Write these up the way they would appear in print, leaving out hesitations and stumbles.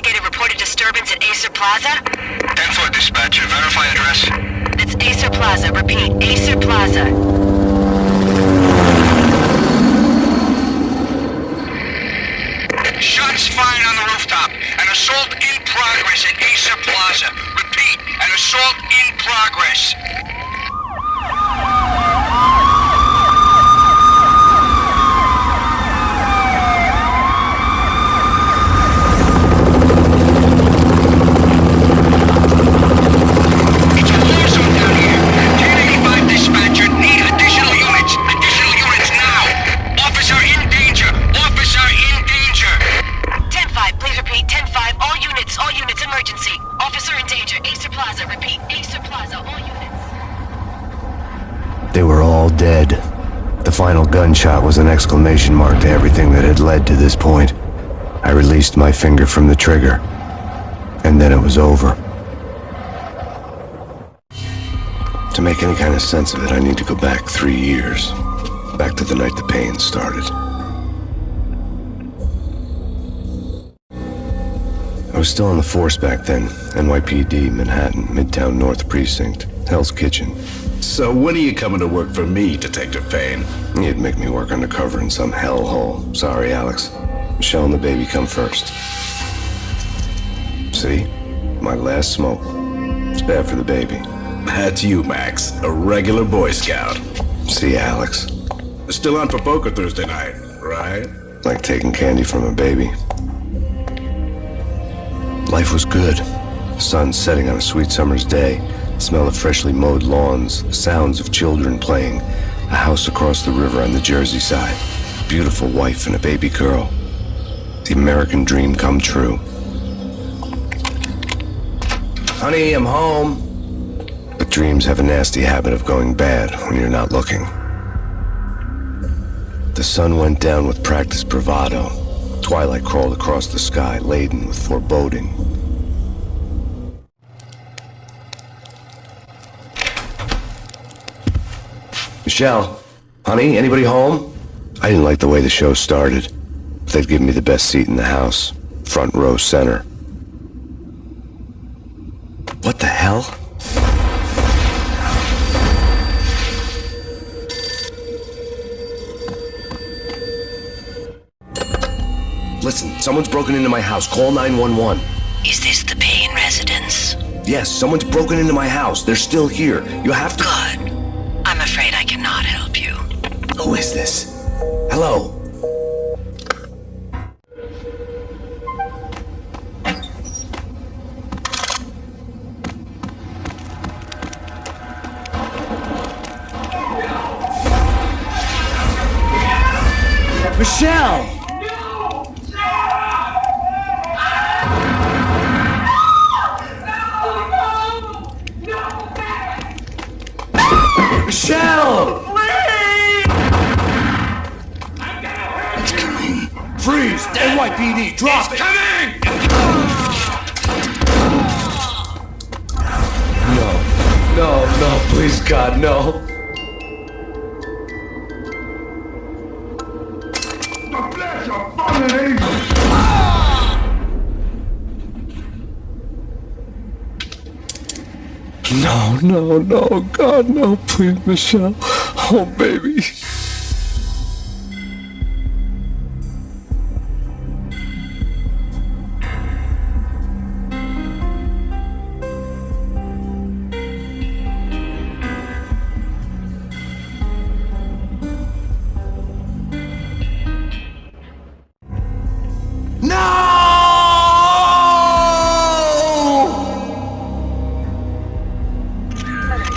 investigated reported disturbance at Acer Plaza? 10-4 dispatcher. Verify address. It's Acer Plaza. Repeat, Acer Plaza. Shots fired on the rooftop. An assault in progress at Acer Plaza. Repeat, an assault in progress. It's a war zone down here. 1085 dispatcher. Need additional units. Additional units now. Officer in danger. Officer in danger. 10-5, please repeat. 10-5, all units, emergency. Officer in danger. Acer Plaza. Repeat, Acer Plaza, all units. They were all dead. The final gunshot was an exclamation mark to everything that had led to this point. I released my finger from the trigger, and then it was over. To make any kind of sense of it, I need to go back 3 years. Back to the night the pain started. I was still on the force back then. NYPD, Manhattan, Midtown North Precinct, Hell's Kitchen. So when are you coming to work for me, Detective Payne? You'd make me work undercover in some hellhole. Sorry, Alex. Michelle and the baby come first. See? My last smoke. It's bad for the baby. That's you, Max. A regular Boy Scout. See, Alex. Still on for poker Thursday night, right? Like taking candy from a baby. Life was good. The sun setting on a sweet summer's day. The smell of freshly mowed lawns. The sounds of children playing. A house across the river on the Jersey side. A beautiful wife and a baby girl. The American dream come true. Honey, I'm home. But dreams have a nasty habit of going bad when you're not looking. The sun went down with practiced bravado. Twilight crawled across the sky, laden with foreboding. Michelle, honey, anybody home? I didn't like the way the show started. They'd given me the best seat in the house, front row center. What the hell? Listen, someone's broken into my house. Call 911. Is this the Payne residence? Yes, someone's broken into my house. They're still here. You have to... Good. I'm afraid I cannot help you. Who is this? Hello? Michelle! Michelle! It's coming. Freeze! NYPD, drop it! Coming! No, please God, no. The flesh of fallen angels! No, God, no, please, Michelle. Oh, baby.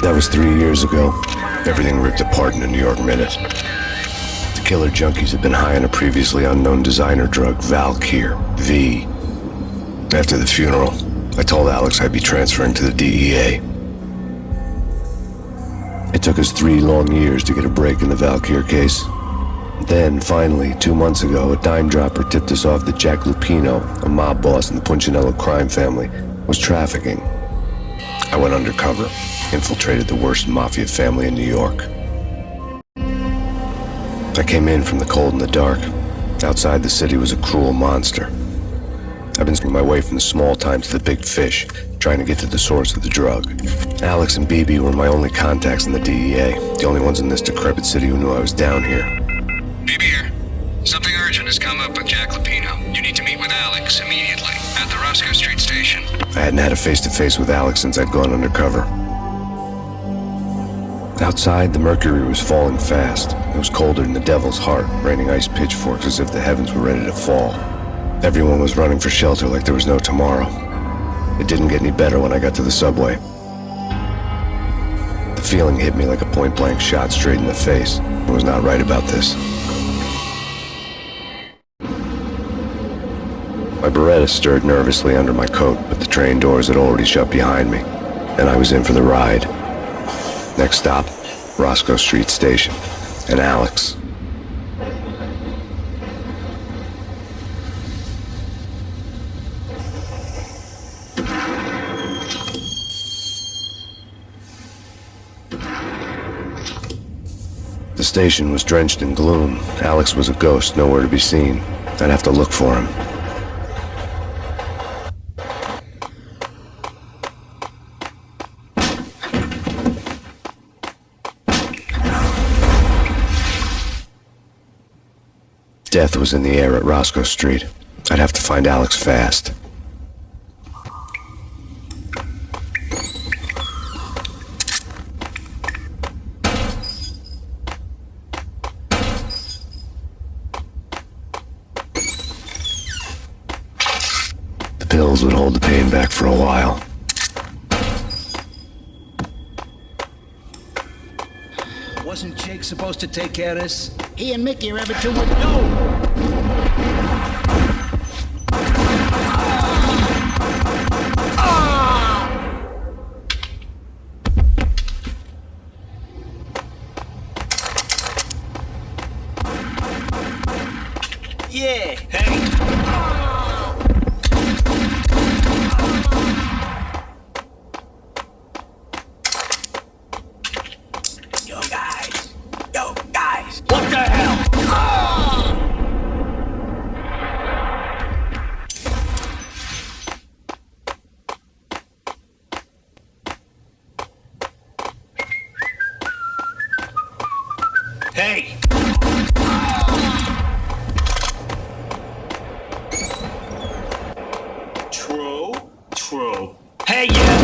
That was 3 years ago. Everything ripped apart in a New York minute. The killer junkies had been high on a previously unknown designer drug, Valkyr, V. After the funeral, I told Alex I'd be transferring to the DEA. It took us 3 long years to get a break in the Valkyr case. Then, finally, 2 months ago, a dime dropper tipped us off that Jack Lupino, a mob boss in the Punchinello crime family, was trafficking. I went undercover, infiltrated the worst mafia family in New York. I came in from the cold and the dark. Outside the city was a cruel monster. I've been swinging my way from the small time to the big fish, trying to get to the source of the drug. Alex and BB were my only contacts in the DEA, the only ones in this decrepit city who knew I was down here. BB here. Something urgent has come up with Jack Lupino. You need to meet with Alex immediately at the Roscoe Street station. I hadn't had a face-to-face with Alex since I'd gone undercover. Outside, the mercury was falling fast. It was colder than the devil's heart, raining ice pitchforks as if the heavens were ready to fall. Everyone was running for shelter like there was no tomorrow. It didn't get any better when I got to the subway. The feeling hit me like a point-blank shot straight in the face. I was not right about this. My Beretta stirred nervously under my coat, but the train doors had already shut behind me, and I was in for the ride. Next stop, Roscoe Street Station, and Alex. The station was drenched in gloom. Alex was a ghost, nowhere to be seen. I'd have to look for him. Death was in the air at Roscoe Street. I'd have to find Alex fast. The pills would hold the pain back for a while. Wasn't Jake supposed to take care of this? He and Mickey are ever too much. No! Yeah! Hey! What the hell? Hey! True. Hey, yeah!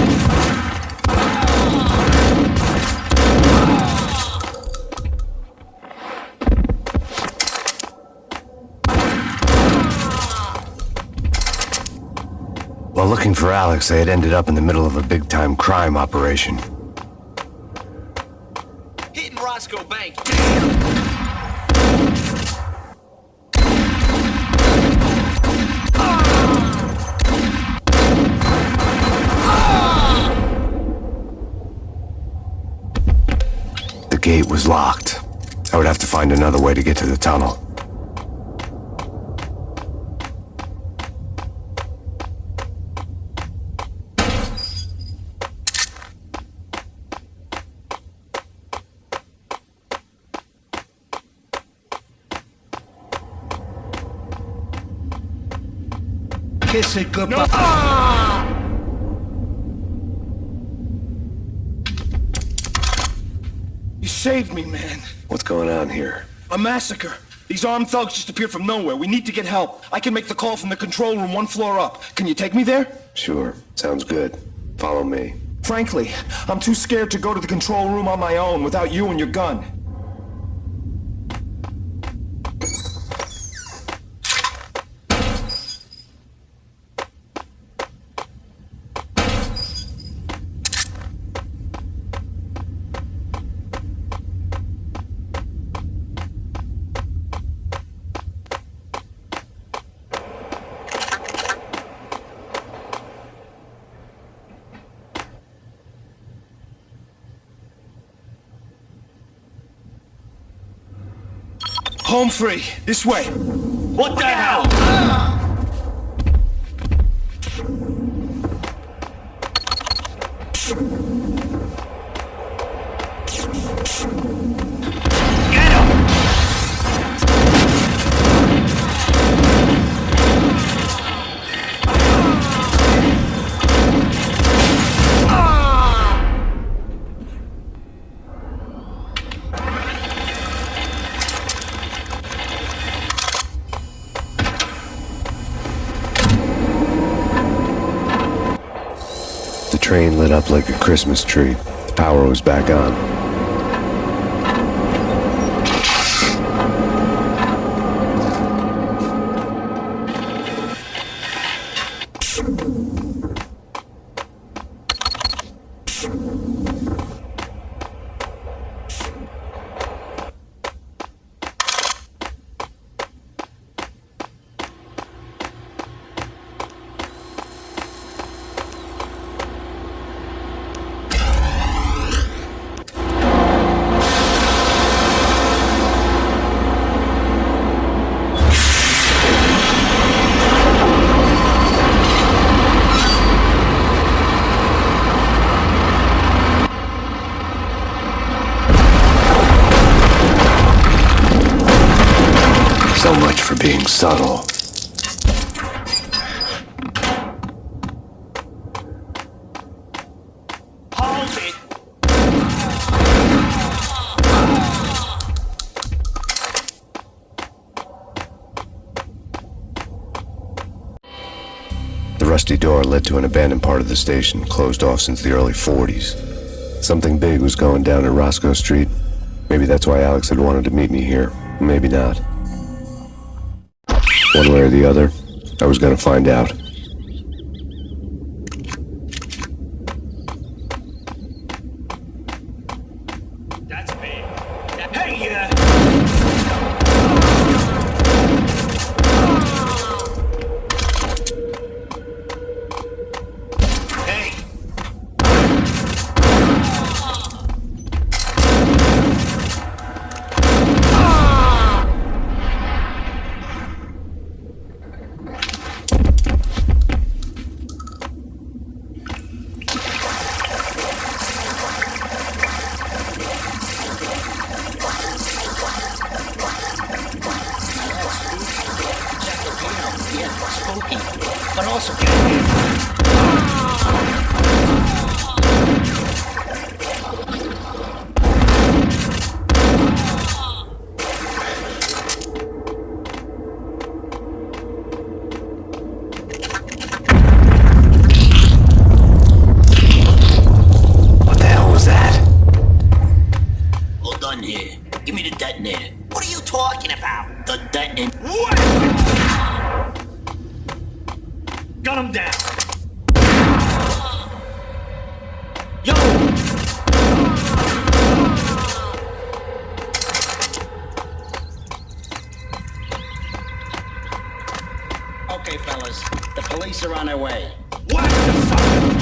While looking for Alex, they had ended up in the middle of a big-time crime operation. Hitting Roscoe Bank. The gate was locked. I would have to find another way to get to the tunnel. Kiss it goodbye. You saved me, man. What's going on here? A massacre. These armed thugs just appeared from nowhere. We need to get help. I can make the call from the control room 1 floor up. Can you take me there? Sure, sounds good. Follow me. Frankly, I'm too scared to go to the control room on my own without you and your gun. Home free. This way. What the hell? Get him! train lit up like a Christmas tree. The power was back on. So much for being subtle. Hold it! The rusty door led to an abandoned part of the station, closed off since the early 40s. Something big was going down at Roscoe Street. Maybe that's why Alex had wanted to meet me here. Maybe not. One way or the other, I was gonna find out. That's me. Hey, Hey! Yeah, spooky, but also What the hell was that? All done here. Give me the detonator. What are you talking about? The detonator. Gun him down. Yo! Okay, fellas. The police are on their way. What the fuck?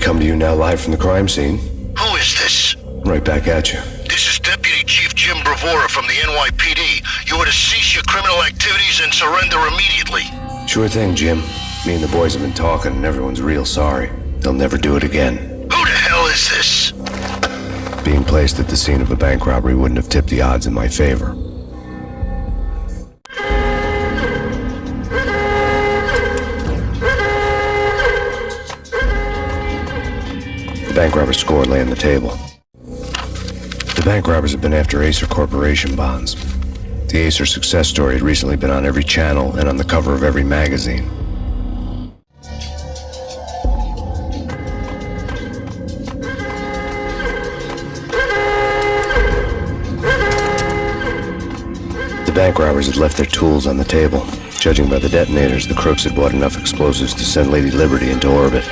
Come to you now live from the crime scene. Who is this? Right back at you. This is Deputy Chief Jim Bravura from the NYPD. You are to cease your criminal activities and surrender immediately. Sure thing, Jim. Me and the boys have been talking and everyone's real sorry. They'll never do it again. Who the hell is this? Being placed at the scene of a bank robbery wouldn't have tipped the odds in my favor. The bank robber's score lay on the table. The bank robbers have been after Acer Corporation bonds. The Acer success story had recently been on every channel and on the cover of every magazine. The bank robbers had left their tools on the table. Judging by the detonators, the crooks had bought enough explosives to send Lady Liberty into orbit.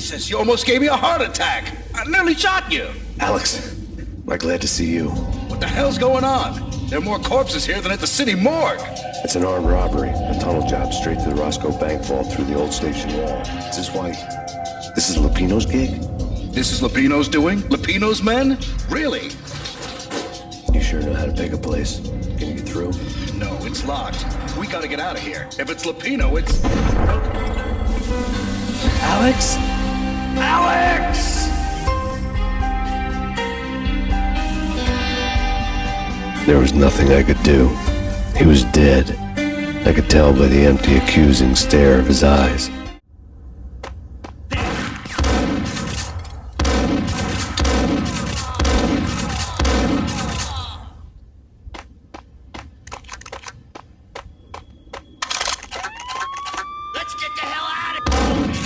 Jesus, you almost gave me a heart attack. I nearly shot you. Alex, I'm glad to see you. What the hell's going on? There are more corpses here than at the city morgue. It's an armed robbery, a tunnel job straight to the Roscoe Bank vault through the old station wall. Is this why? This is Lupino's gig? This is Lupino's doing? Lupino's men? Really? You sure know how to pick a place? Can you get through? No, it's locked. We gotta get out of here. If it's Lupino, it's... Alex? Alex! There was nothing I could do. He was dead. I could tell by the empty, accusing stare of his eyes. Let's get the hell out of here!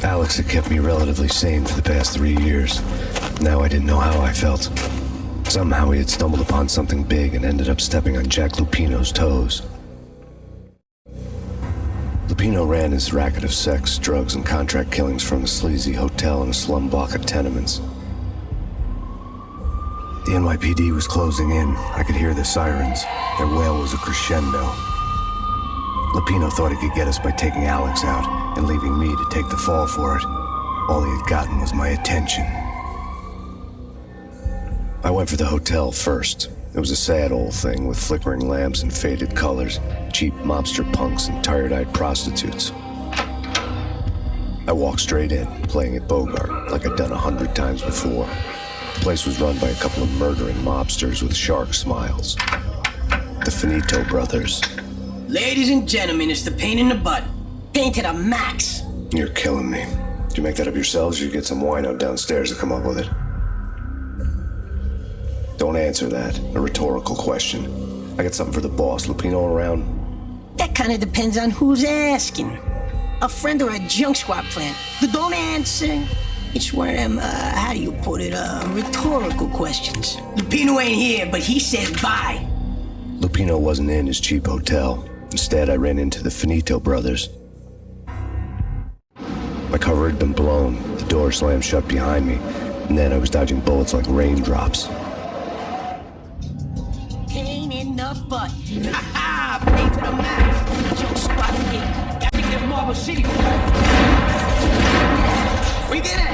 Alex had kept me relatively sane for the past 3 years. Now I didn't know how I felt. Somehow he had stumbled upon something big and ended up stepping on Jack Lupino's toes. Lupino ran his racket of sex, drugs, and contract killings from a sleazy hotel in a slum block of tenements. The NYPD was closing in. I could hear the sirens. Their wail was a crescendo. Lupino thought he could get us by taking Alex out and leaving me to take the fall for it. All he had gotten was my attention. I went for the hotel first. It was a sad old thing with flickering lamps and faded colors, cheap mobster punks and tired-eyed prostitutes. I walked straight in, playing at Bogart, like I'd done 100 times before. The place was run by a couple of murdering mobsters with shark smiles. The Finito brothers. Ladies and gentlemen, it's the pain in the butt. Pain to the max. You're killing me. Did you make that up yourselves, or you get some wino downstairs to come up with it? Don't answer that. A rhetorical question. I got something for the boss. Lupino around? That kind of depends on who's asking. A friend or a junk squad plant. Don't answer. It's one of them, how do you put it, rhetorical questions. Lupino ain't here, but he says bye. Lupino wasn't in his cheap hotel. Instead, I ran into the Finito brothers. My cover had been blown. The door slammed shut behind me, and then I was dodging bullets like raindrops. Pain in the butt. Ha-ha! Pain to the max. Junk squad plant. Gotta get Marble City. We did it!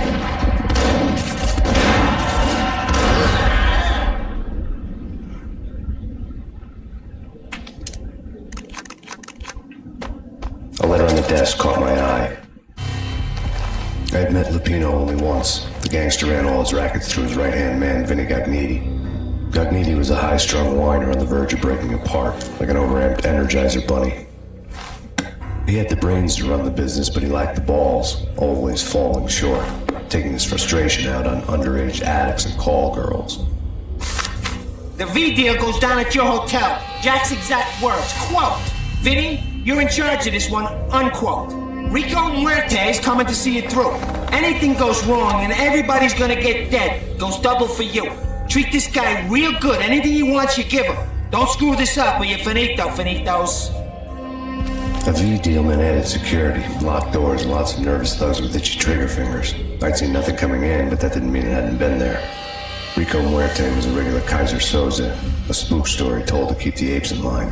A letter on the desk caught my eye. I had met Lupino only once. The gangster ran all his rackets through his right-hand man, Vinny Gagniti. Gagniti was a high-strung whiner on the verge of breaking apart, like an overamped Energizer bunny. He had the brains to run the business, but he lacked the balls, always falling short, taking his frustration out on underage addicts and call girls. The V deal goes down at your hotel. Jack's exact words, quote, Vinny, you're in charge of this one, unquote. Rico Muerte is coming to see it through. Anything goes wrong and everybody's gonna get dead. Goes double for you. Treat this guy real good. Anything he wants, you give him. Don't screw this up with your finitos. A V deal meant added security, locked doors, and lots of nervous thugs with itchy trigger fingers. I'd seen nothing coming in, but that didn't mean it hadn't been there. Rico Muerte was a regular Kaiser Soze, a spook story told to keep the apes in line.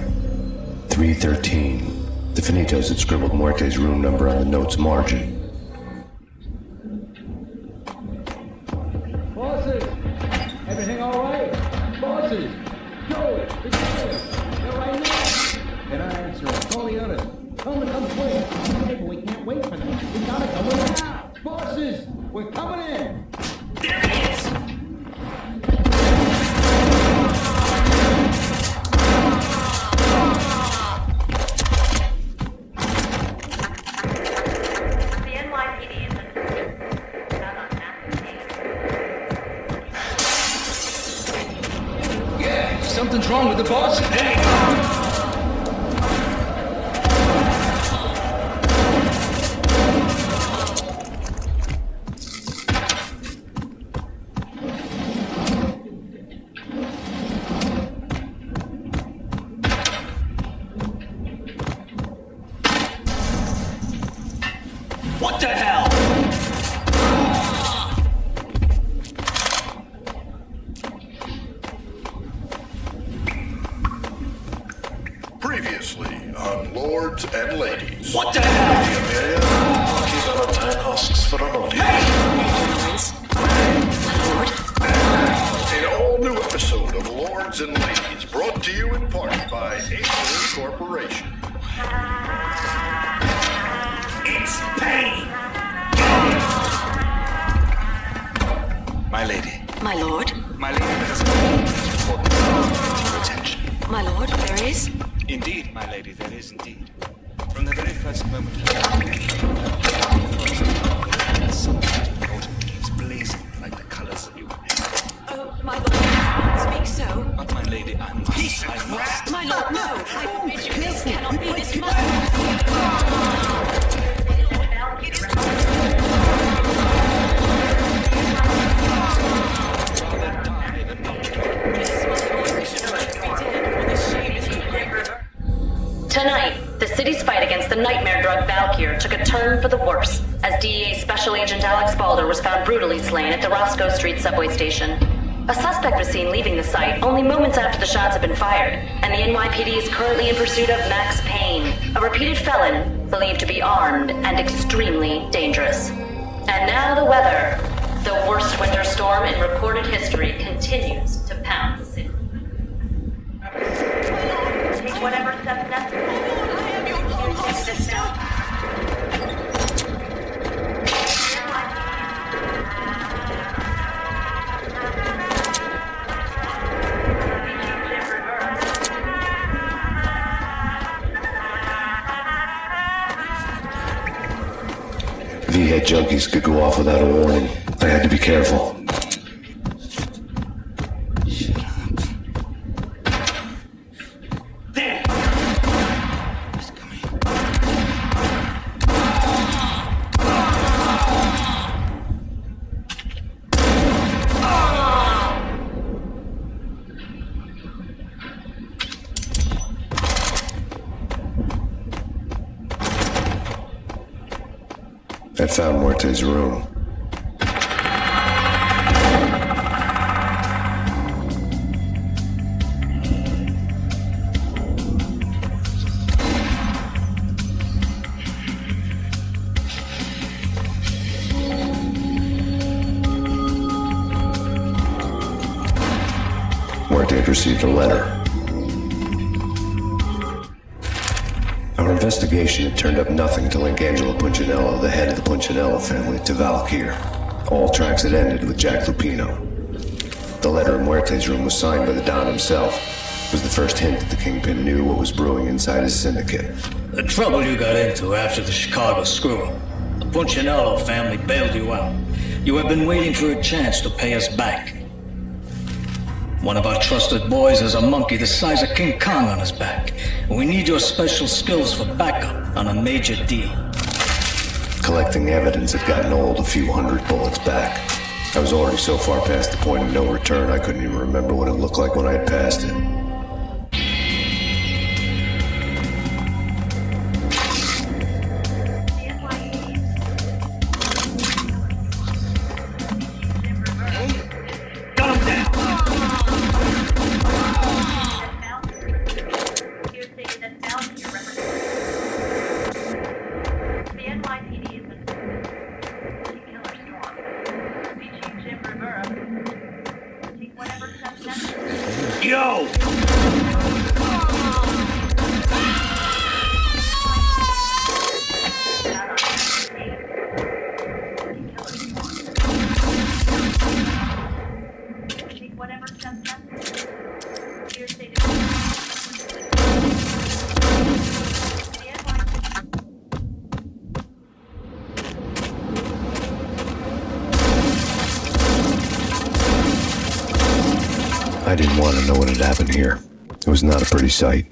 313. The Finitos had scribbled Muerte's room number on the note's margin. Bosses! Everything all right? Bosses! Joey! It's Joey! They're right now! They're not answering. Call the others. Tell them to come quick. Hey, but we can't wait for them. We gotta go in now! Bosses! We're coming in! There he is! The NYPD is found on Max Payne. Yeah, something's wrong with the boss. Hey! What the hell? Previously on Lords and Ladies. What the hell? Lucky Valentine asks for an audience. An all-new episode of Lords and Ladies, brought to you in part by Acer Corporation. It's Payne! My lady. My lord? My lady, there is important your attention. My lord, there is? Indeed, my lady, there is indeed. From the very first moment something important keeps blazing like the colors of your hair. Oh, my lord, speak so. But my lady, I must. My lord, no! I forbid you. This cannot be. This must Tonight, the city's fight against the nightmare drug Valkyr took a turn for the worse, as DEA Special Agent Alex Balder was found brutally slain at the Roscoe Street subway station. A suspect was seen leaving the site only moments after the shots had been fired, and the NYPD is currently in pursuit of Max Payne, a repeated felon believed to be armed and extremely dangerous. And now the weather. The worst winter storm in recorded history continues to pound the city. Take whatever steps necessary. I am your long-lost sister. V-head junkies could go off without a warning. I had to be careful. There! He's coming. I found Muerte's room. Muerte had received a letter. Our investigation had turned up nothing to link Angelo Punchinello, the head of the Punchinello family, to Valkyr. All tracks had ended with Jack Lupino. The letter in Muerte's room was signed by the Don himself. It was the first hint that the Kingpin knew what was brewing inside his syndicate. The trouble you got into after the Chicago screw-up. The Punchinello family bailed you out. You have been waiting for a chance to pay us back. One of our trusted boys has a monkey the size of King Kong on his back. We need your special skills for backup on a major deal. Collecting evidence had gotten old a few hundred bullets back. I was already so far past the point of no return I couldn't even remember what it looked like when I had passed it. The NYPD has been killer storm. Reaching Jim Rivera. Yo! I didn't want to know what had happened here. It was not a pretty sight.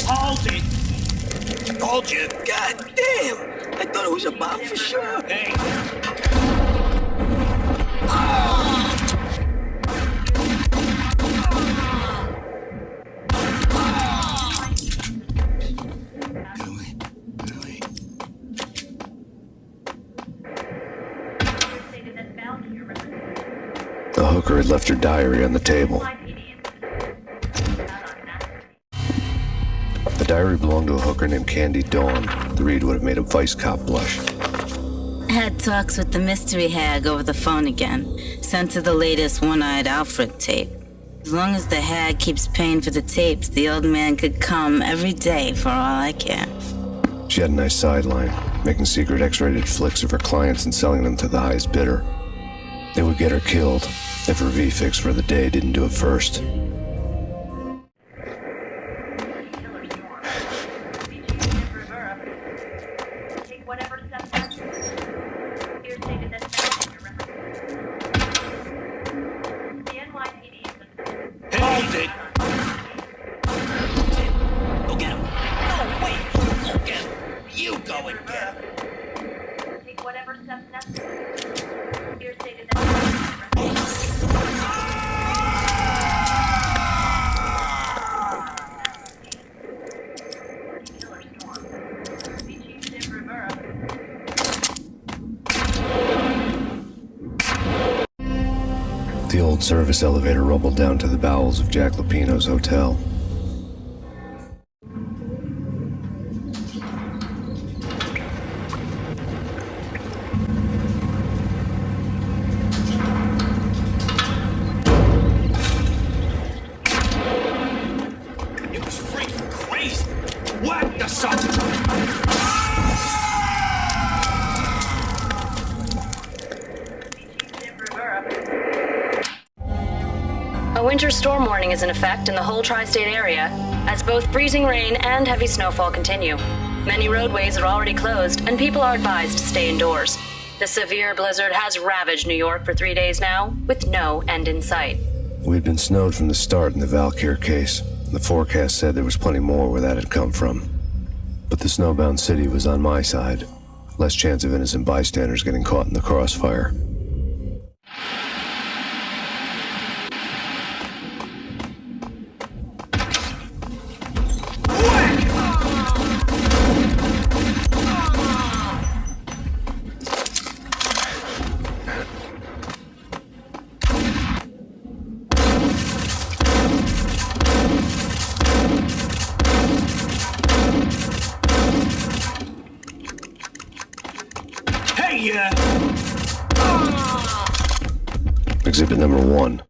Hold it! Told you! God damn! I thought it was a bomb for sure. Hey! The hooker had left her diary on the table. The diary belonged to a hooker named Candy Dawn. The read would have made a vice cop blush. Had talks with the mystery hag over the phone again. Sent her the latest One-Eyed Alfred tape. As long as the hag keeps paying for the tapes, the old man could come every day for all I care. She had a nice sideline, making secret X-rated flicks of her clients and selling them to the highest bidder. They would get her killed if her V-fix for the day didn't do it first. Hold it! Go get him. No, wait. Go get him. You go and get him. Take whatever steps necessary. Here stated The old service elevator rumbled down to the bowels of Jack Lupino's hotel. It was freaking crazy! What the something? A winter storm warning is in effect in the whole tri-state area, as both freezing rain and heavy snowfall continue. Many roadways are already closed, and people are advised to stay indoors. The severe blizzard has ravaged New York for 3 days now, with no end in sight. We'd been snowed from the start in the Valkyr case. The forecast said there was plenty more where that had come from. But the snowbound city was on my side. Less chance of innocent bystanders getting caught in the crossfire. Exhibit number 1.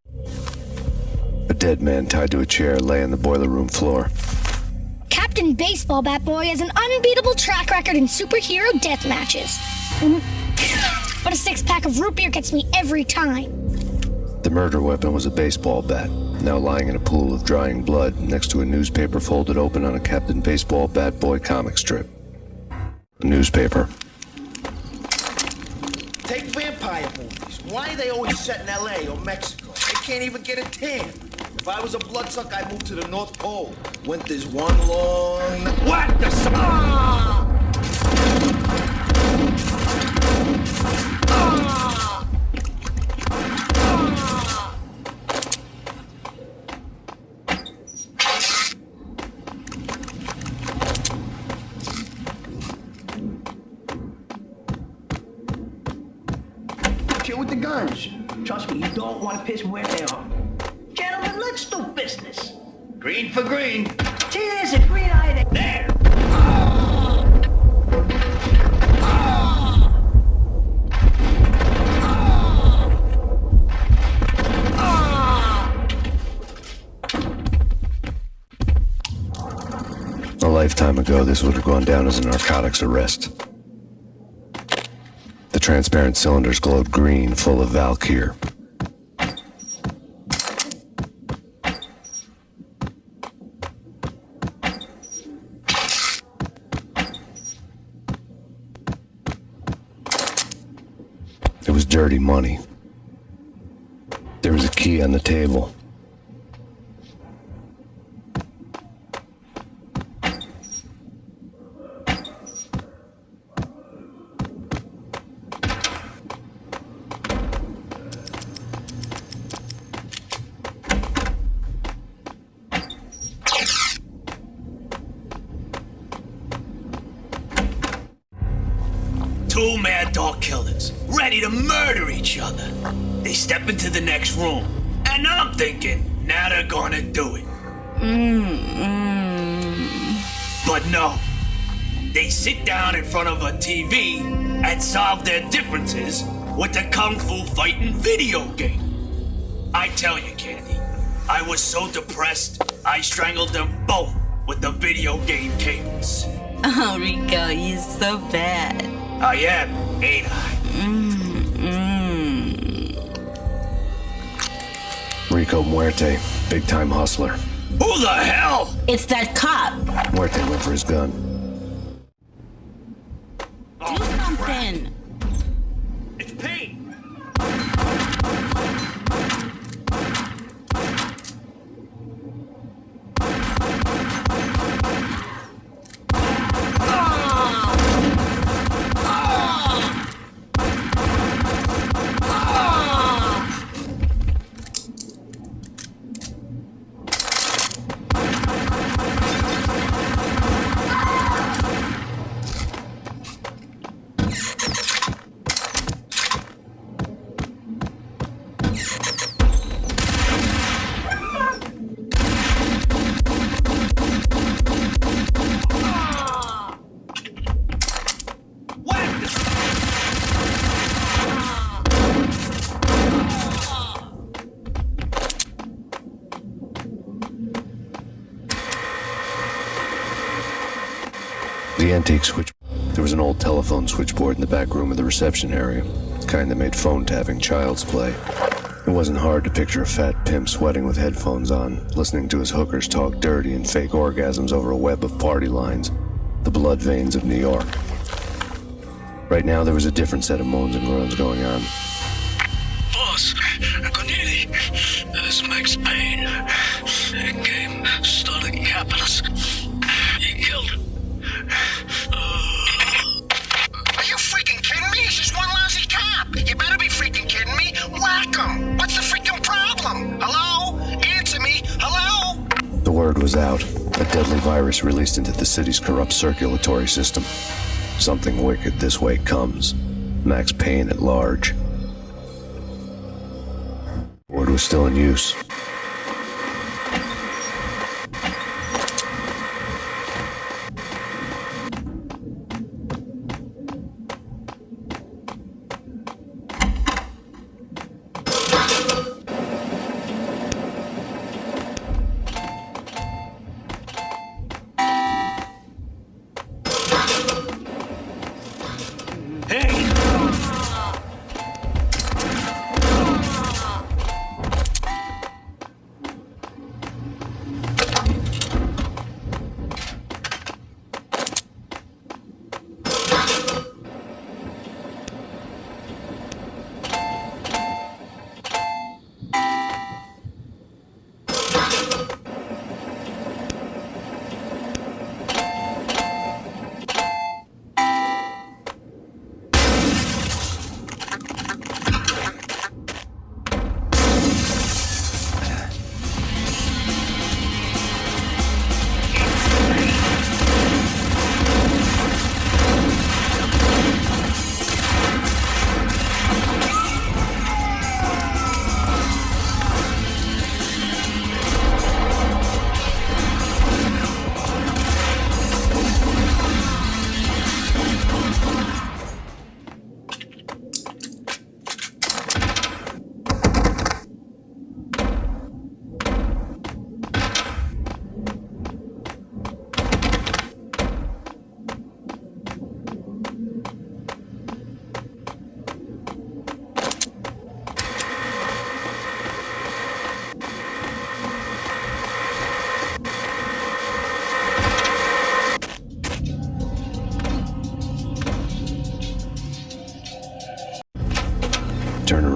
A dead man tied to a chair lay on the boiler room floor. Captain Baseball Bat Boy has an unbeatable track record in superhero death matches. But a 6-pack of root beer gets me every time. The murder weapon was a baseball bat, now lying in a pool of drying blood next to a newspaper folded open on a Captain Baseball Bat Boy comic strip. A newspaper. Take vampire movies. Why are they always set in L.A. or Mexico? They can't even get a tan. If I was a bloodsucker, I'd move to the North Pole. Winter's one long... What the... chill with the guns. Trust me, you don't want to piss Muerte off. Gentlemen, let's do business. Green for green. See, there's a green eye there. A lifetime ago, this would have gone down as a narcotics arrest. The transparent cylinders glowed green, full of Valkyr. It was dirty money. There was a key on the table. Two mad dog killers, ready to murder each other. They step into the next room, and I'm thinking, now they're gonna do it. But no. They sit down in front of a TV and solve their differences with the Kung Fu fighting video game. I tell you, Candy, I was so depressed, I strangled them both with the video game cables. Oh, Rico, you're so bad. I am, ain't I? Rico Muerte, big-time hustler. Who the hell? It's that cop. Muerte went for his gun. Do something. It's Payne. The antique switch. There was an old telephone switchboard in the back room of the reception area, the kind that made phone tapping child's play. It wasn't hard to picture a fat pimp sweating with headphones on, listening to his hookers talk dirty and fake orgasms over a web of party lines, the blood veins of New York. Right now, there was a different set of moans and groans going on. Boss, Cornelia, this is Max Payne. He came, started capping us. He killed him. Are you freaking kidding me? He's just one lousy cop. You better be freaking kidding me. Whack him. What's the freaking problem? Hello? Answer me. Hello? The word was out. A deadly virus released into the city's corrupt circulatory system. Something wicked this way comes. Max Payne at large. Word was still in use.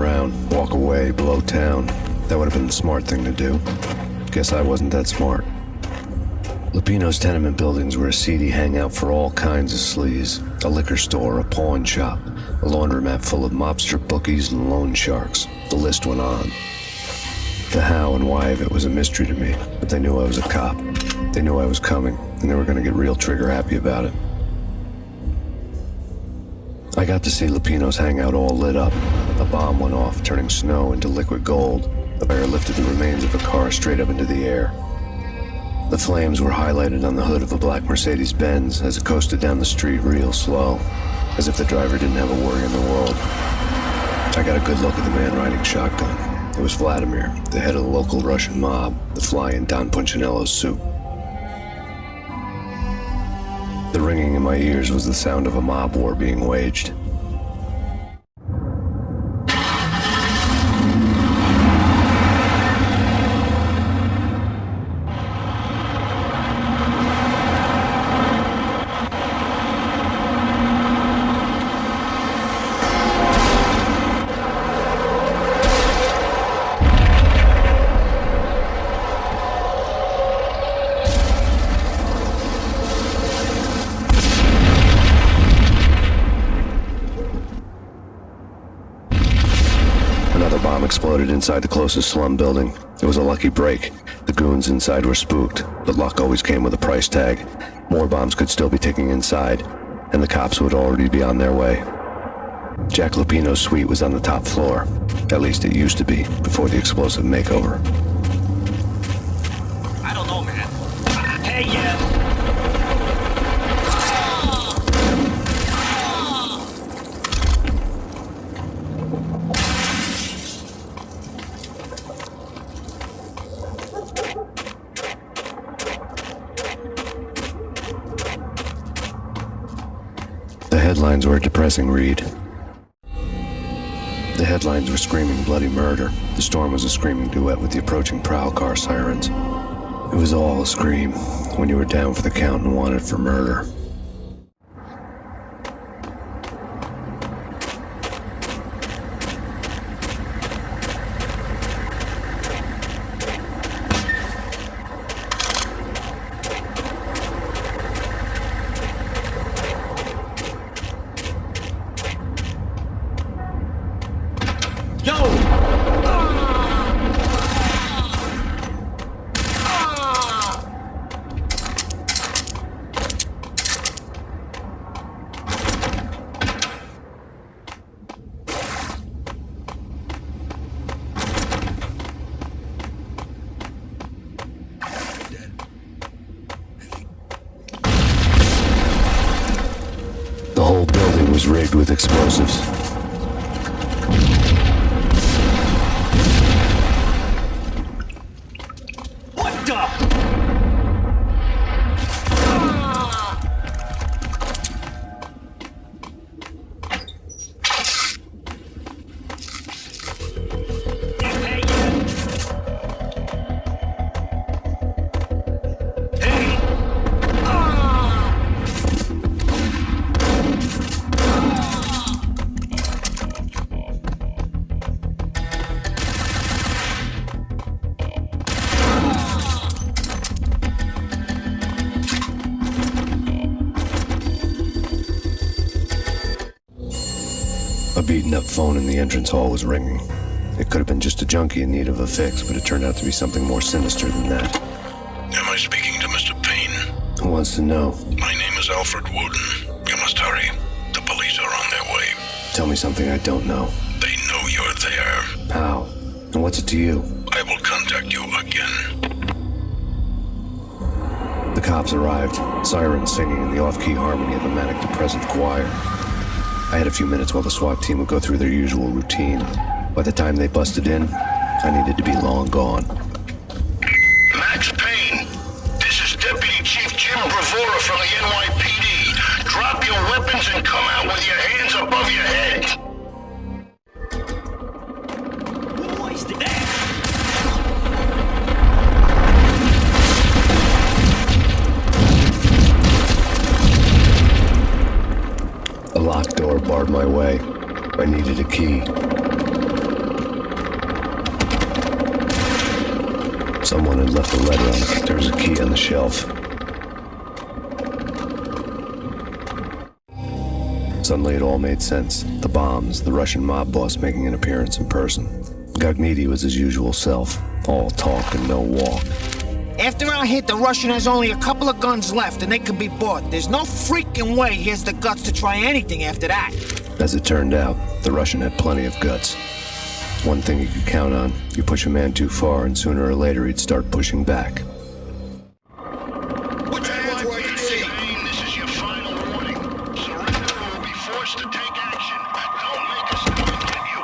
around, walk away, blow town. That would have been the smart thing to do. Guess I wasn't that smart. Lupino's tenement buildings were a seedy hangout for all kinds of sleaze. A liquor store, a pawn shop, a laundromat full of mobster bookies and loan sharks. The list went on. The how and why of it was a mystery to me, but they knew I was a cop. They knew I was coming, and they were going to get real trigger happy about it. I got to see Lupino's hangout all lit up. A bomb went off, turning snow into liquid gold. A fire lifted the remains of a car straight up into the air. The flames were highlighted on the hood of a black Mercedes-Benz as it coasted down the street real slow, as if the driver didn't have a worry in the world. I got a good look at the man riding shotgun. It was Vladimir, the head of the local Russian mob, the fly in Don Punchinello's suit. The ringing in my ears was the sound of a mob war being waged. Exploded inside the closest slum building. It was a lucky break. The goons inside were spooked, but luck always came with a price tag. More bombs could still be ticking inside, and the cops would already be on their way. Jack Lupino's suite was on the top floor. At least it used to be, before the explosive makeover. I don't know, man. Hey, yeah. The headlines were a depressing read. The headlines were screaming bloody murder. The storm was a screaming duet with the approaching prowl car sirens. It was all a scream when you were down for the count and wanted for murder. The whole building was rigged with explosives. What the? A beaten-up phone in the entrance hall was ringing. It could have been just a junkie in need of a fix, but it turned out to be something more sinister than that. Am I speaking to Mr. Payne? Who wants to know? My name is Alfred Wooden. You must hurry. The police are on their way. Tell me something I don't know. They know you're there. How? And what's it to you? I will contact you again. The cops arrived, sirens singing in the off-key harmony of a manic-depressive choir. I had a few minutes while the SWAT team would go through their usual routine. By the time they busted in, I needed to be long gone. Max Payne, this is Deputy Chief Jim Bravura from the NYPD. Drop your weapons and come out with your hands above your head. A locked door barred my way. I needed a key. Someone had left a letter on it. There was a key on the shelf. Suddenly it all made sense. The bombs, the Russian mob boss making an appearance in person. Gognitti was his usual self. All talk and no walk. After our hit, the Russian has only a couple of guns left and they can be bought. There's no freaking way he has the guts to try anything after that. As it turned out, the Russian had plenty of guts. One thing you could count on, you push a man too far and sooner or later he'd start pushing back. Put your hands where I can see 'em. This is your final warning. Surrender or you'll be forced to take action. Don't make us come and get you.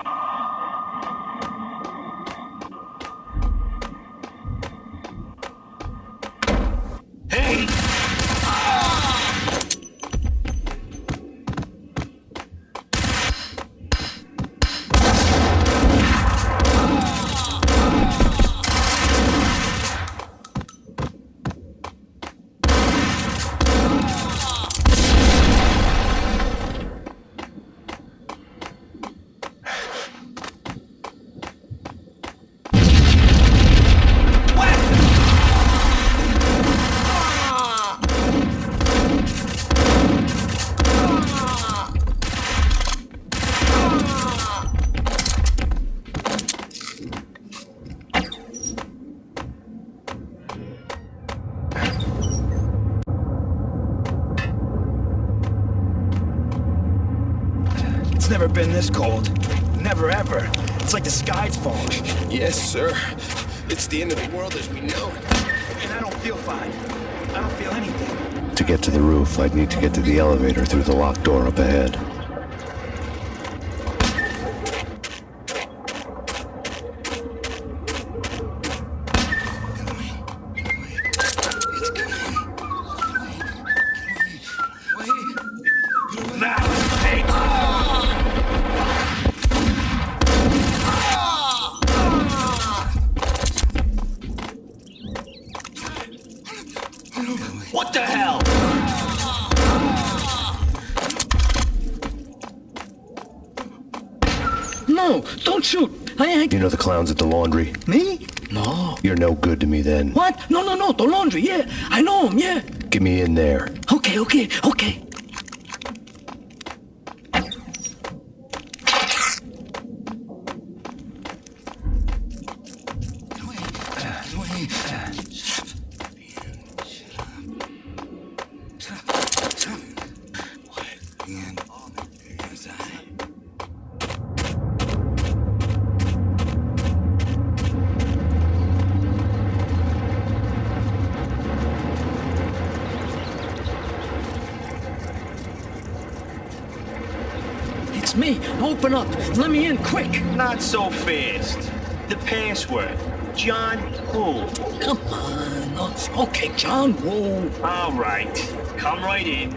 Hey! It's never been this cold. Never ever. It's like the sky's falling. Yes, sir. It's the end of the world as we know it. And I don't feel fine. I don't feel anything. To get to the roof, I'd need to get to the elevator through the locked door up ahead. Max Payne! What the hell? No, don't shoot. You know the clowns at the laundry? Me? No. You're no good to me then. What? No, the laundry, yeah. I know him, yeah. Get me in there. Okay. It's me. Open up. Let me in, quick. Not so fast. The password. John who? Come on. Okay, John Woo. All right. Come right in.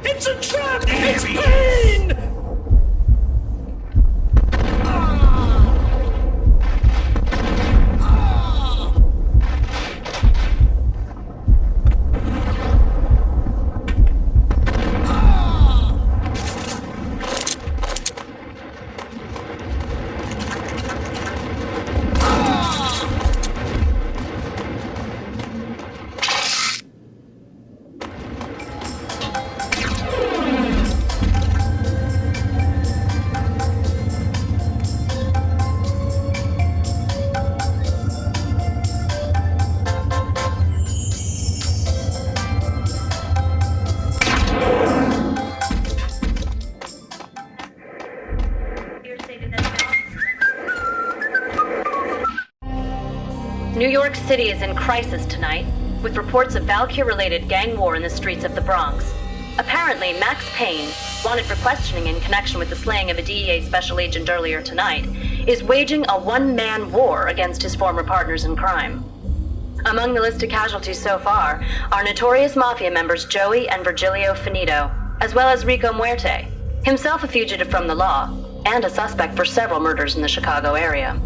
It's a trap! There It's he Payne! New York City is in crisis tonight, with reports of Valkyr-related gang war in the streets of the Bronx. Apparently, Max Payne, wanted for questioning in connection with the slaying of a DEA special agent earlier tonight, is waging a one-man war against his former partners in crime. Among the list of casualties so far are notorious mafia members Joey and Virgilio Finito, as well as Rico Muerte, himself a fugitive from the law, and a suspect for several murders in the Chicago area.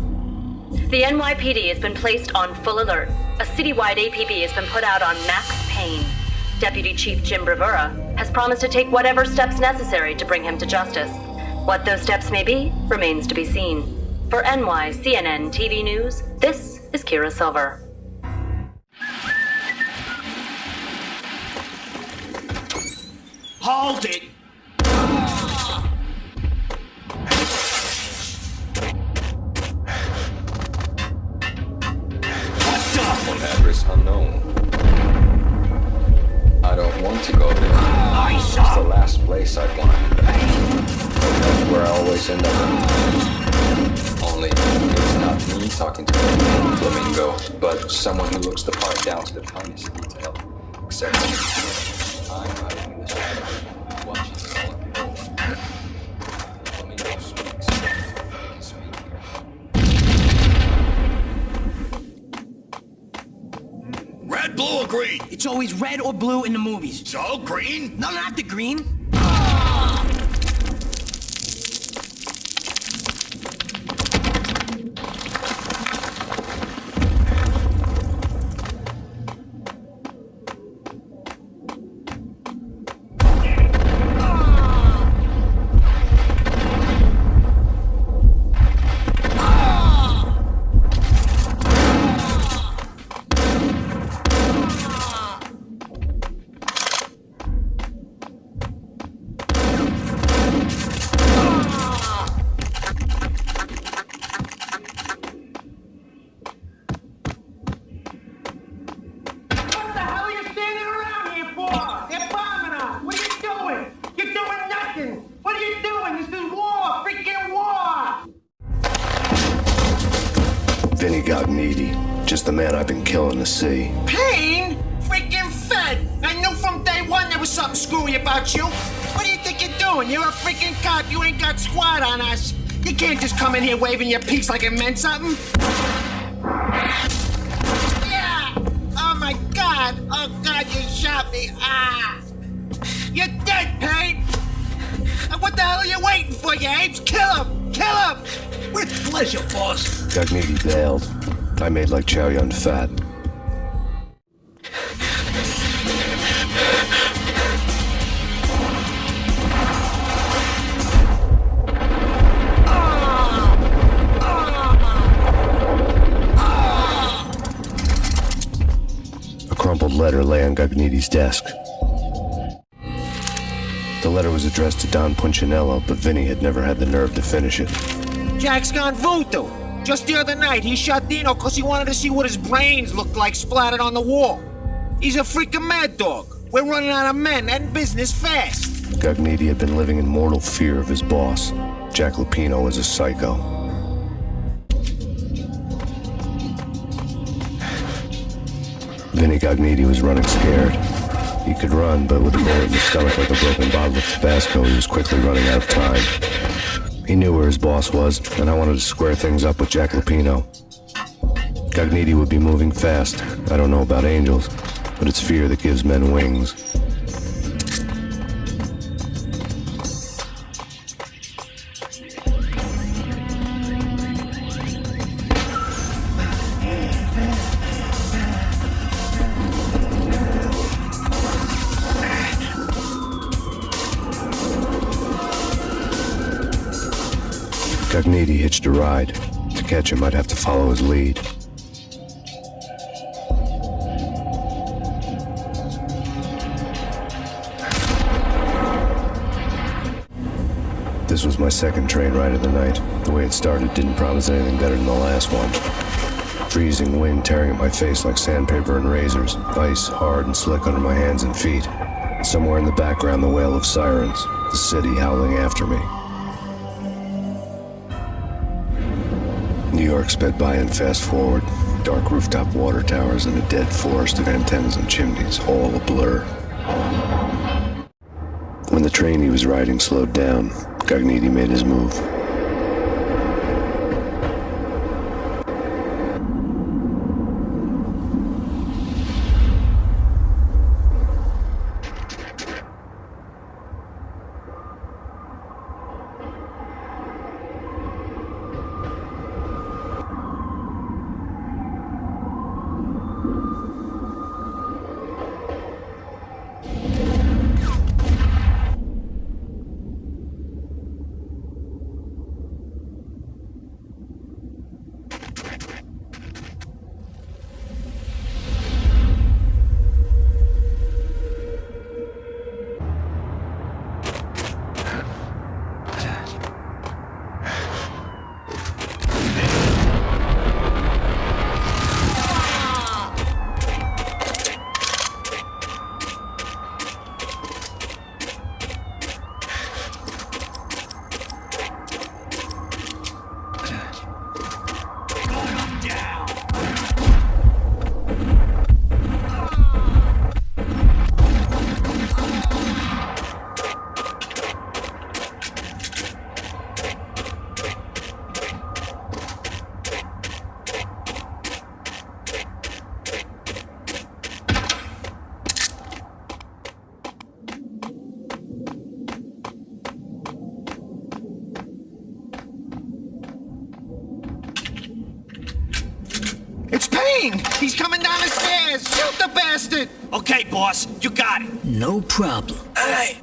The NYPD has been placed on full alert. A citywide APB has been put out on Max Payne. Deputy Chief Jim Bravura has promised to take whatever steps necessary to bring him to justice. What those steps may be remains to be seen. For NY CNN TV News, this is is Kira Silver. Hold it! What's up? On address unknown. I don't want to go there. It's the last place I'd want to be. That's where I always end up. Only it's not me talking to a flamingo, but someone who looks the part down to the tiniest detail. Except I'm hiding in the shadows, watching it all unfold. The flamingo speaks. Red, blue, or green? It's always red or blue in the movies. So, green? No, not the green. Vinny got needy. Just the man I've been killing to see. Payne? Freaking Fed! I knew from day one there was something screwy about you. What do you think you're doing? You're a freaking cop. You ain't got squad on us. You can't just come in here waving your piece like it meant something. Yeah! Oh my God! Oh God, you shot me! Ah! You're dead, Payne! What the hell are you waiting for, you apes? Kill him! Kill him! With pleasure, boss. Gagnetti bailed. I made like Chow Yun Fat. A crumpled letter lay on Gagnetti's desk. The letter was addressed to Don Punchinello, but Vinny had never had the nerve to finish it. Jack's gone voodoo. Just the other night, he shot Dino because he wanted to see what his brains looked like splattered on the wall. He's a freaking mad dog. We're running out of men and business fast. Gagnetti had been living in mortal fear of his boss. Jack Lupino was a psycho. Vinny Gagnetti was running scared. He could run, but with a bullet in his stomach like a broken bottle of Tabasco, he was quickly running out of time. He knew where his boss was, and I wanted to square things up with Jack Lupino. Gagnetti would be moving fast. I don't know about angels, but it's fear that gives men wings. Gagnetti hitched a ride. To catch him, I'd have to follow his lead. This was my second train ride of the night. The way it started didn't promise anything better than the last one. Freezing wind tearing at my face like sandpaper and razors. Ice hard and slick under my hands and feet. Somewhere in the background, the wail of sirens. The city howling after me. New York sped by in fast forward. Dark rooftop water towers and a dead forest of antennas and chimneys, all a blur. When the train he was riding slowed down, Gagnetti made his move. Payne! He's coming down the stairs! Shoot the bastard! Okay, boss, you got it. No problem. Hey!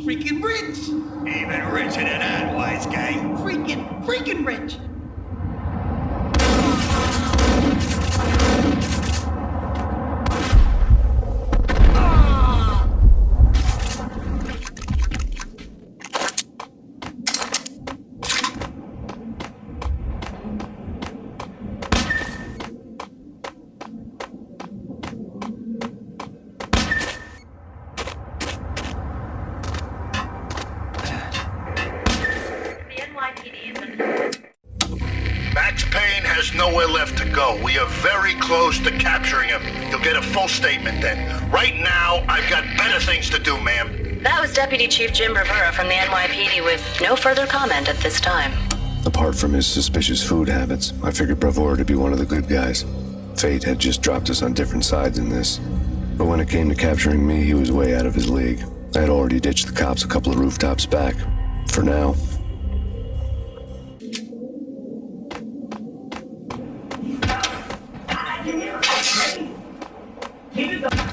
Freaking rich! Even richer than that, wise guy. Freaking rich! Max Payne has nowhere left to go. We are very close to capturing him. You'll get a full statement then. Right now, I've got better things to do, ma'am. That was Deputy Chief Jim Rivera from the NYPD with no further comment at this time. Apart from his suspicious food habits, I figured Bravura to be one of the good guys. Fate had just dropped us on different sides in this. But when it came to capturing me, he was way out of his league. I had already ditched the cops a couple of rooftops back. For now.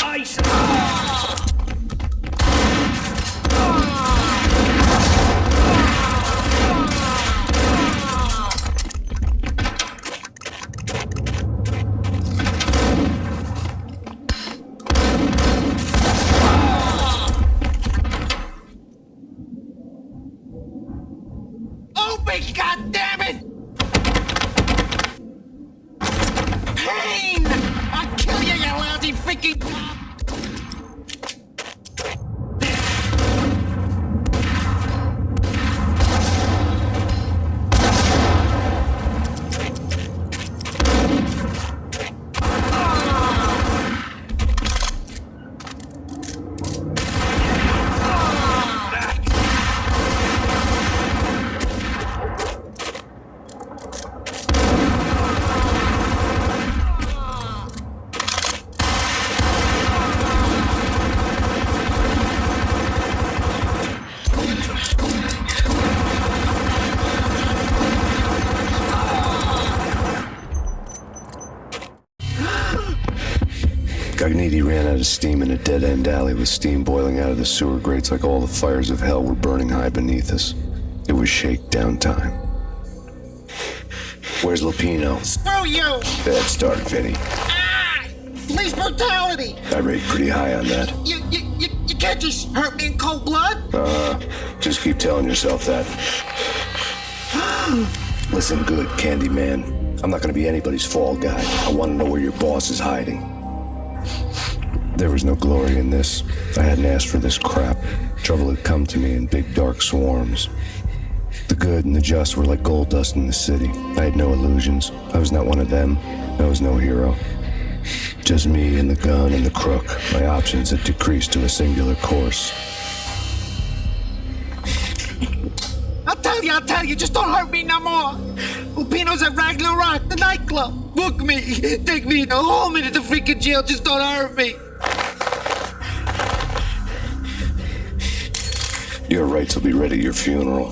Ice! Open, goddammit! Payne! I'll kill you, you lousy freaking cop! Cogniti ran out of steam in a dead-end alley with steam boiling out of the sewer grates like all the fires of hell were burning high beneath us. It was shakedown time. Where's Lupino? Screw you! Bad start, Vinny. Police brutality! I rate pretty high on that. You can't just hurt me in cold blood! Just keep telling yourself that. Listen good, Candyman. I'm not gonna be anybody's fall guy. I wanna know where your boss is hiding. There was no glory in this. I hadn't asked for this crap. Trouble had come to me in big dark swarms. The good and the just were like gold dust in the city. I had no illusions. I was not one of them. I was no hero. Just me and the gun and the crook. My options had decreased to a singular course. I'll tell you, just don't hurt me no more. Lupino's at Ragnarok, the nightclub. Book me, take me in the whole minute to freaking jail, just don't hurt me. Your rights will be ready at your funeral.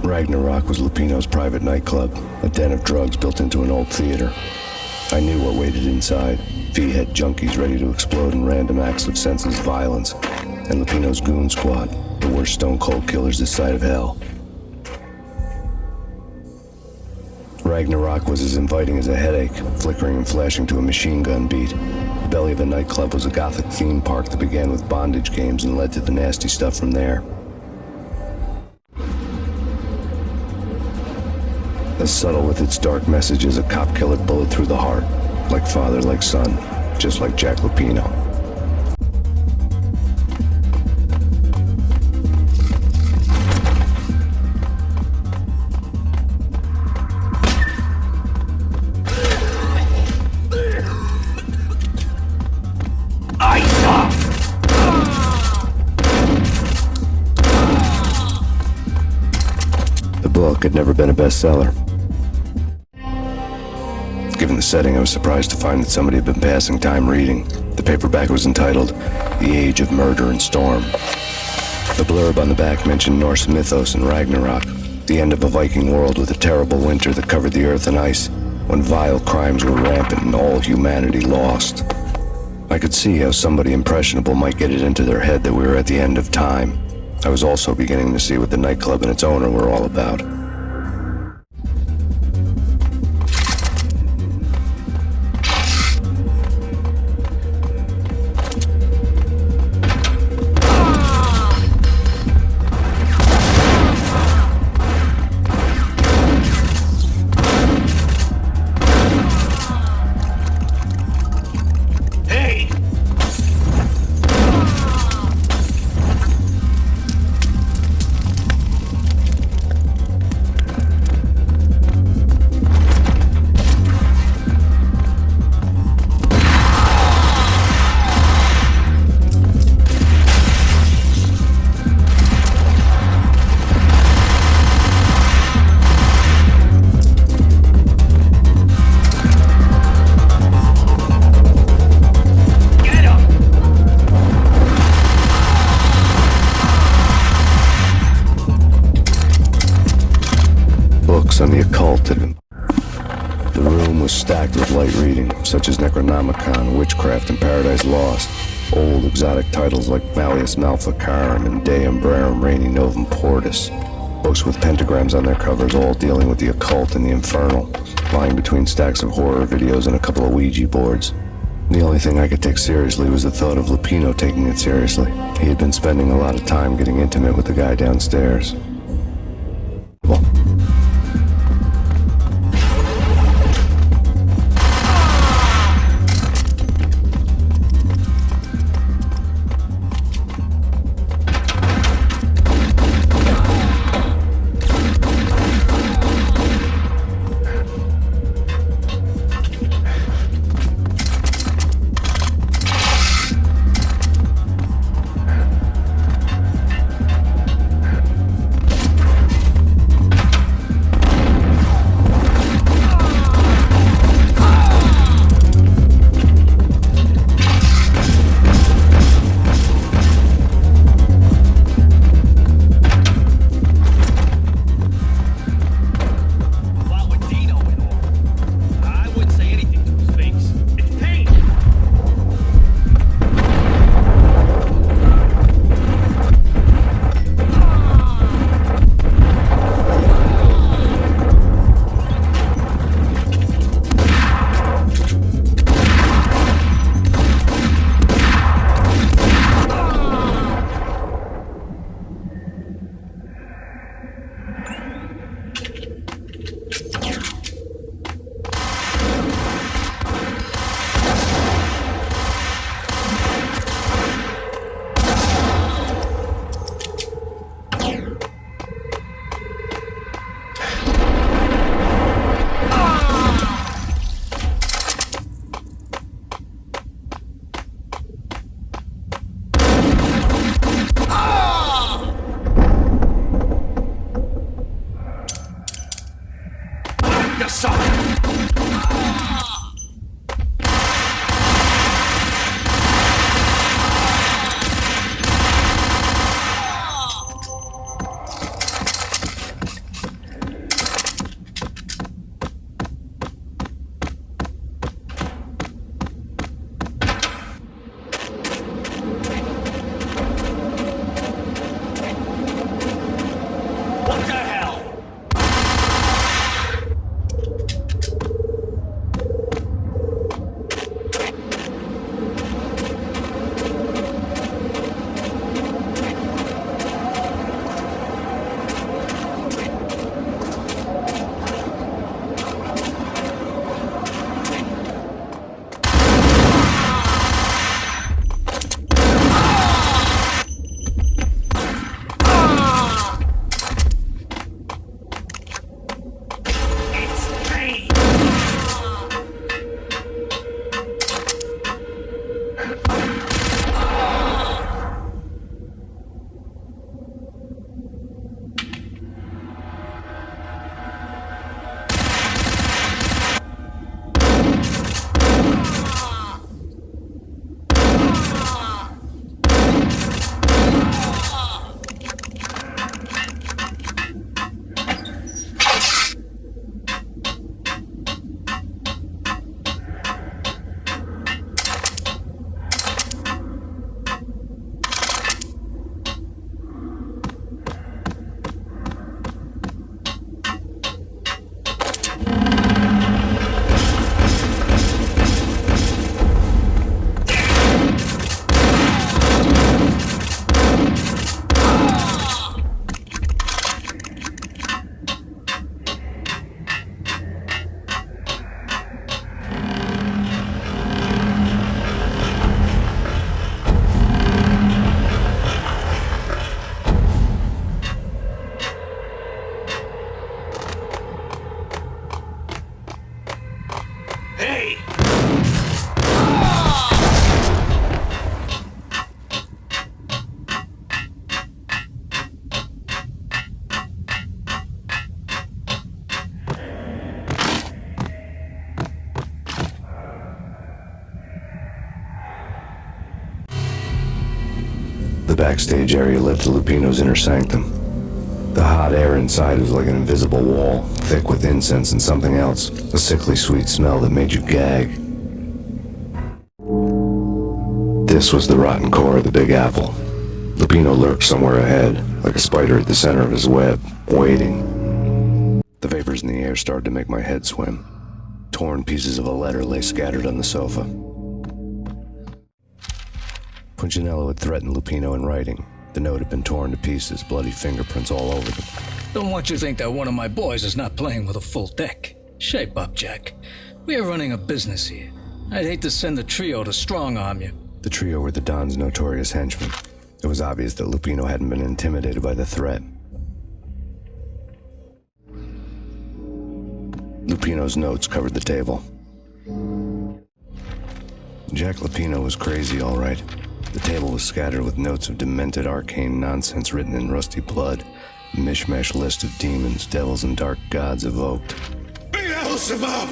Ragnarok was Lupino's private nightclub, a den of drugs built into an old theater. I knew what waited inside. V-head junkies ready to explode in random acts of senseless violence. And Lupino's goon squad, the worst stone-cold killers this side of hell. Ragnarok was as inviting as a headache, flickering and flashing to a machine gun beat. The belly of the nightclub was a gothic theme park that began with bondage games and led to the nasty stuff from there. As subtle with its dark message as a cop killer bullet through the heart. Like father, like son, just like Jack Lupino. The book had never been a bestseller. Given the setting, I was surprised to find that somebody had been passing time reading. The paperback was entitled The Age of Murder and Storm. The blurb on the back mentioned Norse mythos and Ragnarok, the end of a Viking world with a terrible winter that covered the earth in ice, when vile crimes were rampant and all humanity lost. I could see how somebody impressionable might get it into their head that we were at the end of time. I was also beginning to see what the nightclub and its owner were all about. On the occult. The room was stacked with light reading, such as Necronomicon, Witchcraft, and Paradise Lost. Old exotic titles like Malleus Maleficarum and De Umbrarum Reini Novum Portis. Books with pentagrams on their covers, all dealing with the occult and the infernal, lying between stacks of horror videos and a couple of Ouija boards. The only thing I could take seriously was the thought of Lupino taking it seriously. He had been spending a lot of time getting intimate with the guy downstairs. Well, you suck! What the hell? It's Payne. Hey! The backstage area led to Lupino's inner sanctum. The hot air inside was like an invisible wall, thick with incense and something else, a sickly sweet smell that made you gag. This was the rotten core of the Big Apple. Lupino lurked somewhere ahead, like a spider at the center of his web, waiting. The vapors in the air started to make my head swim. Torn pieces of a letter lay scattered on the sofa. Punchinello had threatened Lupino in writing. The note had been torn to pieces, bloody fingerprints all over them. Don't want you to think that one of my boys is not playing with a full deck. Shape up, Jack. We are running a business here. I'd hate to send the trio to strong-arm you. The trio were the Don's notorious henchmen. It was obvious that Lupino hadn't been intimidated by the threat. Lupino's notes covered the table. Jack Lupino was crazy, all right. The table was scattered with notes of demented arcane nonsense written in rusty blood. A mishmash list of demons, devils, and dark gods evoked. Beelzebub,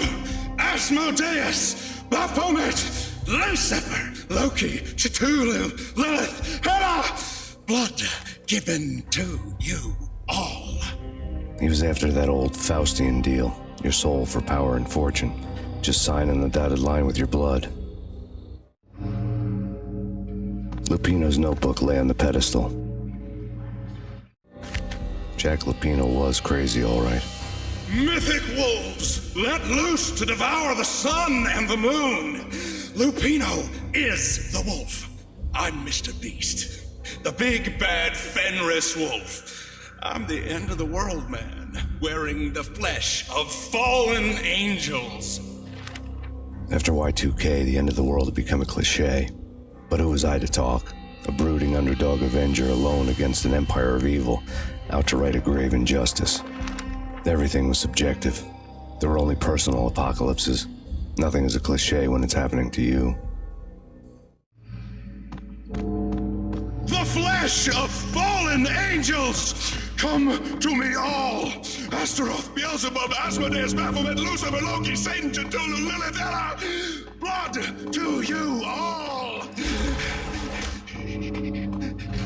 Asmodeus, Baphomet, Lucifer, Loki, Cthulhu, Lilith, Hela! Blood given to you all. He was after that old Faustian deal. Your soul for power and fortune. Just sign on the dotted line with your blood. Lupino's notebook lay on the pedestal. Jack Lupino was crazy, all right. Mythic wolves, let loose to devour the sun and the moon. Lupino is the wolf. I'm Mr. Beast, the big bad Fenris wolf. I'm the end of the world man, wearing the flesh of fallen angels. After Y2K, the end of the world had become a cliche. But who was I to talk? A brooding underdog avenger alone against an empire of evil, out to right a grave injustice. Everything was subjective. There were only personal apocalypses. Nothing is a cliche when it's happening to you. The flesh of fallen angels! Come to me all! Astaroth, Beelzebub, Asmodeus, Baphomet, Lucifer, Loki, Satan, Cthulhu, Lilith, Ella! Blood to you all!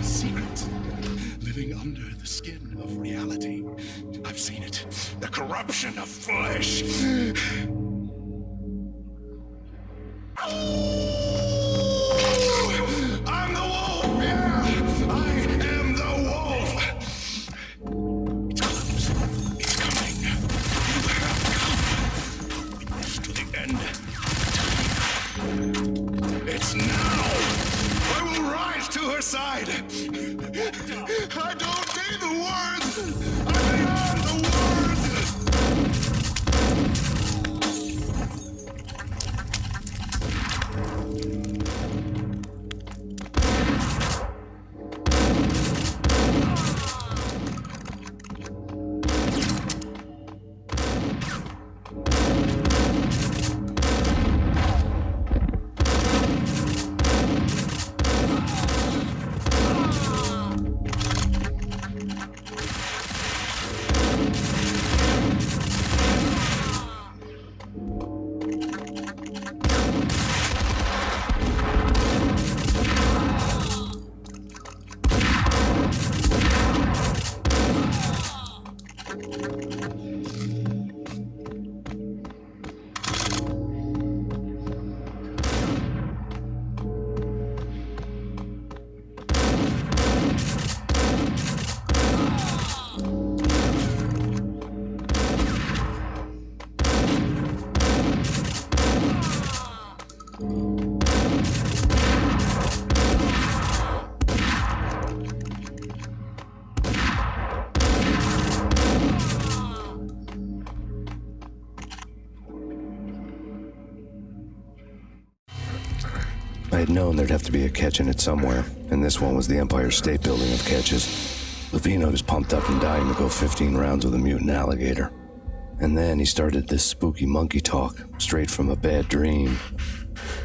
Secret. Living under the skin of reality. I've seen it. The corruption of flesh. I'm the wolf! Yeah! I am the wolf! It's close. It's coming. You have come close to the end. It's now! I will rise to her side! I don't need the words! I'm beyond the words! I had known there'd have to be a catch in it somewhere, and this one was the Empire State Building of catches. Lupino was pumped up and dying to go 15 rounds with a mutant alligator. And then he started this spooky monkey talk, straight from a bad dream.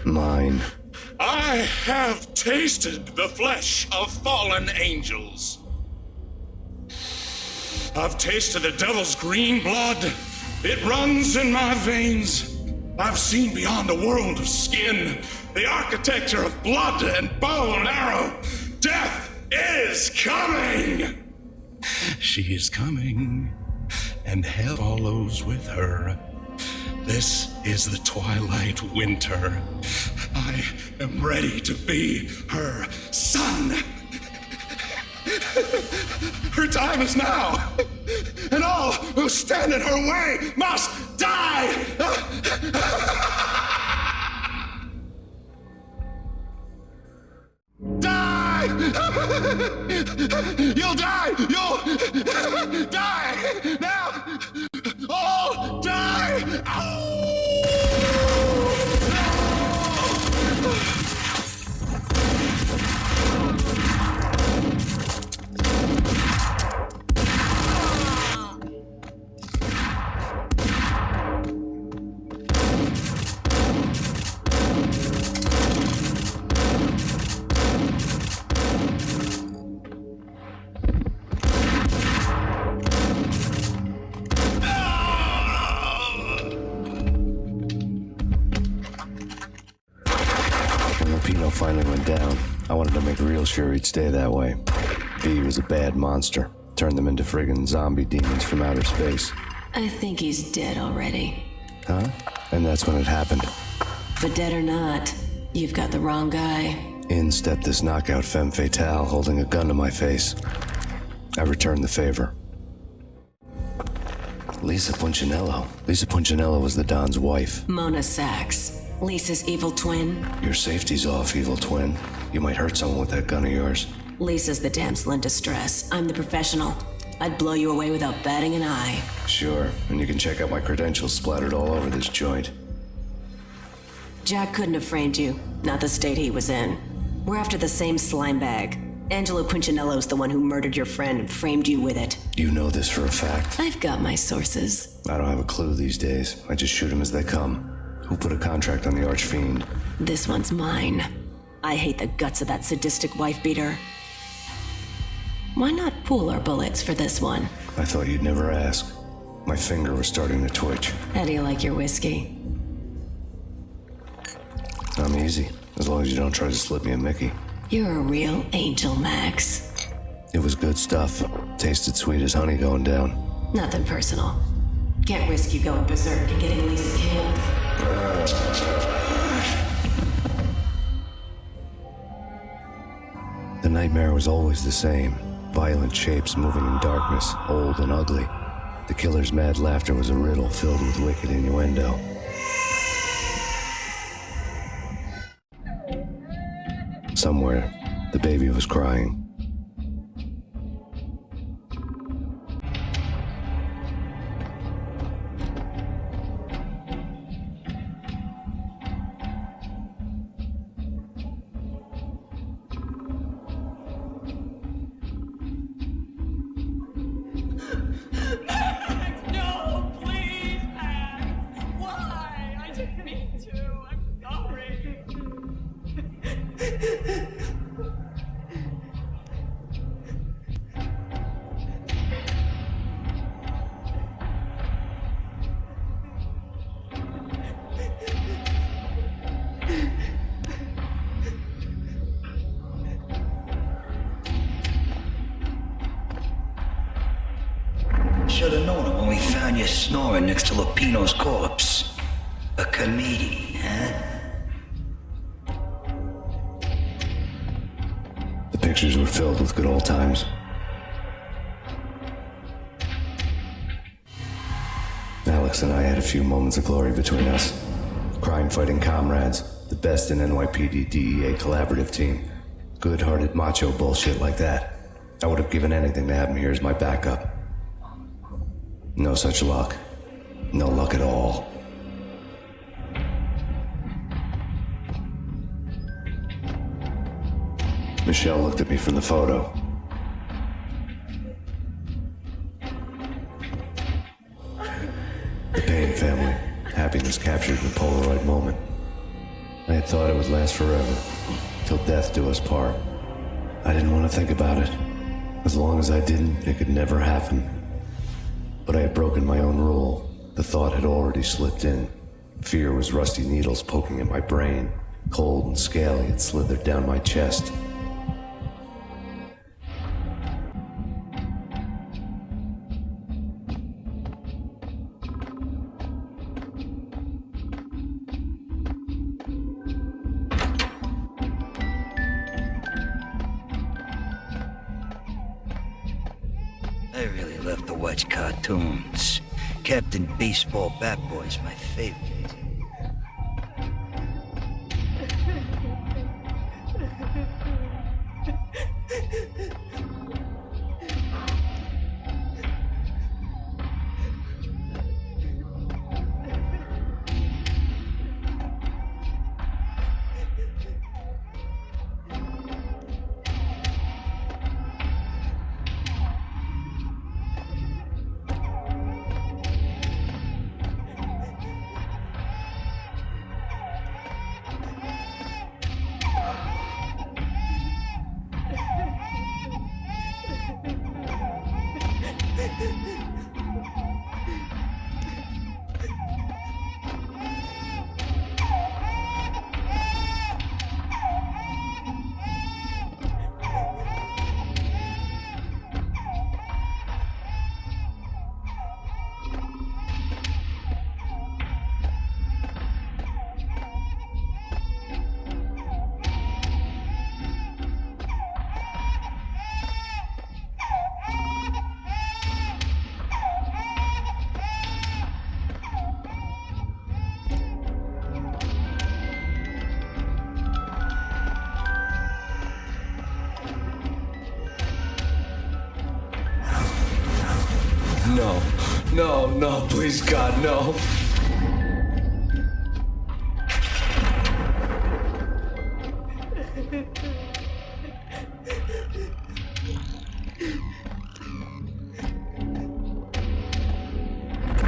Mine. I have tasted the flesh of fallen angels. I've tasted the devil's green blood. It runs in my veins. I've seen beyond the world of skin, the architecture of blood and bow and arrow. Death is coming! She is coming, and hell follows with her. This is the twilight winter. I am ready to be her son. Her time is now, and all who stand in her way must die! Die! You'll die! You'll die! Now! All die! Finally went down. I wanted to make real sure he'd stay that way. V was a bad monster. Turned them into friggin' zombie demons from outer space. I think he's dead already. Huh? And that's when it happened. But dead or not, you've got the wrong guy. In stepped this knockout femme fatale holding a gun to my face. I returned the favor. Lisa Punchinello. Lisa Punchinello was the Don's wife. Mona Sachs. Lisa's evil twin. Your safety's off, evil twin. You might hurt someone with that gun of yours. Lisa's the damsel in distress. I'm the professional. I'd blow you away without batting an eye. Sure, and you can check out my credentials splattered all over this joint. Jack couldn't have framed you. Not the state he was in. We're after the same slime bag. Angelo Punchinello's the one who murdered your friend and framed you with it. You know this for a fact. I've got my sources. I don't have a clue these days. I just shoot them as they come. Who put a contract on the Archfiend? This one's mine. I hate the guts of that sadistic wife-beater. Why not pool our bullets for this one? I thought you'd never ask. My finger was starting to twitch. How do you like your whiskey? I'm easy, as long as you don't try to slip me a Mickey. You're a real angel, Max. It was good stuff. Tasted sweet as honey going down. Nothing personal. Can't risk you going berserk and getting Lisa killed. The nightmare was always the same. Violent shapes moving in darkness, old and ugly. The killer's mad laughter was a riddle filled with wicked innuendo. Somewhere, the baby was crying. No, please, Max. Why? I didn't mean to. I'm sorry. Should've known it when we found you snoring next to Lupino's corpse. A comedian, huh? The pictures were filled with good old times. Alex and I had a few moments of glory between us. Crime-fighting comrades, the best in NYPD DEA collaborative team. Good-hearted macho bullshit like that. I would have given anything to have him here as my backup. No such luck. No luck at all. Michelle looked at me from the photo. The Payne family. Happiness captured in a Polaroid moment. I had thought it would last forever, till death do us part. I didn't want to think about it. As long as I didn't, it could never happen. But I had broken my own rule. The thought had already slipped in. Fear was rusty needles poking at my brain. Cold and scaly, it slithered down my chest. I really love to watch cartoons. Captain Baseball Bat Boy's my favorite. No, no, no, please God, no.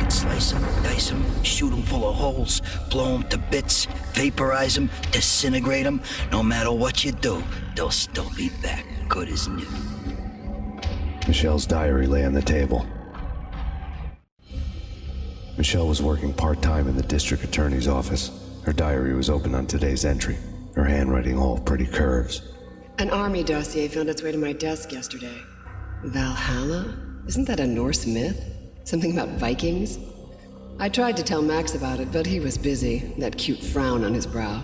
Slice them, dice them, shoot them full of holes, blow them to bits, vaporize them, disintegrate them. No matter what you do, they'll still be back, good as new. Michelle's diary lay on the table. Michelle was working part-time in the district attorney's office. Her diary was open on today's entry, her handwriting all pretty curves. An army dossier found its way to my desk yesterday. Valhalla? Isn't that a Norse myth? Something about Vikings? I tried to tell Max about it, but he was busy, that cute frown on his brow.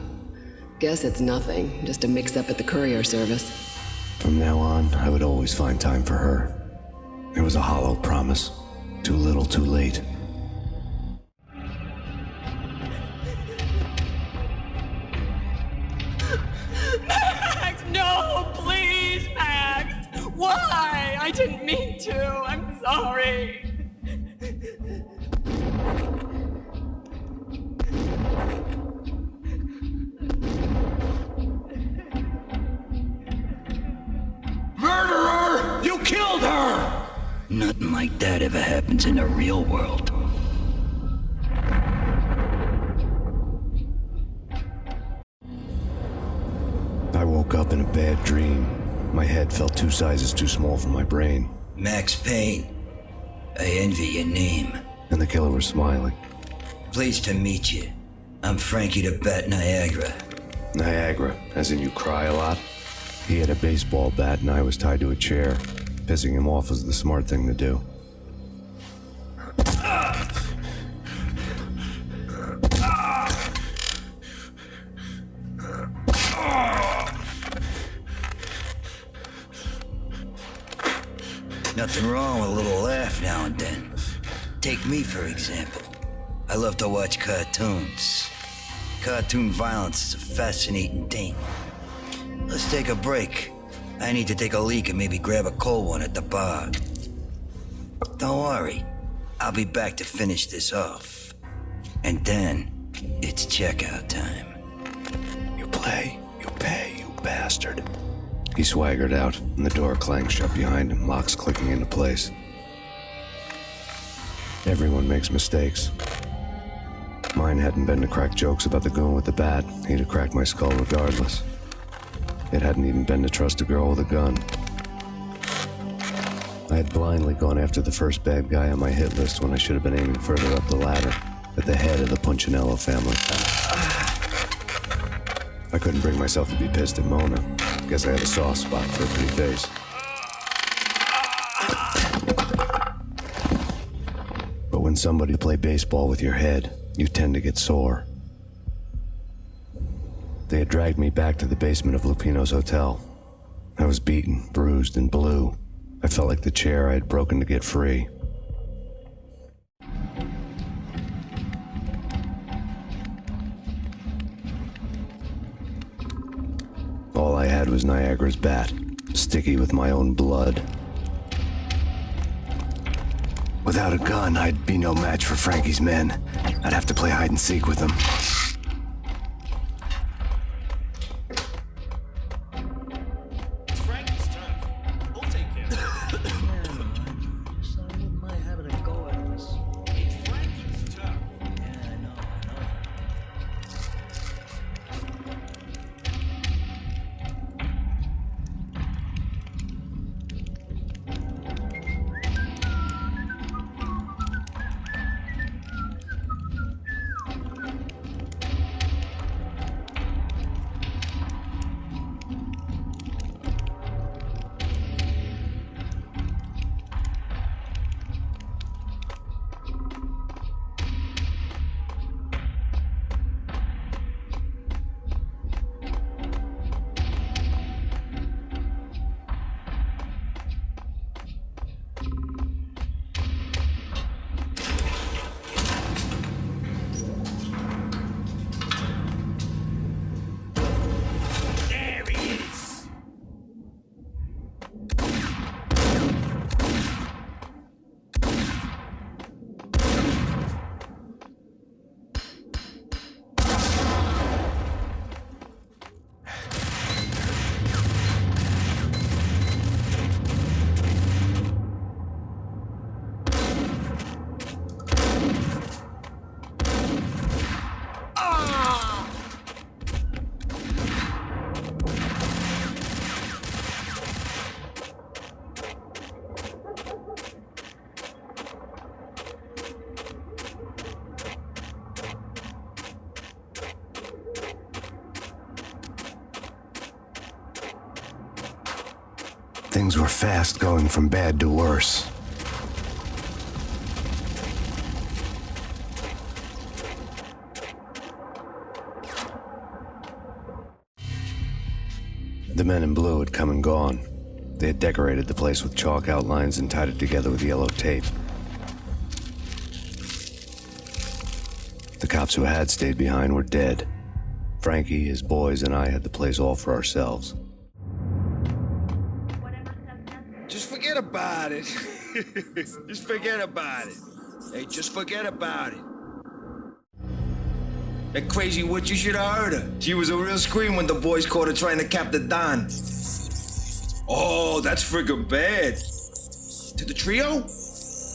Guess it's nothing, just a mix-up at the courier service. From now on, I would always find time for her. It was a hollow promise. Too little, too late. Max, no, please, Max. Why? I didn't mean to. I'm sorry. Murderer! You killed her! Nothing like that ever happens in the real world. I woke up in a bad dream. My head felt 2 sizes too small for my brain. Max Payne. I envy your name. And the killer was smiling. Pleased to meet you. I'm Frankie the Bat Niagara. Niagara, as in you cry a lot? He had a baseball bat and I was tied to a chair. Pissing him off was the smart thing to do. Nothing wrong with a little laugh now and then. Take me, for example. I love to watch cartoons. Cartoon violence is a fascinating thing. Let's take a break. I need to take a leak and maybe grab a cold one at the bar. Don't worry. I'll be back to finish this off. And then, it's checkout time. You play, you pay, you bastard. He swaggered out, and the door clanged shut behind him, locks clicking into place. Everyone makes mistakes. Mine hadn't been to crack jokes about the goon with the bat. He'd have cracked my skull regardless. It hadn't even been to trust a girl with a gun. I had blindly gone after the first bad guy on my hit list when I should have been aiming further up the ladder, at the head of the Punchinello family. I couldn't bring myself to be pissed at Mona. Guess I had a soft spot for a pretty face. But when somebody play baseball with your head, you tend to get sore. They had dragged me back to the basement of Lupino's hotel. I was beaten, bruised, and blue. I felt like the chair I had broken to get free. All I had was Niagara's bat, sticky with my own blood. Without a gun, I'd be no match for Frankie's men. I'd have to play hide and seek with them. Things were fast going from bad to worse. The men in blue had come and gone. They had decorated the place with chalk outlines and tied it together with yellow tape. The cops who had stayed behind were dead. Frankie, his boys, and I had the place all for ourselves. Just forget about it. Just forget about it. Hey, just forget about it. That crazy witch, you should have heard her. She was a real scream when the boys caught her trying to cap the Don. Oh, that's friggin' bad. To the trio?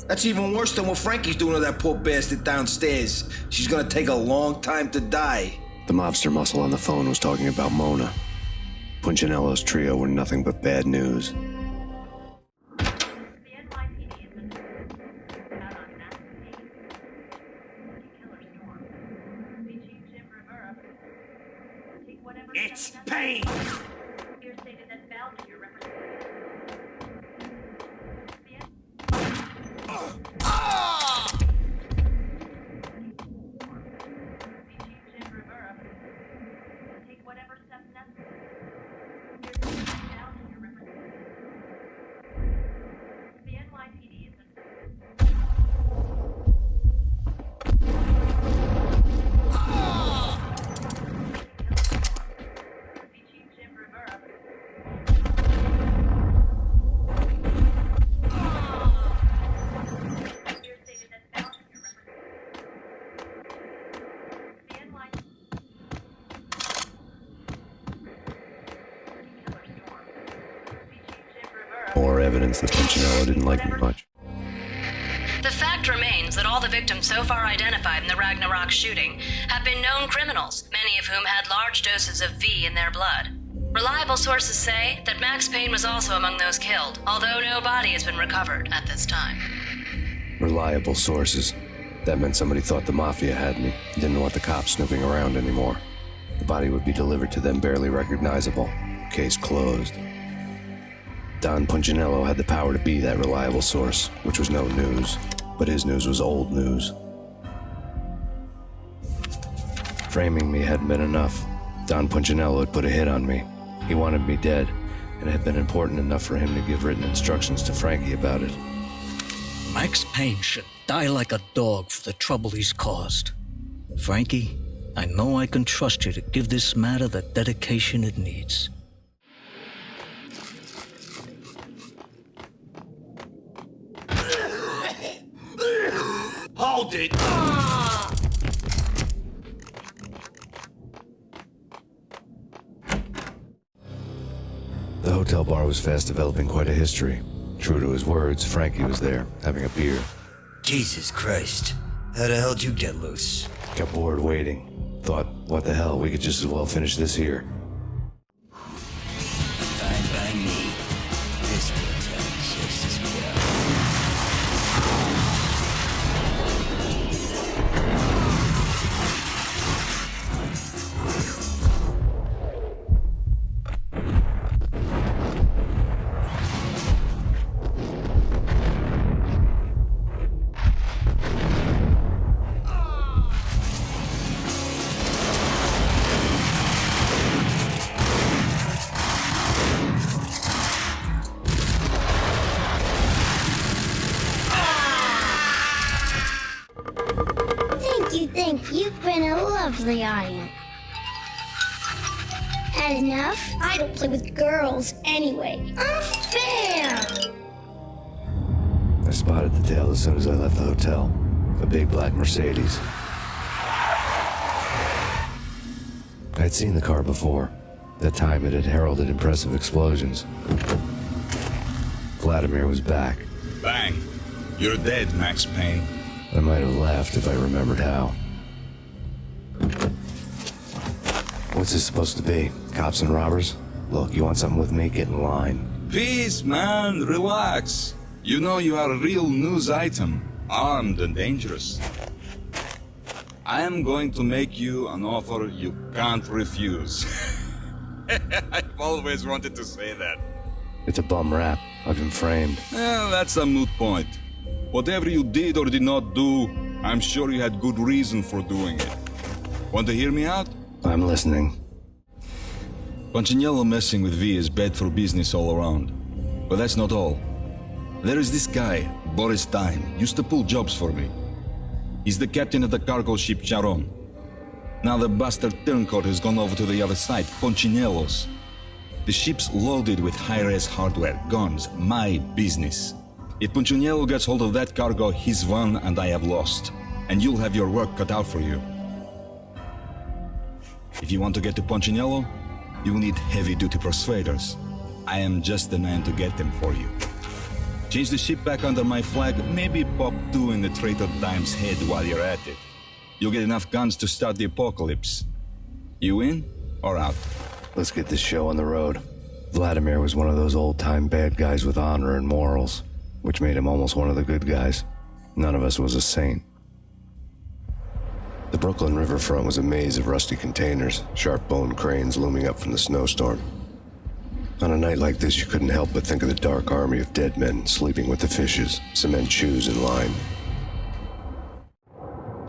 That's even worse than what Frankie's doing to that poor bastard downstairs. She's gonna take a long time to die. The mobster muscle on the phone was talking about Mona. Punchinello's trio were nothing but bad news. It's Payne! More evidence that Punchinello didn't like me much. The fact remains that all the victims so far identified in the Ragnarok shooting have been known criminals, many of whom had large doses of V in their blood. Reliable sources say that Max Payne was also among those killed, although no body has been recovered at this time. Reliable sources. That meant somebody thought the Mafia had me, didn't want the cops snooping around anymore. The body would be delivered to them barely recognizable. Case closed. Don Punchinello had the power to be that reliable source, which was no news, but his news was old news. Framing me hadn't been enough. Don Punchinello had put a hit on me. He wanted me dead, and it had been important enough for him to give written instructions to Frankie about it. Max Payne should die like a dog for the trouble he's caused. Frankie, I know I can trust you to give this matter the dedication it needs. Hold it! The hotel bar was fast developing quite a history. True to his words, Frankie was there, having a beer. Jesus Christ. How the hell did you get loose? Got bored waiting. Thought, what the hell, we could just as well finish this here. Fine by me. This will tell just as well. Thank you. You've been a lovely audience. Had enough? I don't play with girls anyway. Unfair! I spotted the tail as soon as I left the hotel. A big black Mercedes. I'd seen the car before. That time it had heralded impressive explosions. Vladimir was back. Bang. You're dead, Max Payne. I might have laughed if I remembered how. What's this supposed to be? Cops and robbers? Look, you want something with me? Get in line. Peace, man. Relax. You know you are a real news item. Armed and dangerous. I am going to make you an offer you can't refuse. I've always wanted to say that. It's a bum rap. I've been framed. That's a moot point. Whatever you did or did not do, I'm sure you had good reason for doing it. Want to hear me out? I'm listening. Punchinello messing with V is bad for business all around. But that's not all. There is this guy, Boris Stein, used to pull jobs for me. He's the captain of the cargo ship Charon. Now the bastard turncoat has gone over to the other side, Punchinello's. The ship's loaded with high-res hardware, guns, my business. If Punchinello gets hold of that cargo, he's won and I have lost. And you'll have your work cut out for you. If you want to get to Punchinello, you will need heavy-duty persuaders. I am just the man to get them for you. Change the ship back under my flag, maybe pop 2 in the traitor Dime's head while you're at it. You'll get enough guns to start the apocalypse. You in or out? Let's get this show on the road. Vladimir was one of those old-time bad guys with honor and morals, which made him almost one of the good guys. None of us was a saint. The Brooklyn riverfront was a maze of rusty containers, sharp-boned cranes looming up from the snowstorm. On a night like this, you couldn't help but think of the dark army of dead men sleeping with the fishes, cement shoes in line.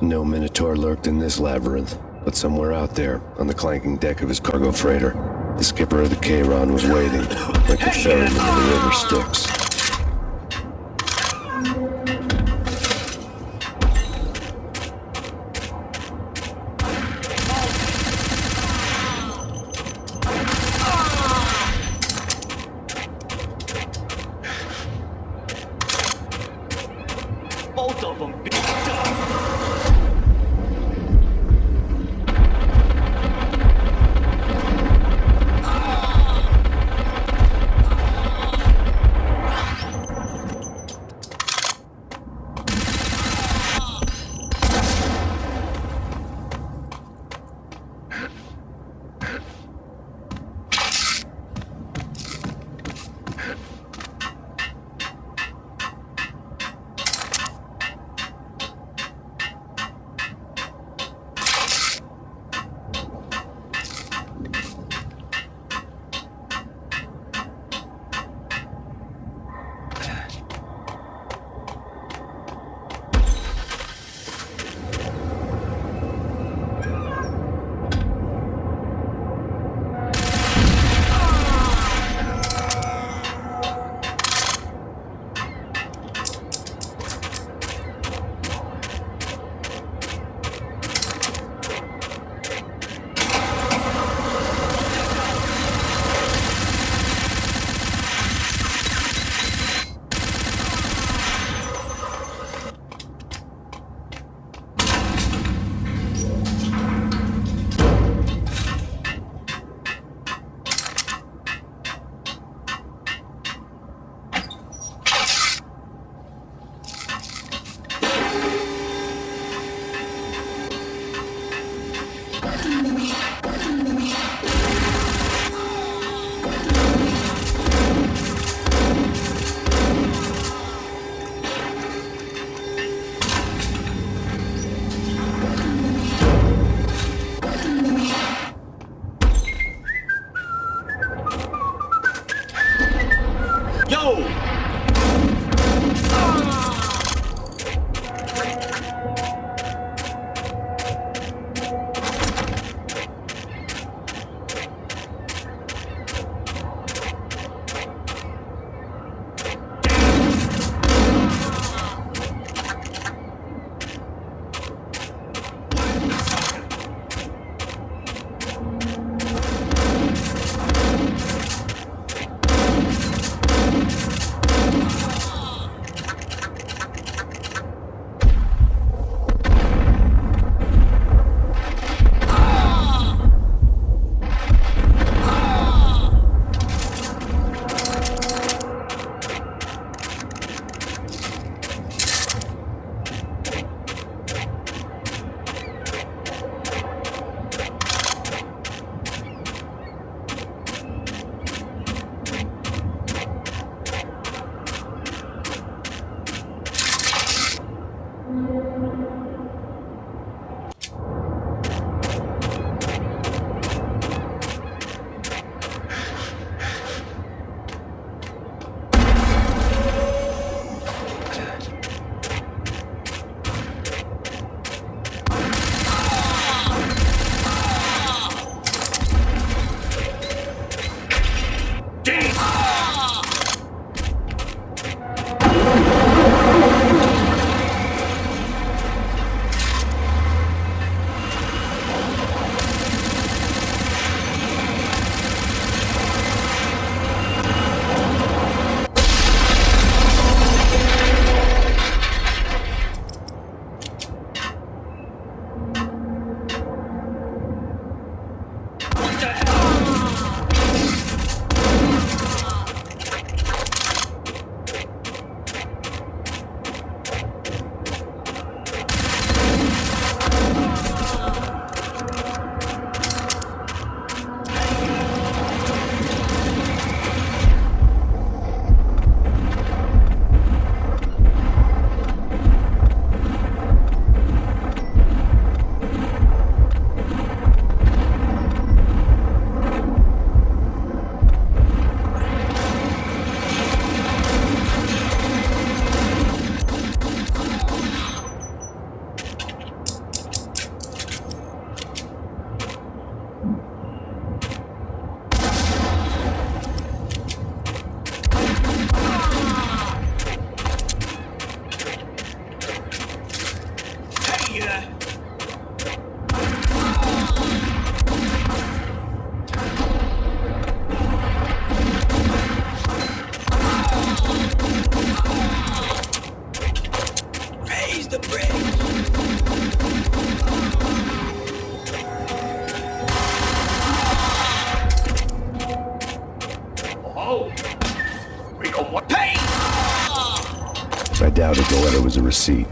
No Minotaur lurked in this labyrinth, but somewhere out there, on the clanking deck of his cargo freighter, the skipper of the Chiron was waiting, like the ferryman of the river Styx. Both of them, bitch. Raise the brakes. Oh, Rico, what? Hey! I doubted the letter was a receipt.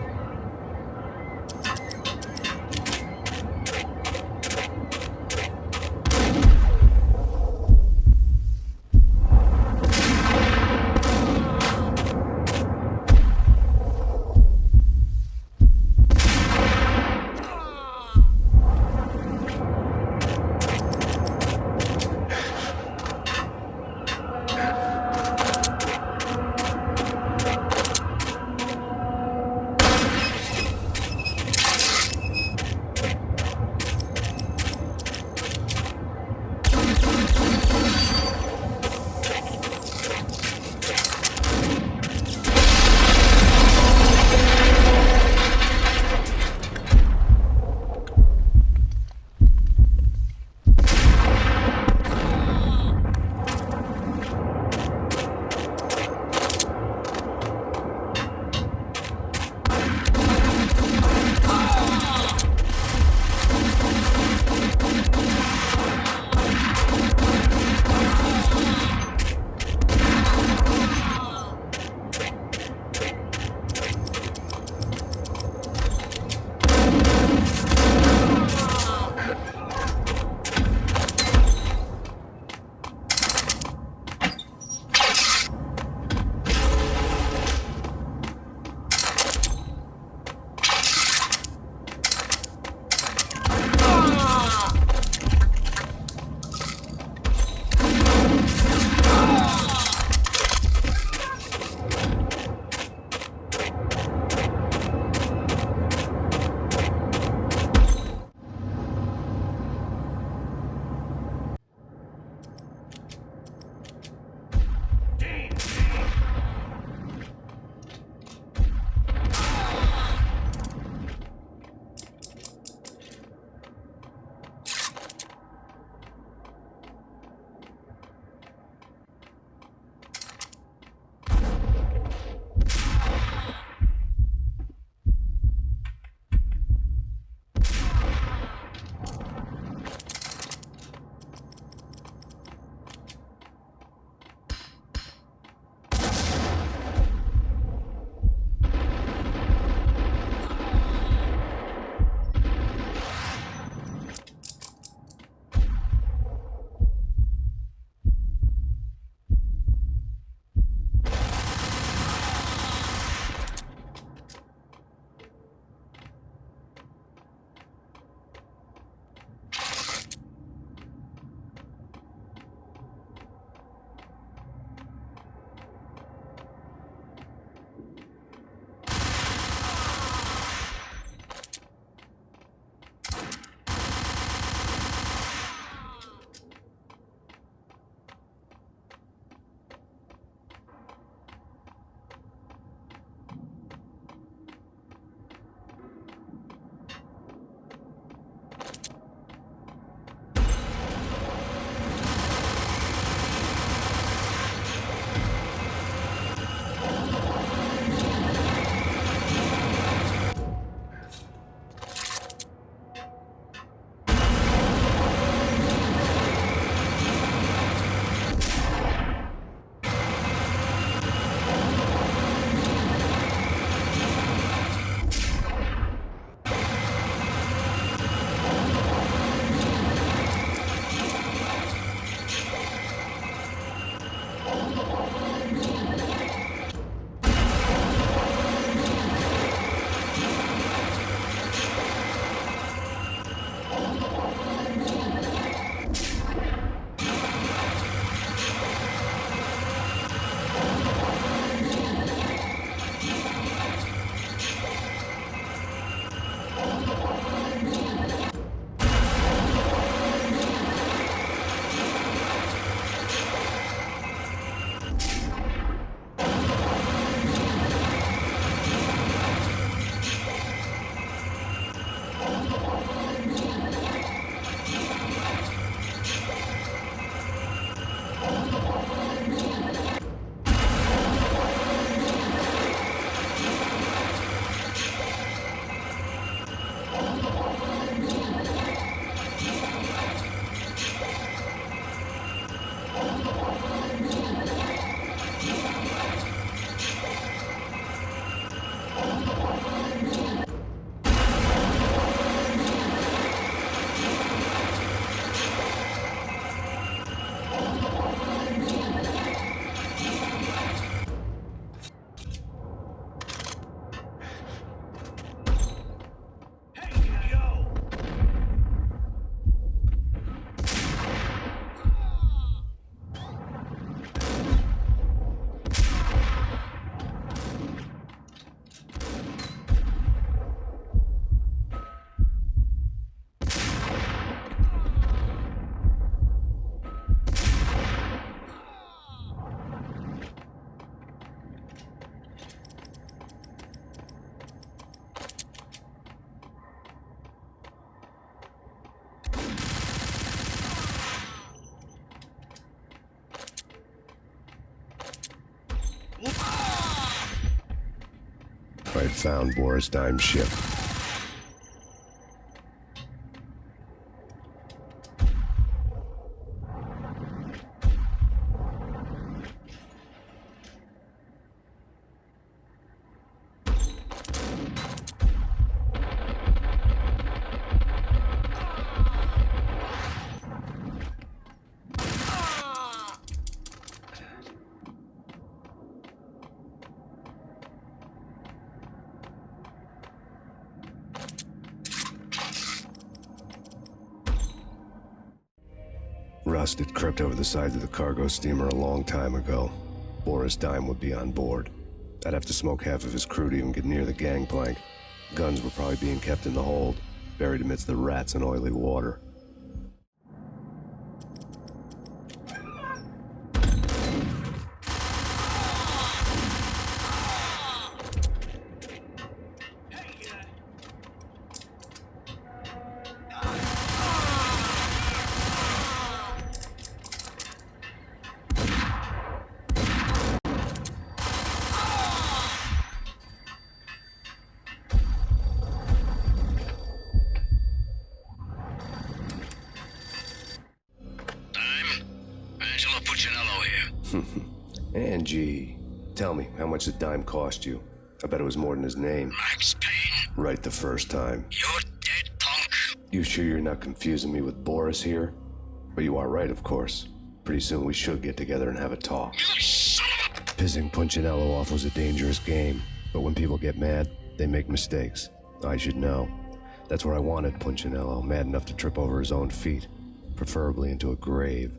had found Boris Dime's ship. Rust had crept over the sides of the cargo steamer a long time ago. Boris Dime would be on board. I'd have to smoke half of his crew to even get near the gangplank. Guns were probably being kept in the hold, buried amidst the rats and oily water. Angie, tell me, how much did Dime cost you? I bet it was more than his name. Max Payne. Right the first time. You're dead, punk. You sure you're not confusing me with Boris here? But you are right, of course. Pretty soon we should get together and have a talk. You son of a... Pissing Punchinello off was a dangerous game, but when people get mad, they make mistakes. I should know. That's where I wanted Punchinello, mad enough to trip over his own feet, preferably into a grave.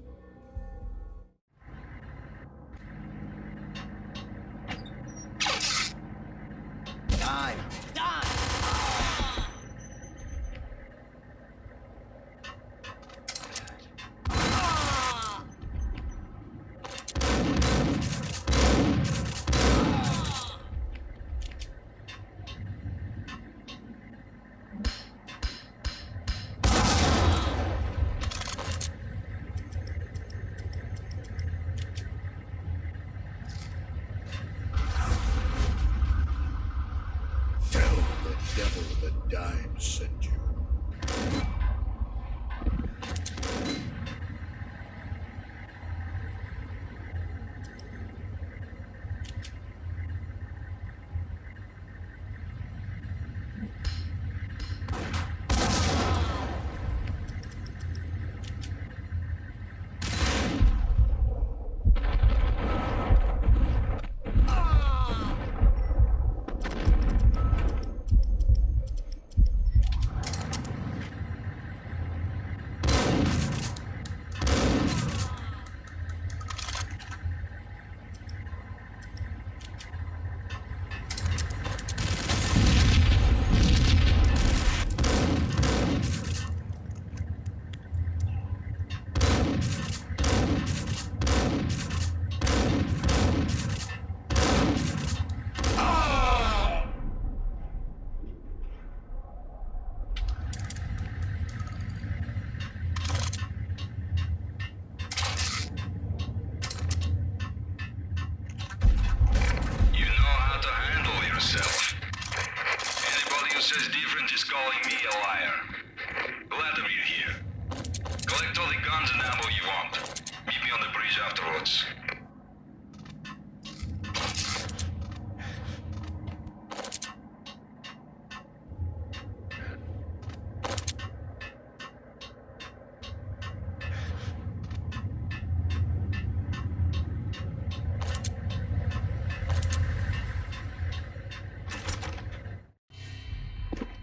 Dime sent you.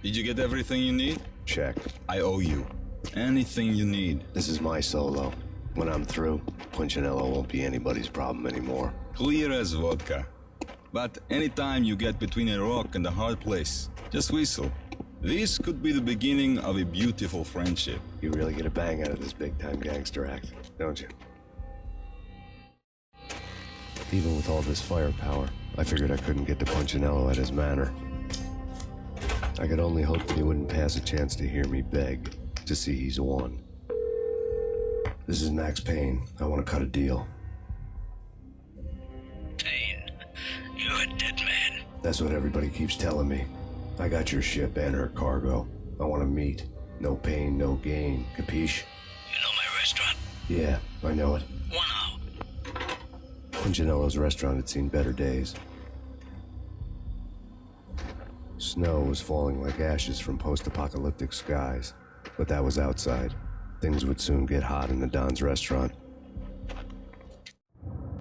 Did you get everything you need? Check. I owe you. Anything you need. This is my solo. When I'm through, Punchinello won't be anybody's problem anymore. Clear as vodka. But anytime you get between a rock and a hard place, just whistle. This could be the beginning of a beautiful friendship. You really get a bang out of this big-time gangster act, don't you? Even with all this firepower, I figured I couldn't get to Punchinello at his manor. I could only hope that he wouldn't pass a chance to hear me beg to see he's won. This is Max Payne. I want to cut a deal. Payne, you're a dead man. That's what everybody keeps telling me. I got your ship and her cargo. I want to meet. No pain, no gain. Capiche? You know my restaurant? Yeah, I know it. 1 hour. Punchinello's restaurant had seen better days. Snow was falling like ashes from post-apocalyptic skies, but that was outside. Things would soon get hot in the Don's restaurant.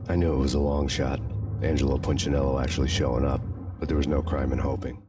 I knew it was a long shot, Angelo Punchinello actually showing up, but there was no crime in hoping.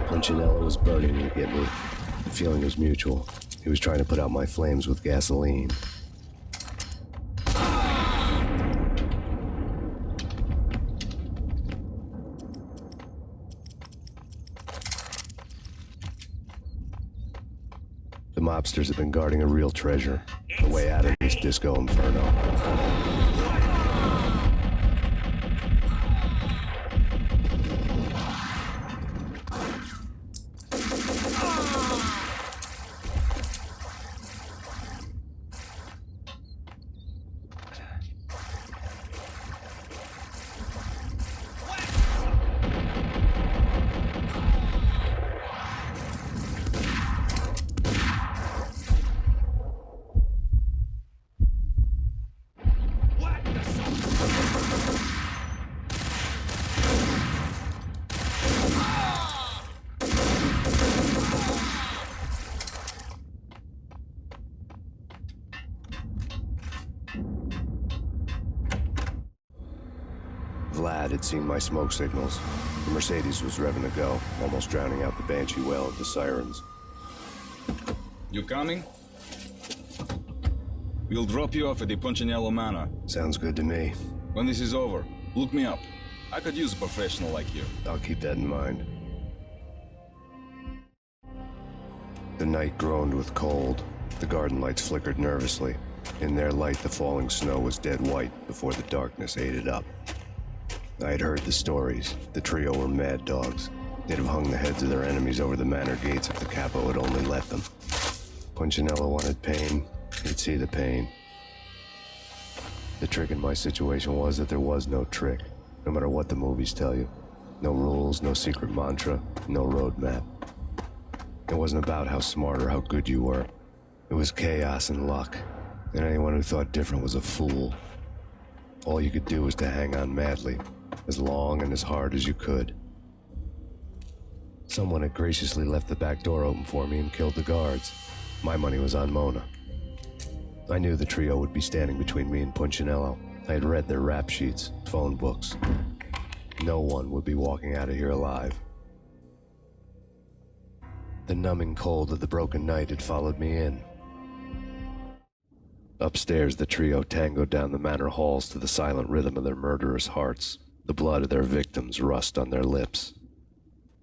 Punchinello was burning to get me. The feeling was mutual. He was trying to put out my flames with gasoline. The mobsters have been guarding a real treasure, the way out of this disco inferno. Vlad had seen my smoke signals. The Mercedes was revving to go, almost drowning out the banshee wail of the sirens. You coming? We'll drop you off at the Punchinello Manor. Sounds good to me. When this is over, look me up. I could use a professional like you. I'll keep that in mind. The night groaned with cold. The garden lights flickered nervously. In their light, the falling snow was dead white before the darkness ate it up. I had heard the stories. The trio were mad dogs. They'd have hung the heads of their enemies over the manor gates if the capo had only let them. Punchinello wanted pain. He'd see the pain. The trick in my situation was that there was no trick, no matter what the movies tell you. No rules, no secret mantra, no roadmap. It wasn't about how smart or how good you were. It was chaos and luck, and anyone who thought different was a fool. All you could do was to hang on madly, as long and as hard as you could. Someone had graciously left the back door open for me and killed the guards. My money was on Mona. I knew the trio would be standing between me and Punchinello. I had read their rap sheets, phone books. No one would be walking out of here alive. The numbing cold of the broken night had followed me in. Upstairs, the trio tangoed down the manor halls to the silent rhythm of their murderous hearts, the blood of their victims rust on their lips.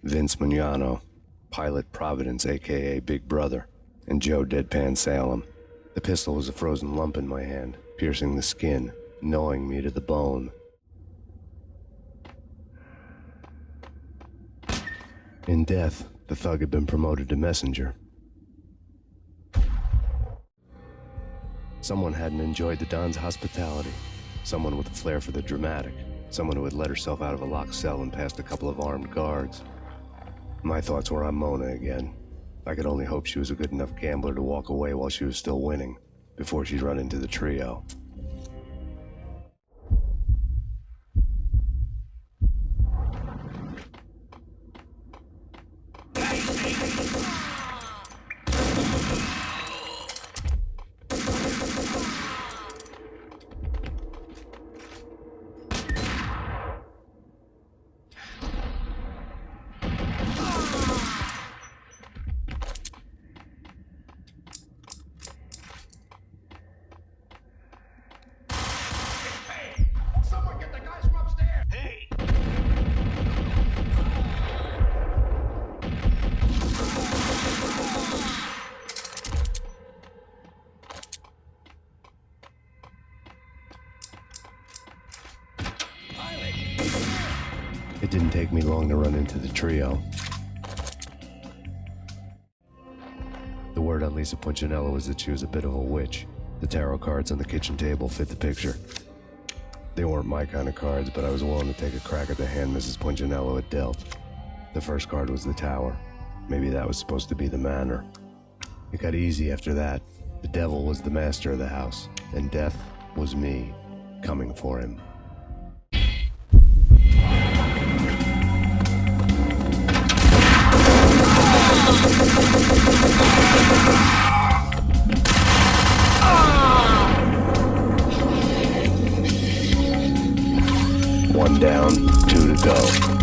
Vince Mugnano, Pilot Providence, a.k.a. Big Brother, and Joe Deadpan Salem. The pistol was a frozen lump in my hand, piercing the skin, gnawing me to the bone. In death, the thug had been promoted to messenger. Someone hadn't enjoyed the Don's hospitality. Someone with a flair for the dramatic. Someone who had let herself out of a locked cell and past a couple of armed guards. My thoughts were on Mona again. I could only hope she was a good enough gambler to walk away while she was still winning, before she'd run into the trio. take me long to run into the trio. The word on Lisa Punchinello was that she was a bit of a witch. The tarot cards on the kitchen table fit the picture. They weren't my kind of cards, but I was willing to take a crack at the hand Mrs. Punchinello had dealt. The first card was the Tower. Maybe that was supposed to be the manor. It got easy after that. The devil was the master of the house, and death was me, coming for him. One down, 2 to go.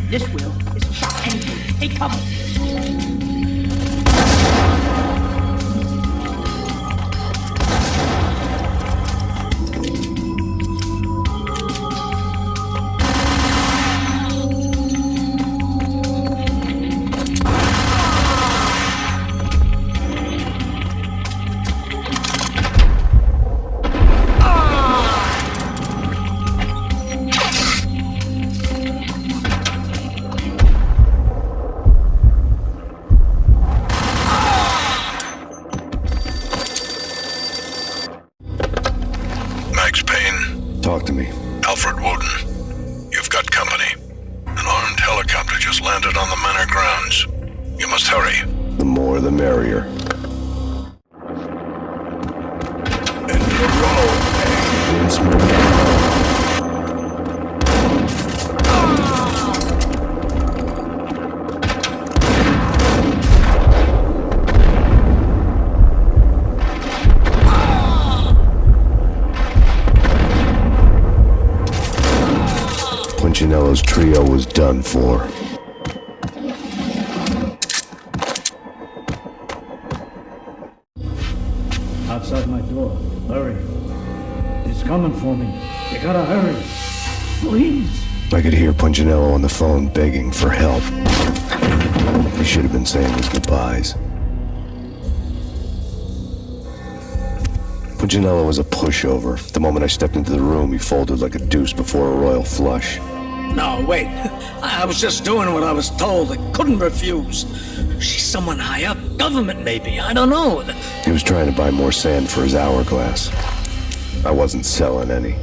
This will. This'll shock anything. Take cover. Max Payne. Talk to me. Alfred Woden. You've got company. An armed helicopter just landed on the manor grounds. You must hurry. The more the merrier. End of the road. Once more. Punchinello's trio was done for. Outside my door. Hurry. He's coming for me. You gotta hurry. Please. I could hear Punchinello on the phone begging for help. He should have been saying his goodbyes. Punchinello was a pushover. The moment I stepped into the room, he folded like a deuce before a royal flush. No, wait. I was just doing what I was told. I couldn't refuse. She's someone high up. Government, maybe. I don't know. He was trying to buy more sand for his hourglass. I wasn't selling any.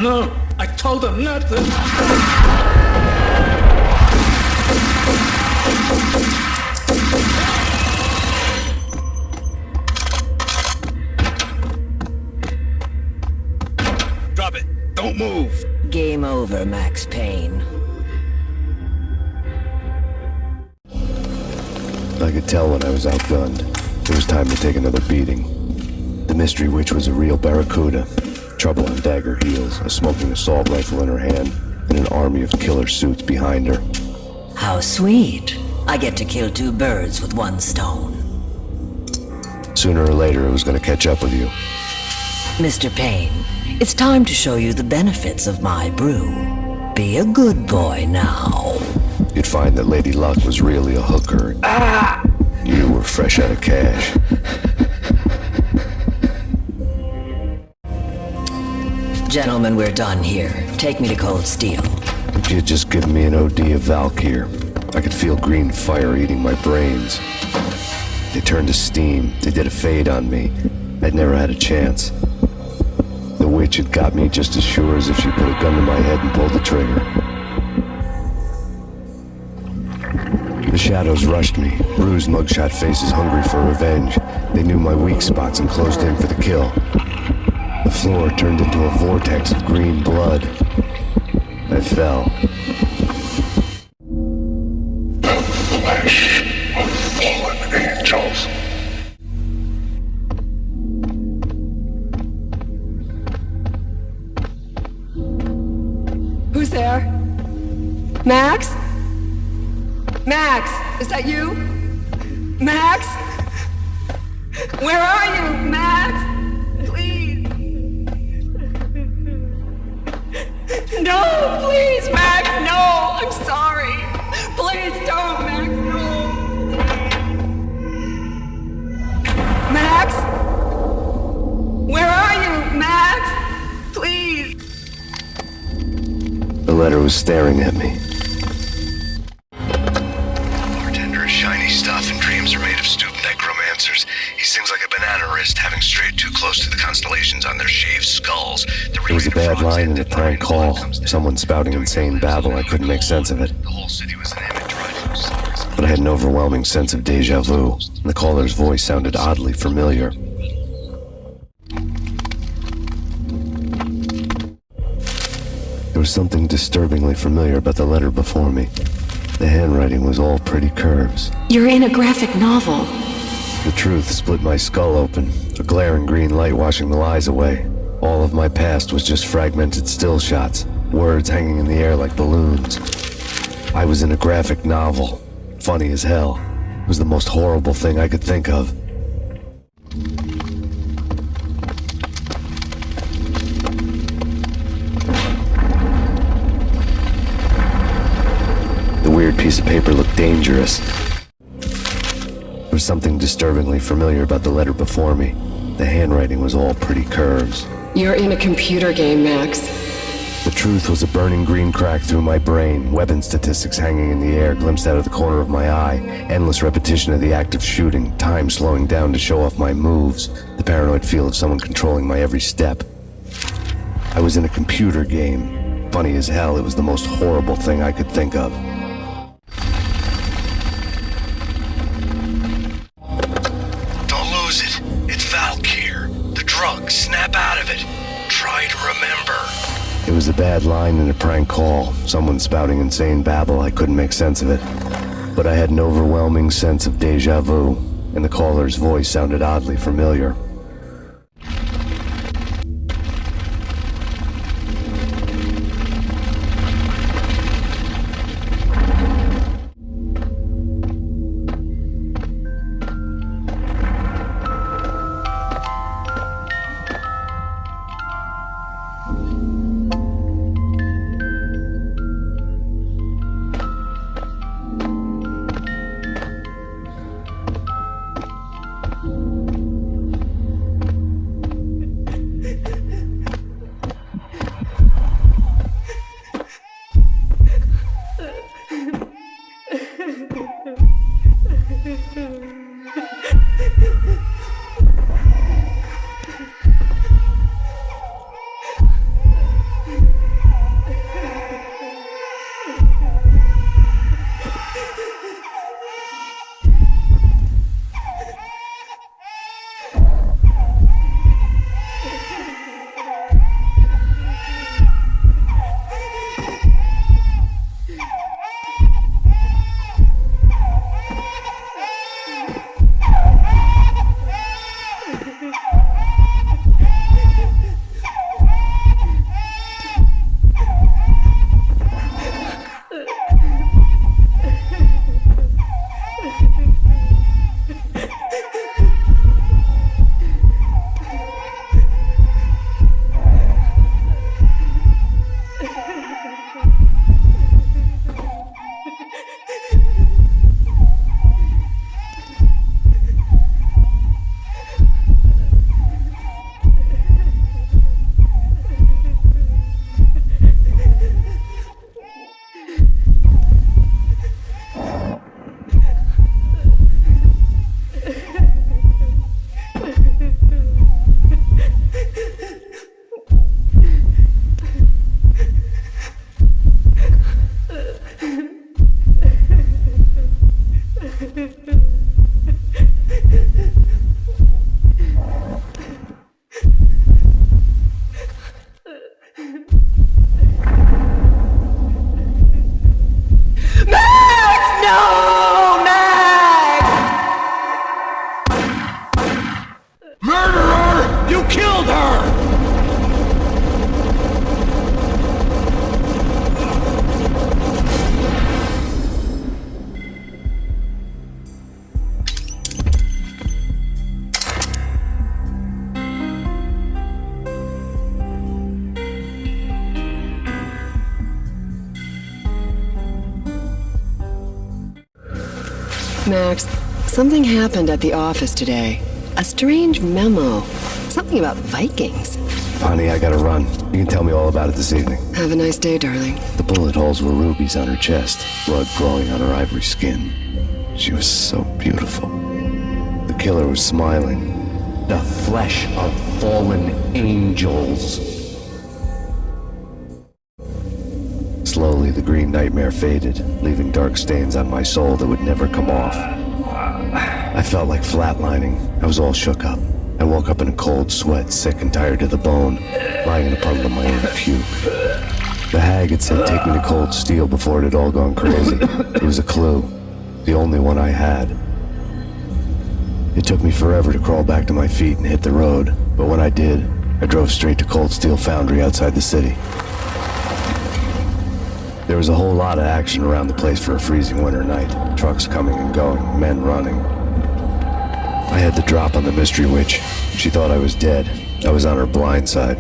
No, I told him not to. Drop it. Don't move. Game over, Max Payne. I could tell when I was outgunned. It was time to take another beating. mystery witch was a real barracuda. Trouble on dagger heels, a smoking assault rifle in her hand, and an army of killer suits behind her. How sweet. I get to kill two birds with one stone. Sooner or later, it was going to catch up with you. Mr. Payne, it's time to show you the benefits of my brew. Be a good boy now. You'd find that Lady Luck was really a hooker. You were fresh out of cash. Gentlemen, we're done here. Take me to Cold Steel. If you had just given me an OD of Valkyr, I could feel green fire eating my brains. They turned to steam. They did a fade on me. I'd never had a chance. The witch had got me just as sure as if she put a gun to my head and pulled the trigger. The shadows rushed me, bruised mugshot faces hungry for revenge. They knew my weak spots and closed in for the kill. The floor turned into a vortex of green blood. I fell. The flesh of fallen angels. Who's there? Max? Max, is that you? Max? Where are you, Max? Please. No, please, Max, no, I'm sorry. Please don't, Max, no. Max? Where are you, Max? Please. The letter was staring at me. Bartender is shiny stuff, and dreams are made of stupid necromancers. He sings like a banana wrist, having strayed too close to the constellations on their shaved skulls. It was a bad line and a prank call. Someone spouting insane babble. I couldn't make sense of it. The whole city was an image right. But I had an overwhelming sense of deja vu, and the caller's voice sounded oddly familiar. There was something disturbingly familiar about the letter before me. The handwriting was all pretty curves. You're in a graphic novel. The truth split my skull open, a glaring green light washing the lies away. All of my past was just fragmented still shots, words hanging in the air like balloons. I was in a graphic novel. Funny as hell. It was the most horrible thing I could think of. The weird piece of paper looked dangerous. There was something disturbingly familiar about the letter before me. The handwriting was all pretty curves. You're in a computer game, Max. The truth was a burning green crack through my brain, weapon statistics hanging in the air, glimpsed out of the corner of my eye, endless repetition of the act of shooting, time slowing down to show off my moves, the paranoid feel of someone controlling my every step. I was in a computer game. Funny as hell, it was the most horrible thing I could think of. Don't lose it. It's Valkyr. The drug. Snap out of it. Try to remember. It was a bad line and a prank call, someone spouting insane babble. I couldn't make sense of it. But I had an overwhelming sense of deja vu, and the caller's voice sounded oddly familiar. Max, something happened at the office today. A strange memo. Something about Vikings. Honey, I gotta run. You can tell me all about it this evening. Have a nice day, darling. The bullet holes were rubies on her chest, blood glowing on her ivory skin. She was so beautiful. The killer was smiling. The flesh of fallen angels. Slowly, the green nightmare faded, leaving dark stains on my soul that would never come off. I felt like flatlining. I was all shook up. I woke up in a cold sweat, sick and tired to the bone, lying in a puddle of my own puke. The hag had said take me to Cold Steel before it had all gone crazy. It was a clue, the only one I had. It took me forever to crawl back to my feet and hit the road, but when I did, I drove straight to Cold Steel Foundry outside the city. There was a whole lot of action around the place for a freezing winter night. Trucks coming and going, men running. I had the drop on the mystery witch. She thought I was dead. I was on her blind side.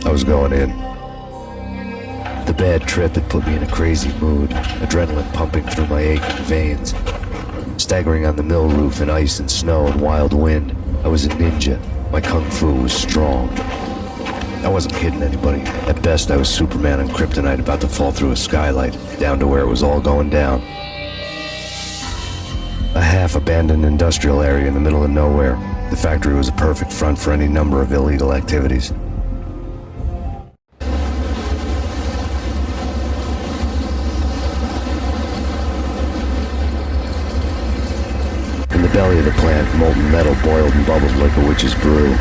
I was going in. The bad trip had put me in a crazy mood, adrenaline pumping through my aching veins. Staggering on the mill roof in ice and snow and wild wind, I was a ninja. My kung fu was strong. I wasn't kidding anybody. At best, I was Superman on kryptonite about to fall through a skylight, down to where it was all going down. A half-abandoned industrial area in the middle of nowhere. The factory was a perfect front for any number of illegal activities. In the belly of the plant, molten metal boiled and bubbled like a witch's brew.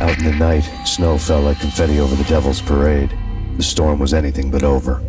Out in the night, snow fell like confetti over the Devil's Parade. The storm was anything but over.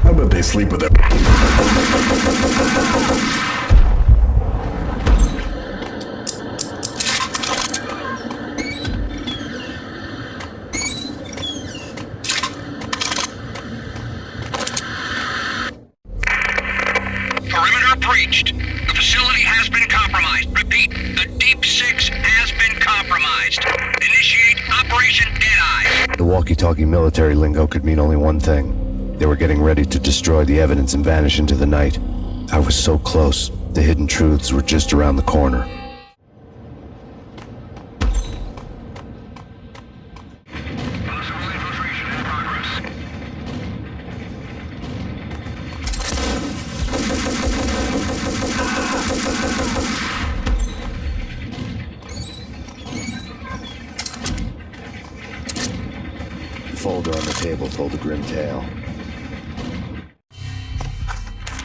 I bet they sleep with their... Perimeter breached. The facility has been compromised. Repeat, the Deep Six has been compromised. Initiate Operation Deadeye. The walkie-talkie military lingo could mean only one thing. They were getting ready to destroy the evidence and vanish into the night. I was so close. The hidden truths were just around the corner. The folder on the table told a grim tale.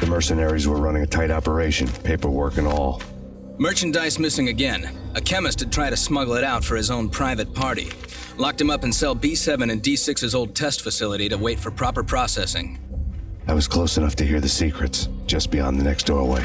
The mercenaries were running a tight operation, paperwork and all. Merchandise missing again. A chemist had tried to smuggle it out for his own private party. Locked him up in cell B7 in D6's old test facility to wait for proper processing. I was close enough to hear the secrets, just beyond the next doorway.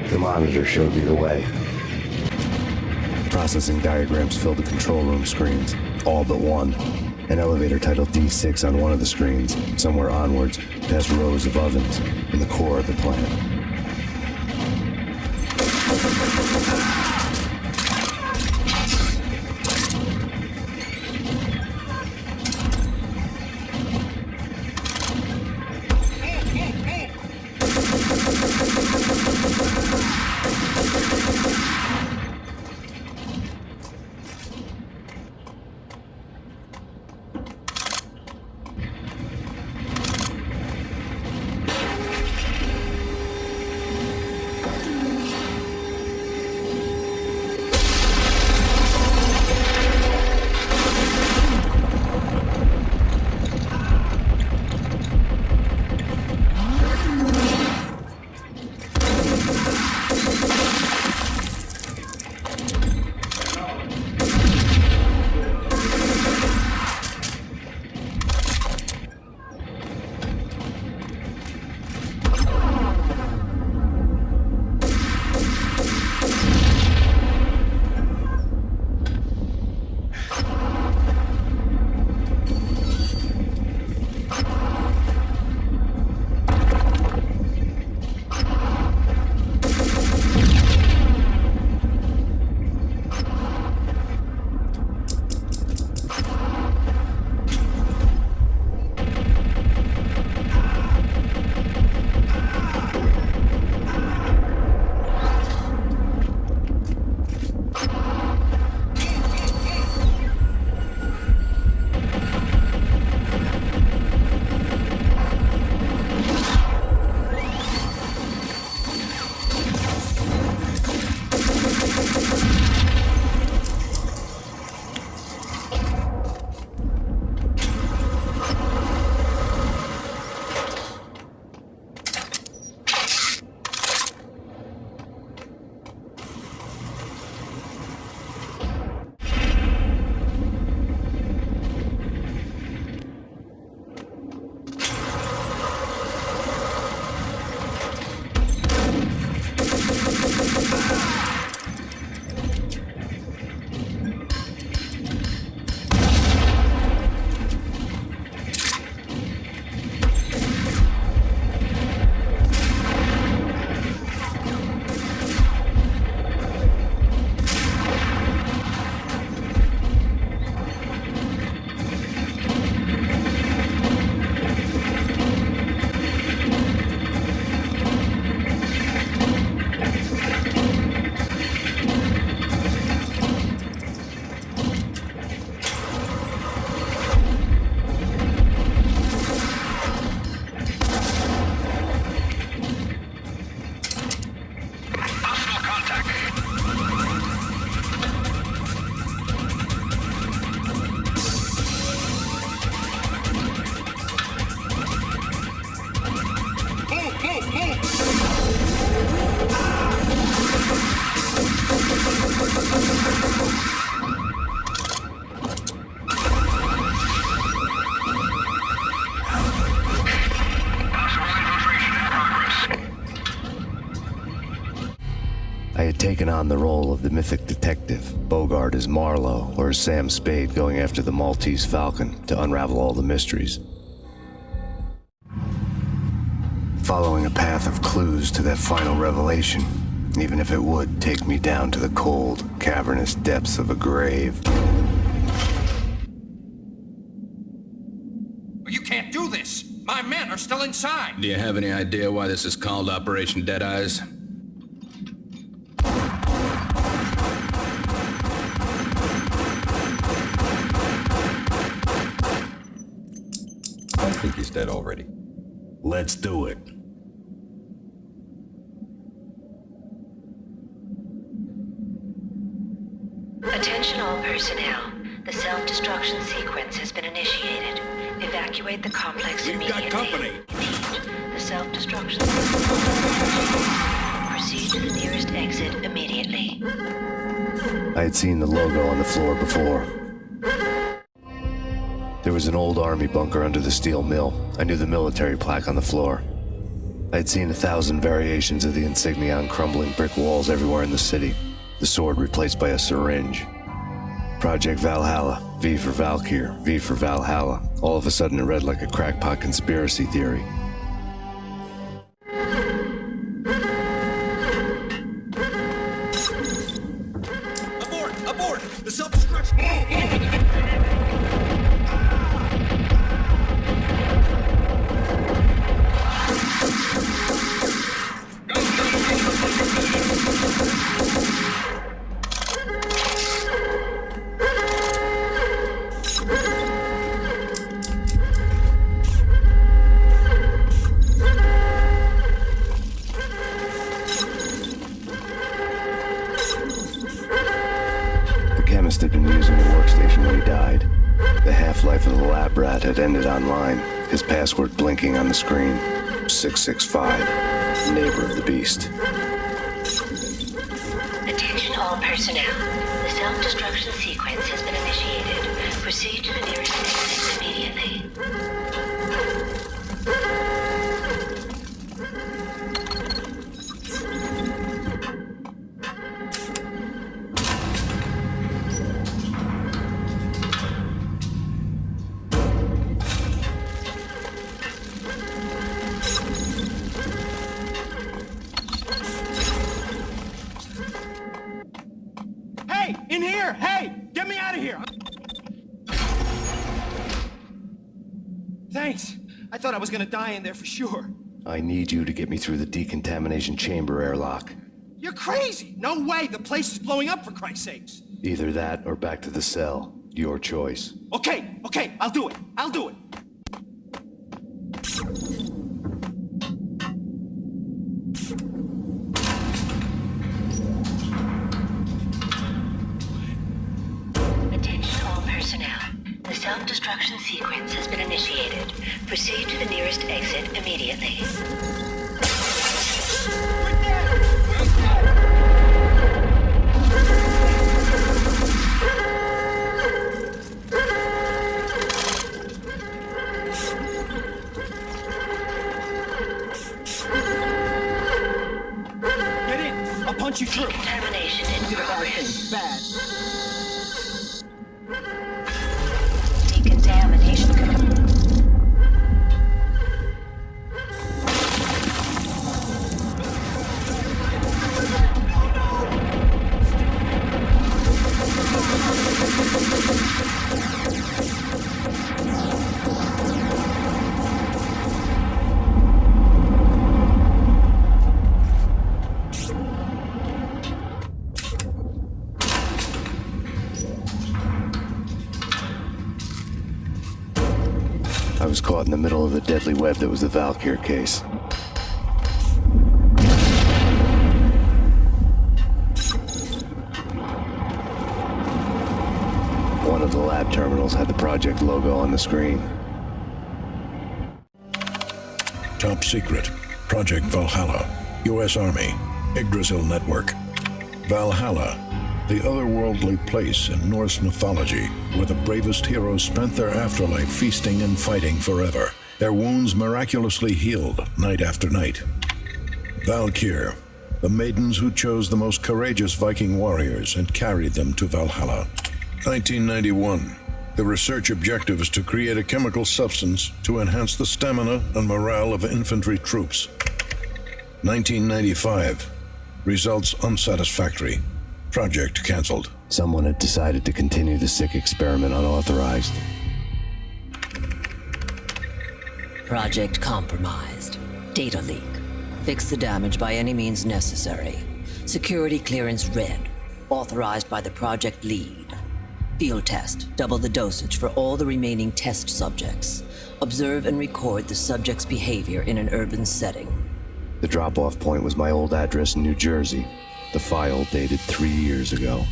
The monitor showed me the way. Processing diagrams filled the control room screens, all but one. An elevator titled D6 on one of the screens, somewhere onwards, past rows of ovens, in the core of the plant. taken on the role of the mythic detective, Bogart as Marlowe, or as Sam Spade going after the Maltese Falcon to unravel all the mysteries. Following a path of clues to that final revelation, even if it would take me down to the cold, cavernous depths of a grave. You can't do this! My men are still inside! Do you have any idea why this is called Operation Dead Eyes? I think he's dead already. Let's do it. Attention all personnel. The self-destruction sequence has been initiated. Evacuate the complex immediately. We've got company. The self-destruction sequence. Proceed to the nearest exit immediately. I had seen the logo on the floor before. There was an old army bunker under the steel mill. I knew the military plaque on the floor. I had seen 1,000 variations of the insignia on crumbling brick walls everywhere in the city. The sword replaced by a syringe. Project Valhalla, V for Valkyr, V for Valhalla. All of a sudden it read like a crackpot conspiracy theory. Abort! Abort! The self-destruction... Had been using the workstation when he died. The half-life of the lab rat had ended online, his password blinking on the screen. 665, neighbor of the beast. Attention all personnel. The self-destruction sequence has been initiated. Proceed to the nearest exit immediately. Hey! In here! Hey! Get me out of here! Thanks. I thought I was gonna die in there for sure. I need you to get me through the decontamination chamber airlock. You're crazy! No way! The place is blowing up, for Christ's sakes! Either that or back to the cell. Your choice. Okay, I'll do it. I'll do it. Attention all personnel. The self-destruction sequence has been initiated. Proceed to the nearest exit immediately. Get in! I'll punch you through! Decontamination in progress. Bad. Decontamination complete. I was caught in the middle of the deadly web that was the Valkyr case. One of the lab terminals had the project logo on the screen. Top secret. Project Valhalla. U.S. Army. Yggdrasil Network. Valhalla. The otherworldly place in Norse mythology where the bravest heroes spent their afterlife feasting and fighting forever, their wounds miraculously healed night after night. Valkyr. the maidens who chose the most courageous Viking warriors and carried them to Valhalla. 1991. The research objective is to create a chemical substance to enhance the stamina and morale of infantry troops. 1995. Results unsatisfactory. Project cancelled. Someone had decided to continue the sick experiment unauthorized. Project compromised. Data leak. Fix the damage by any means necessary. Security clearance red. Authorized by the project lead. Field test. Double the dosage for all the remaining test subjects. Observe and record the subject's behavior in an urban setting. The drop-off point was my old address in New Jersey. The file dated 3 years ago.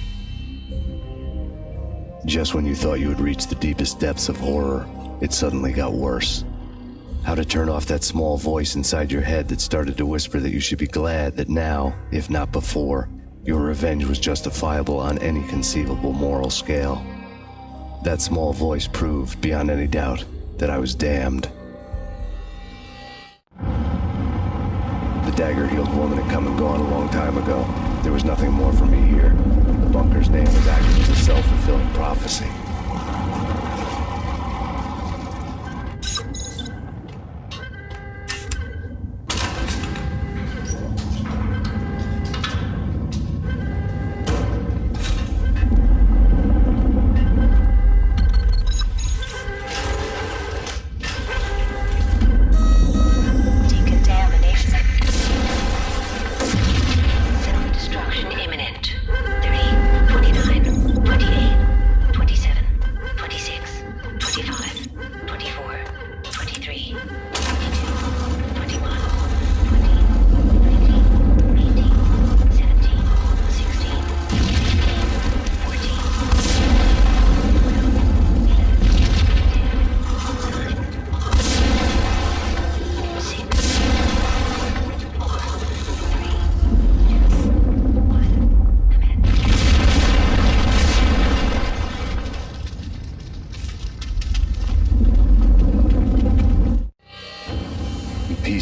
Just when you thought you had reached the deepest depths of horror, it suddenly got worse. How to turn off that small voice inside your head that started to whisper that you should be glad that now, if not before, your revenge was justifiable on any conceivable moral scale. That small voice proved, beyond any doubt, that I was damned. The dagger-heeled woman had come and gone a long time ago. There was nothing more for me here. The bunker's name was acting as a self-fulfilling prophecy.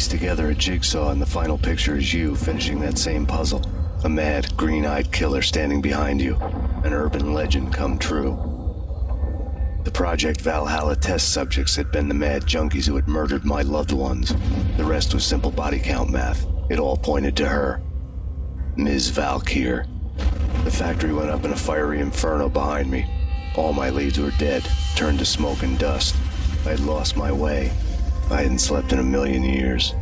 Together a jigsaw, and the final picture is you finishing that same puzzle. A mad, green-eyed killer standing behind you. An urban legend come true. The Project Valhalla test subjects had been the mad junkies who had murdered my loved ones. The rest was simple body count math. It all pointed to her. Ms. Valkyr. The factory went up in a fiery inferno behind me. All my leads were dead, turned to smoke and dust. I had lost my way. I hadn't slept in a million years.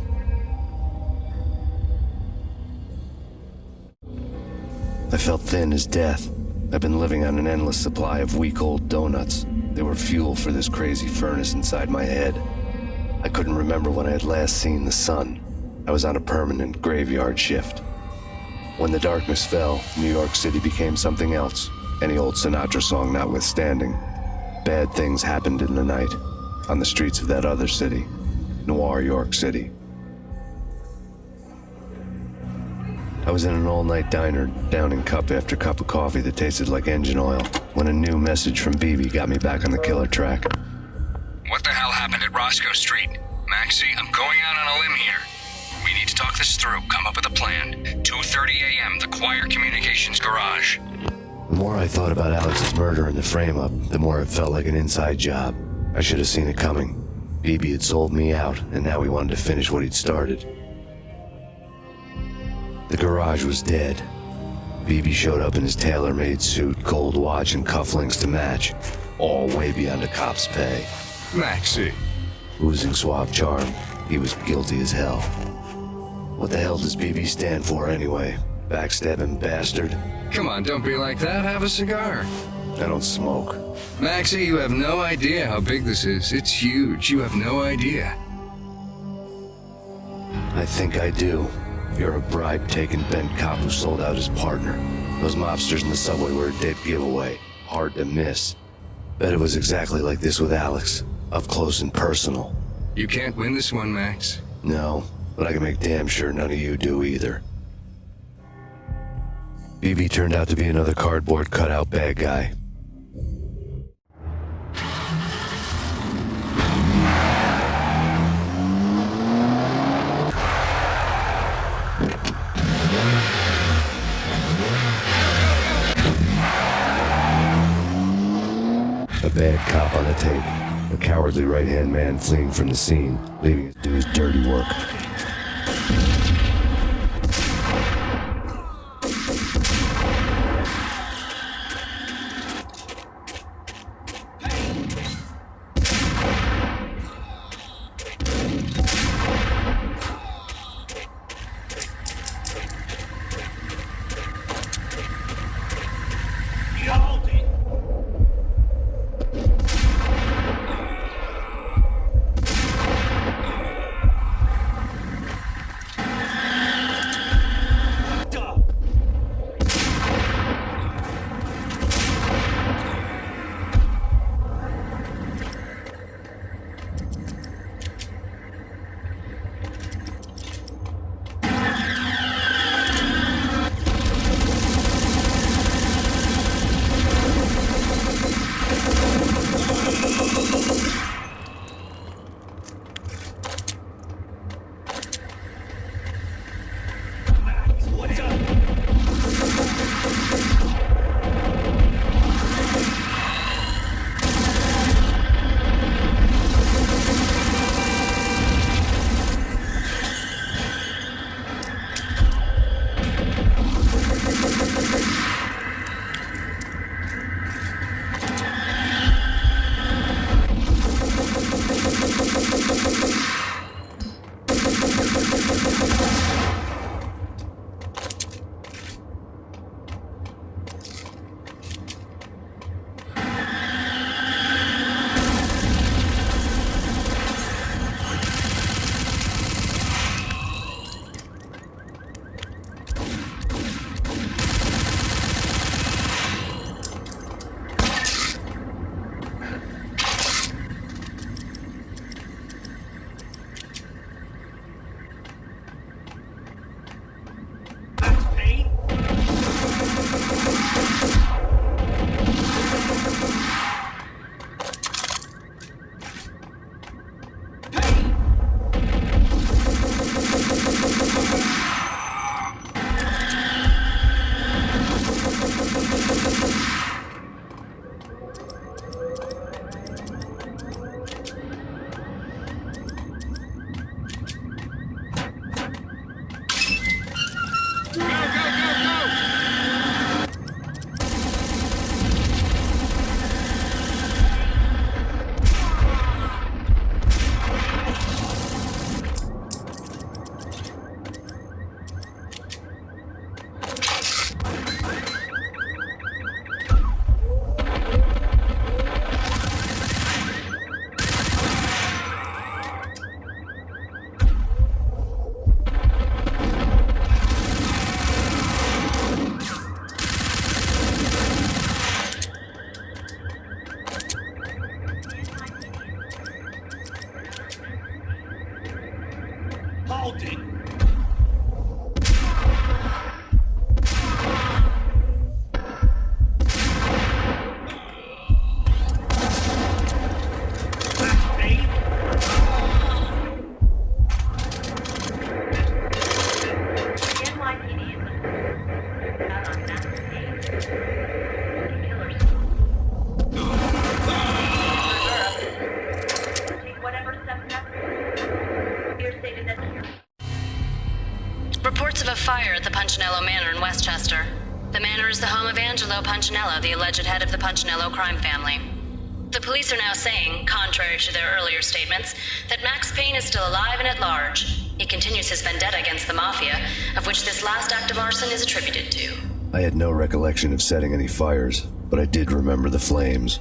I felt thin as death. I've been living on an endless supply of week-old donuts. They were fuel for this crazy furnace inside my head. I couldn't remember when I had last seen the sun. I was on a permanent graveyard shift. When the darkness fell, New York City became something else, any old Sinatra song notwithstanding. Bad things happened in the night, on the streets of that other city, Noir-York City. I was in an all-night diner, downing cup after cup of coffee that tasted like engine oil, when a new message from BB got me back on the killer track. What the hell happened at Roscoe Street? Maxie, I'm going out on a limb here. We need to talk this through, come up with a plan. 2:30 a.m., the Choir Communications Garage. The more I thought about Alex's murder and the frame-up, the more it felt like an inside job. I should have seen it coming. BB had sold me out, and now he wanted to finish what he'd started. The garage was dead. BB showed up in his tailor-made suit, gold watch, and cufflinks to match. All way beyond a cop's pay. Maxie. Oozing suave charm, he was guilty as hell. What the hell does BB stand for anyway? Backstabbing bastard? Come on, don't be like that. Have a cigar. I don't smoke. Maxie, you have no idea how big this is. It's huge. You have no idea. I think I do. You're a bribe-taking bent cop who sold out his partner. Those mobsters in the subway were a dead giveaway. Hard to miss. Bet it was exactly like this with Alex. Up close and personal. You can't win this one, Max. No, but I can make damn sure none of you do either. BB turned out to be another cardboard cutout bad guy. on the tape. A cowardly right-hand man fleeing from the scene, leaving it to do his dirty work. Reports of a fire at the Punchinello Manor in Westchester. The manor is the home of Angelo Punchinello, the alleged head of the Punchinello crime family. The police are now saying, contrary to their earlier statements, that Max Payne is still alive and at large. He continues his vendetta against the Mafia, of which this last act of arson is attributed to. I had no recollection of setting any fires, but I did remember the flames.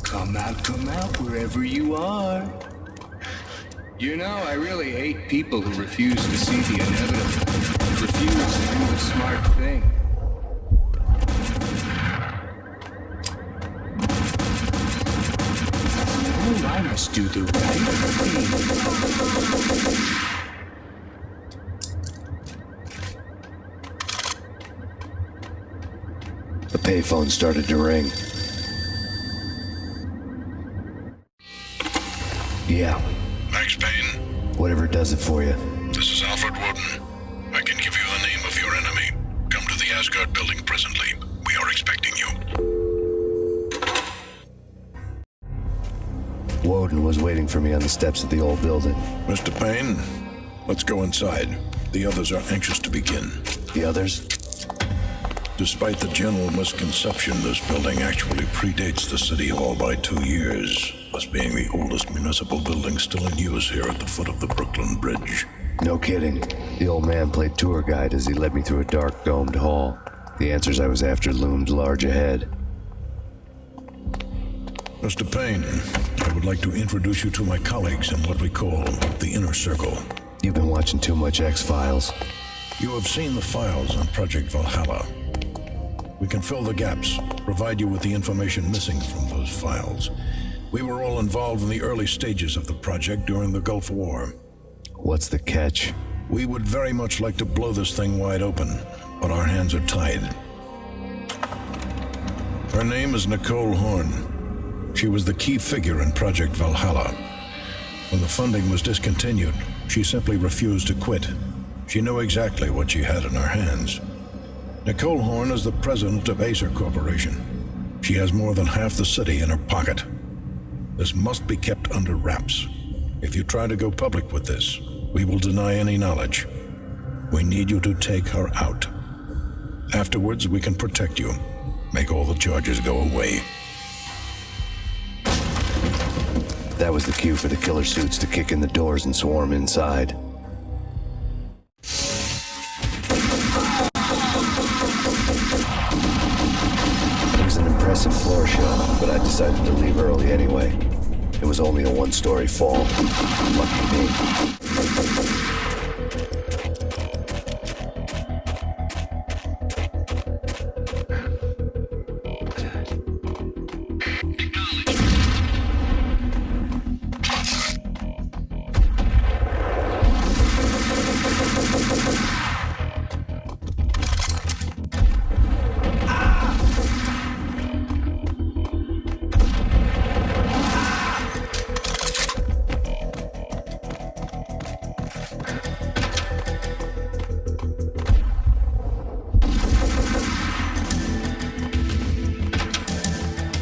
Come out, wherever you are. You know, I really hate people who refuse to see the inevitable. Refuse to do the smart thing. Oh, I must do the right thing. The payphone started to ring. Yeah. Max Payne? Whatever does it for you. This is Alfred Woden. I can give you the name of your enemy. Come to the Asgard building presently. We are expecting you. Woden was waiting for me on the steps of the old building. Mr. Payne, let's go inside. The others are anxious to begin. The others? Despite the general misconception, this building actually predates the City Hall by 2 years, thus being the oldest municipal building still in use here at the foot of the Brooklyn Bridge. No kidding. The old man played tour guide as he led me through a dark, domed hall. The answers I was after loomed large ahead. Mr. Payne, I would like to introduce you to my colleagues in what we call the Inner Circle. You've been watching too much X-Files. You have seen the files on Project Valhalla. We can fill the gaps, provide you with the information missing from those files. We were all involved in the early stages of the project during the Gulf War. What's the catch? We would very much like to blow this thing wide open, but our hands are tied. Her name is Nicole Horn. She was the key figure in Project Valhalla. When the funding was discontinued, she simply refused to quit. She knew exactly what she had in her hands. Nicole Horn is the president of Acer Corporation. She has more than half the city in her pocket. This must be kept under wraps. If you try to go public with this, we will deny any knowledge. We need you to take her out. Afterwards, we can protect you. Make all the charges go away. That was the cue for the killer suits to kick in the doors and swarm inside. It was an impressive floor show, but I decided to leave early anyway. It was only a one-story fall. Lucky me.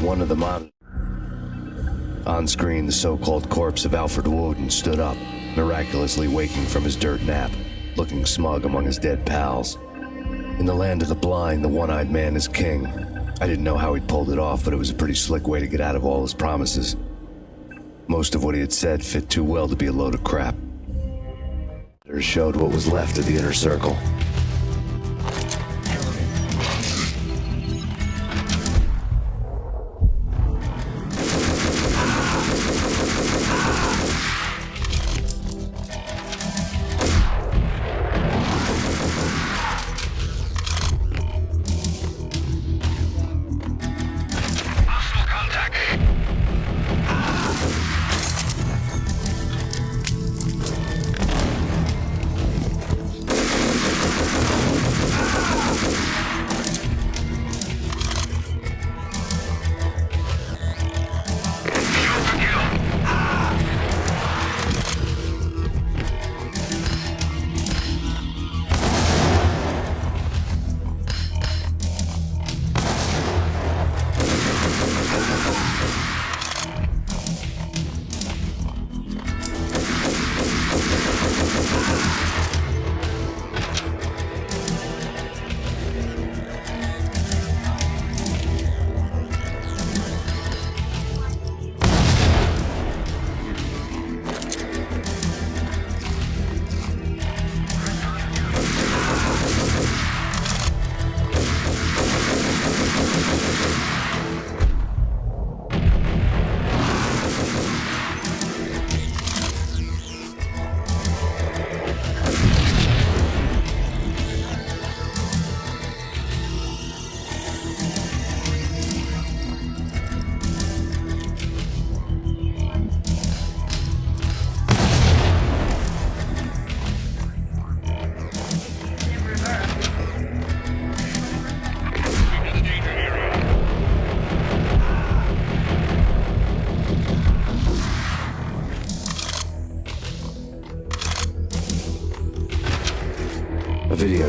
One of the monitors. On screen, the so-called corpse of Alfred Woden stood up, miraculously waking from his dirt nap, looking smug among his dead pals. In the land of the blind, the one-eyed man is king. I didn't know how he'd pulled it off, but it was a pretty slick way to get out of all his promises. Most of what he had said fit too well to be a load of crap. It showed what was left of the Inner Circle.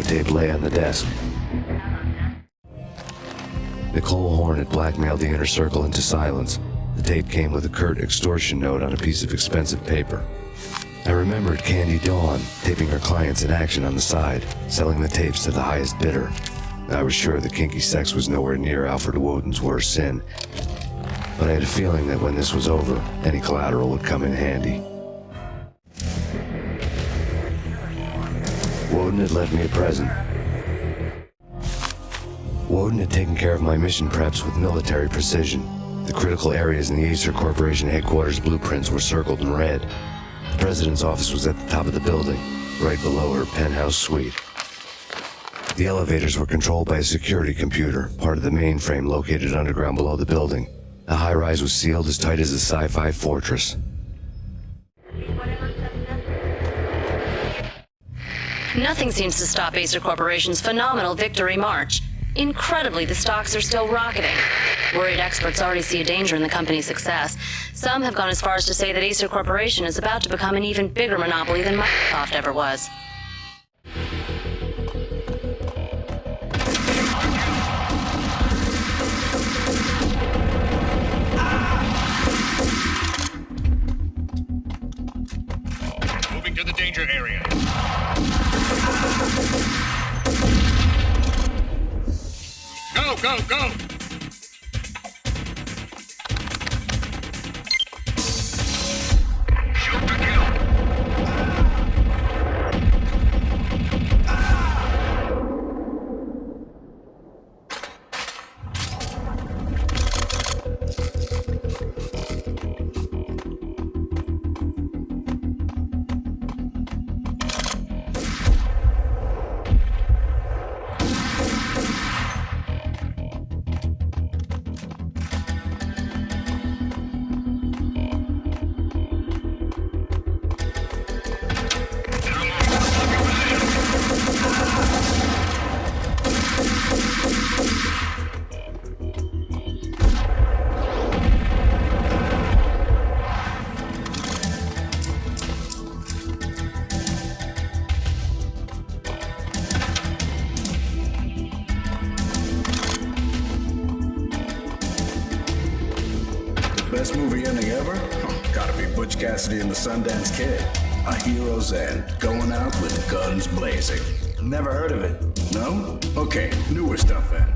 videotape lay on the desk. Nicole Horn had blackmailed the Inner Circle into silence. The tape came with a curt extortion note on a piece of expensive paper. I remembered Candy Dawn taping her clients in action on the side, selling the tapes to the highest bidder. I was sure that kinky sex was nowhere near Alfred Woden's worst sin, but I had a feeling that when this was over, any collateral would come in handy. Woden had left me a present. Woden had taken care of my mission preps with military precision. The critical areas in the Acer Corporation headquarters blueprints were circled in red. The president's office was at the top of the building, right below her penthouse suite. The elevators were controlled by a security computer, part of the mainframe located underground below the building. The high-rise was sealed as tight as a sci-fi fortress. Nothing seems to stop Acer Corporation's phenomenal victory march. Incredibly, the stocks are still rocketing. Worried experts already see a danger in the company's success. Some have gone as far as to say that Acer Corporation is about to become an even bigger monopoly than Microsoft ever was. Moving to the danger area. Go, go, go! Best movie ending ever? Gotta be Butch Cassidy and the Sundance Kid. A hero's end, going out with guns blazing. Never heard of it. No? Okay, newer stuff then.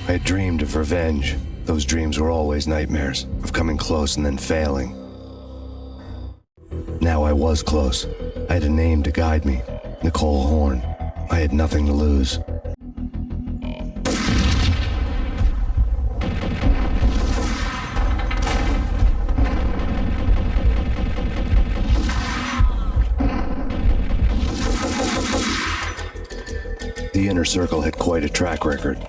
I had dreamed of revenge. Those dreams were always nightmares, of coming close and then failing. Now I was close. I had a name to guide me. Nicole Horn. I had nothing to lose. The Inner Circle had quite a track record.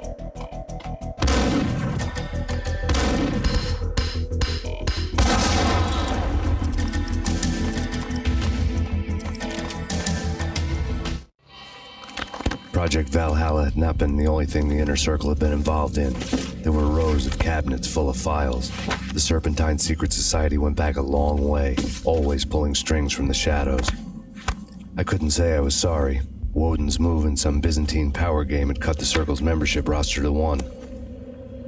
Project Valhalla had not been the only thing the Inner Circle had been involved in. There were rows of cabinets full of files. The Serpentine Secret Society went back a long way, always pulling strings from the shadows. I couldn't say I was sorry. Woden's move in some Byzantine power game had cut the Circle's membership roster to 1.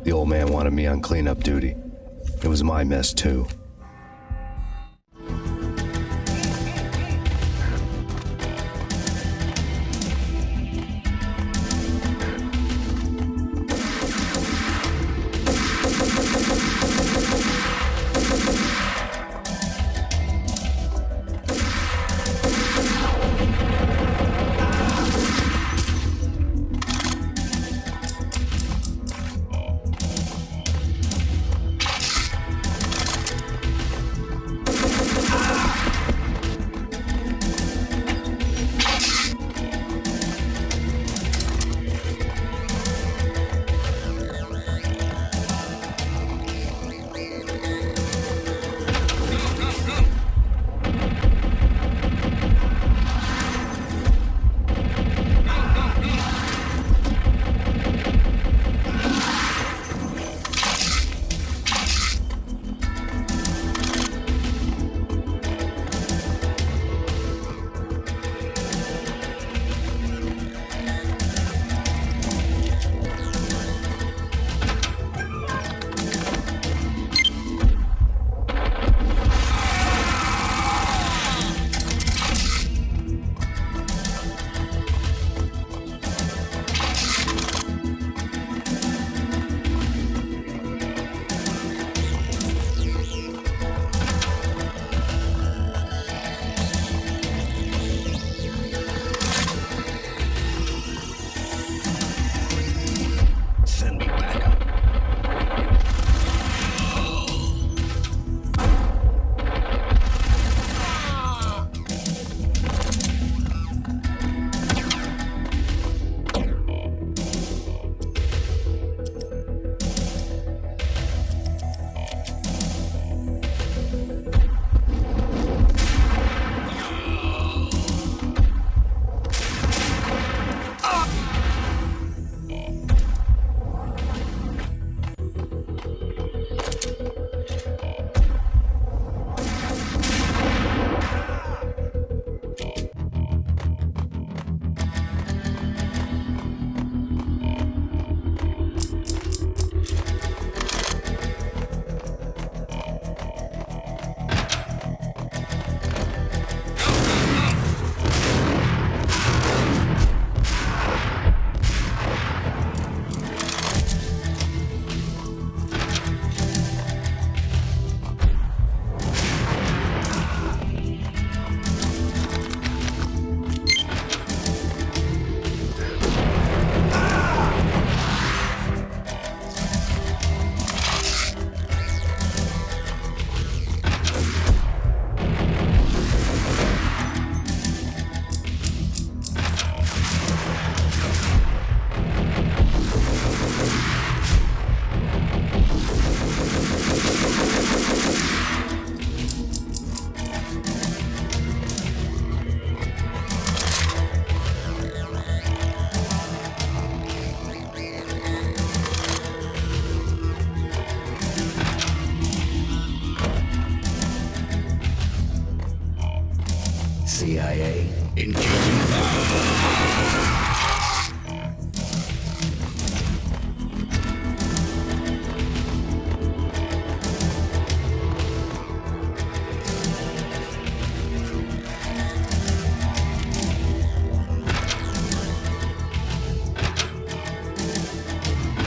The old man wanted me on cleanup duty. It was my mess, too. CIA engaging.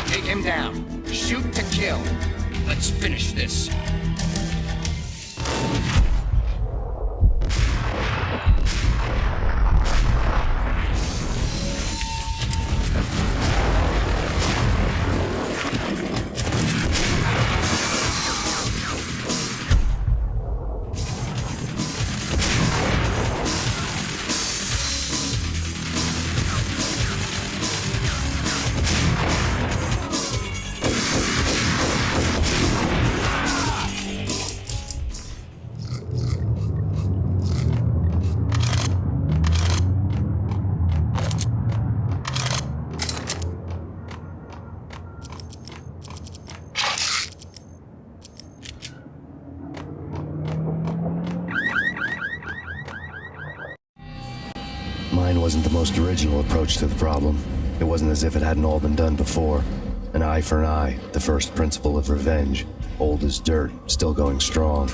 Take him down. Shoot to kill. Let's finish this. Mine wasn't the most original approach to the problem. It wasn't as if it hadn't all been done before. An eye for an eye, the first principle of revenge. Old as dirt, still going strong.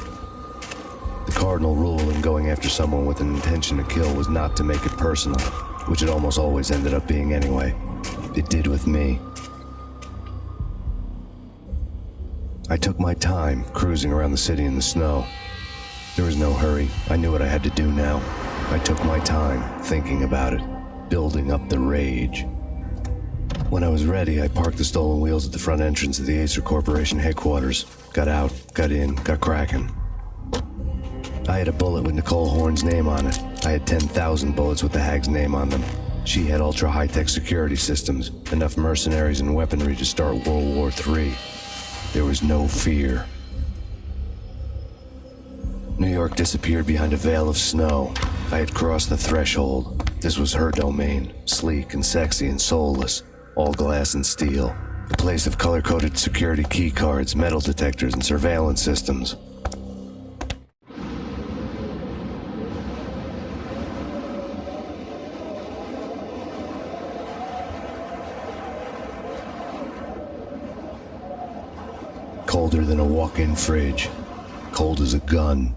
The cardinal rule in going after someone with an intention to kill was not to make it personal, which it almost always ended up being anyway. It did with me. I took my time, cruising around the city in the snow. There was no hurry. I knew what I had to do now. I took my time, thinking about it, building up the rage. When I was ready, I parked the stolen wheels at the front entrance of the Acer Corporation headquarters. Got out, got in, got cracking. I had a bullet with Nicole Horn's name on it. I had 10,000 bullets with the Hag's name on them. She had ultra-high-tech security systems, enough mercenaries and weaponry to start World War III. There was no fear. New York disappeared behind a veil of snow. I had crossed the threshold. This was her domain, sleek and sexy and soulless, all glass and steel. A place of color-coded security key cards, metal detectors, and surveillance systems. Colder than a walk-in fridge. Cold as a gun.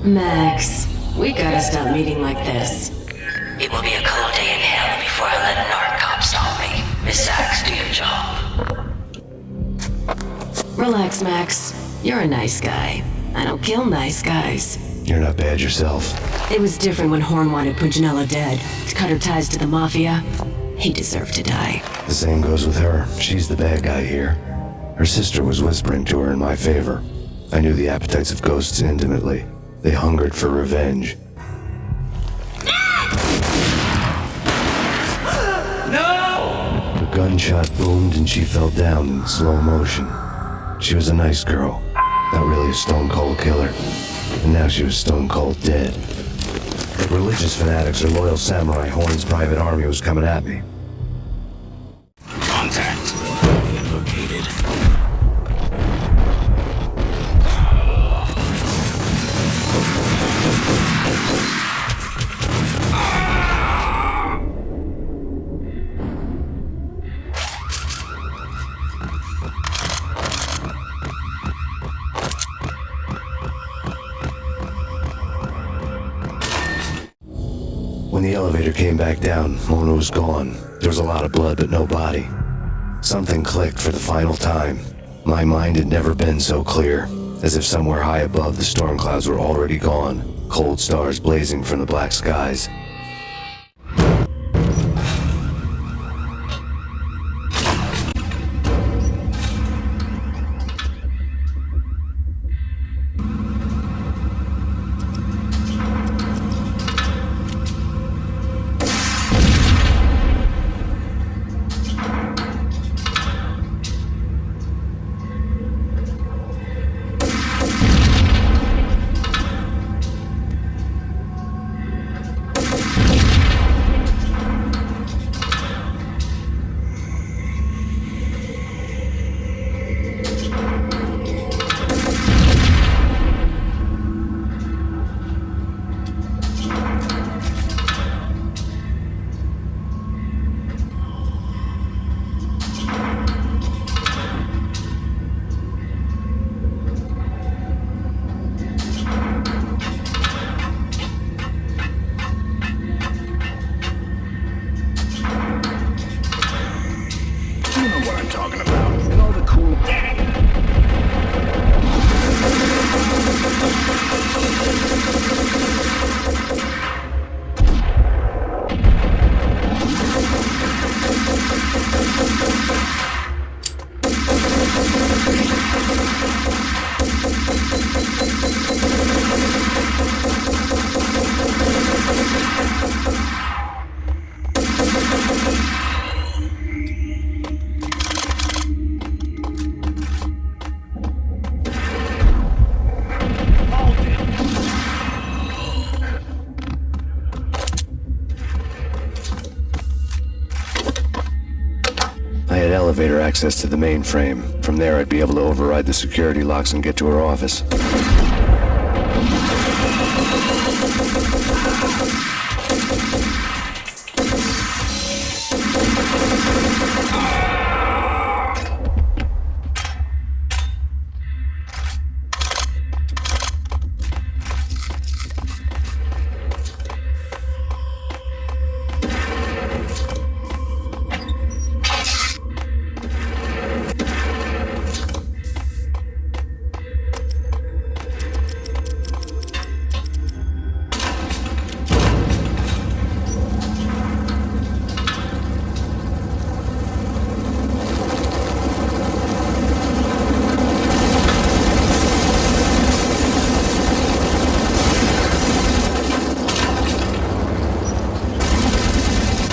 Max, we gotta stop meeting like this. It will be a cold day in hell before I let narc cops solve me. Miss Sachs, do your job. Relax, Max. You're a nice guy. I don't kill nice guys. You're not bad yourself. It was different when Horn wanted Punchinello dead to cut her ties to the Mafia. He deserved to die. The same goes with her. She's the bad guy here. Her sister was whispering to her in my favor. I knew the appetites of ghosts intimately. They hungered for revenge. No! The gunshot boomed and she fell down in slow motion. She was a nice girl, not really a stone-cold killer. And now she was stone-cold dead. Like religious fanatics or loyal samurai, Horn's private army was coming at me. Contact. Located. When the elevator came back down, Mona was gone. There was a lot of blood, but no body. Something clicked for the final time. My mind had never been so clear, as if somewhere high above the storm clouds were already gone, cold stars blazing from the black skies. Elevator access to the mainframe. From there, I'd be able to override the security locks and get to her office.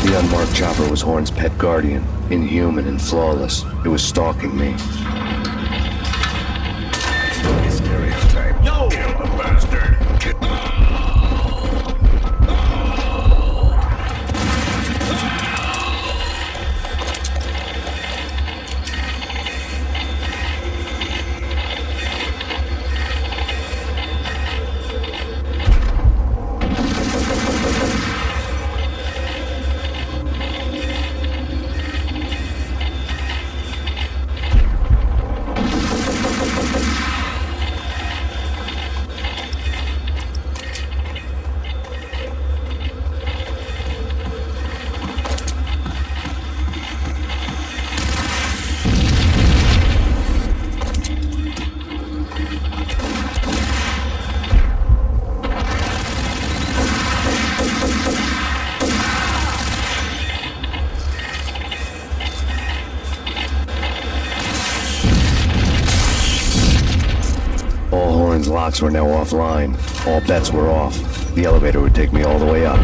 The unmarked chopper was Horn's pet guardian, inhuman and flawless. It was stalking me. Stereotype. No! Kill the bastard. Siren's locks were now offline. All bets were off. The elevator would take me all the way up.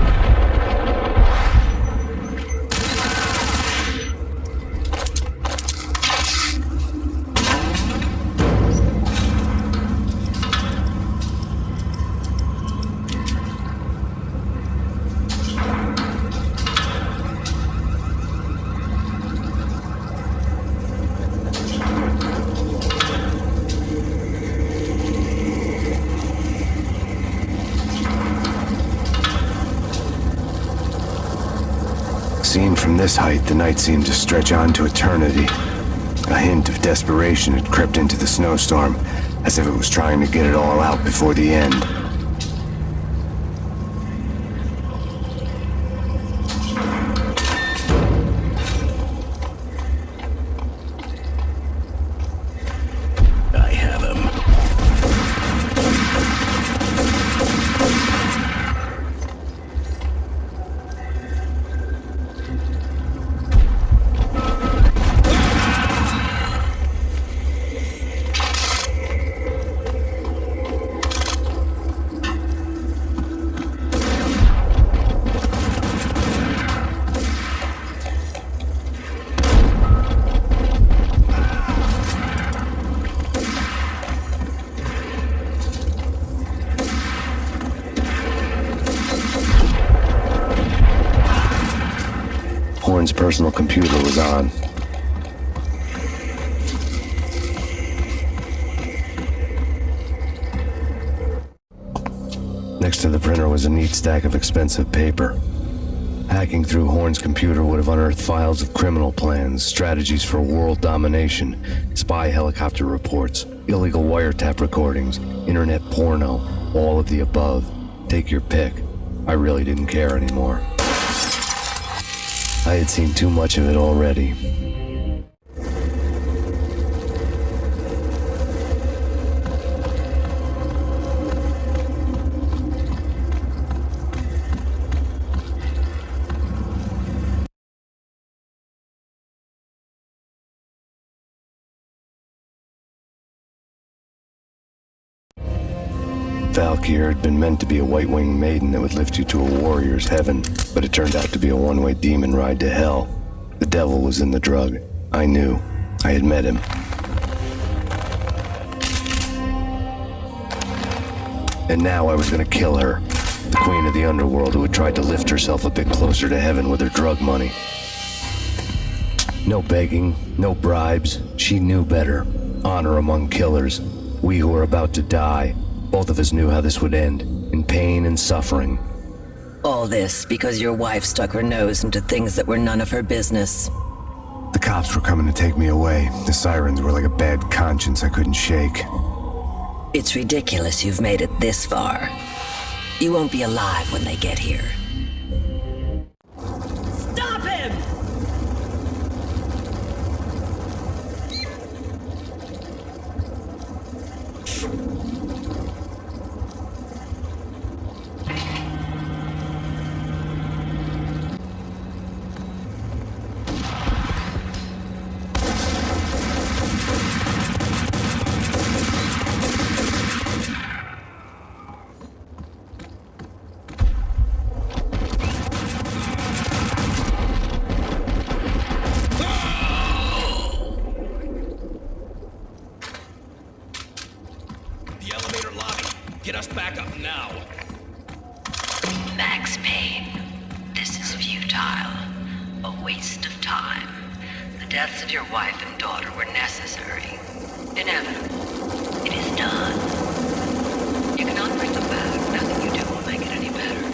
Seen from this height, the night seemed to stretch on to eternity. A hint of desperation had crept into the snowstorm, as if it was trying to get it all out before the end. I have him. Horn's personal computer was on. Next to the printer was a neat stack of expensive paper. Hacking through Horn's computer would have unearthed files of criminal plans, strategies for world domination, spy helicopter reports, illegal wiretap recordings, internet porno, all of the above. Take your pick. I really didn't care anymore. I had seen too much of it already. Valkyr had been meant to be a white-winged maiden that would lift you to a warrior's heaven, but it turned out to be a one-way demon ride to hell. The devil was in the drug. I knew. I had met him. And now I was gonna kill her. The queen of the underworld who had tried to lift herself a bit closer to heaven with her drug money. No begging, no bribes. She knew better. Honor among killers. We who were about to die. Both of us knew how this would end, in pain and suffering. All this because your wife stuck her nose into things that were none of her business. The cops were coming to take me away. The sirens were like a bad conscience I couldn't shake. It's ridiculous you've made it this far. You won't be alive when they get here. Stop him! Get us back up now. Max Payne, this is futile. A waste of time. The deaths of your wife and daughter were necessary. Inevitable. It is done. You cannot bring them back. Nothing you do will make it any better.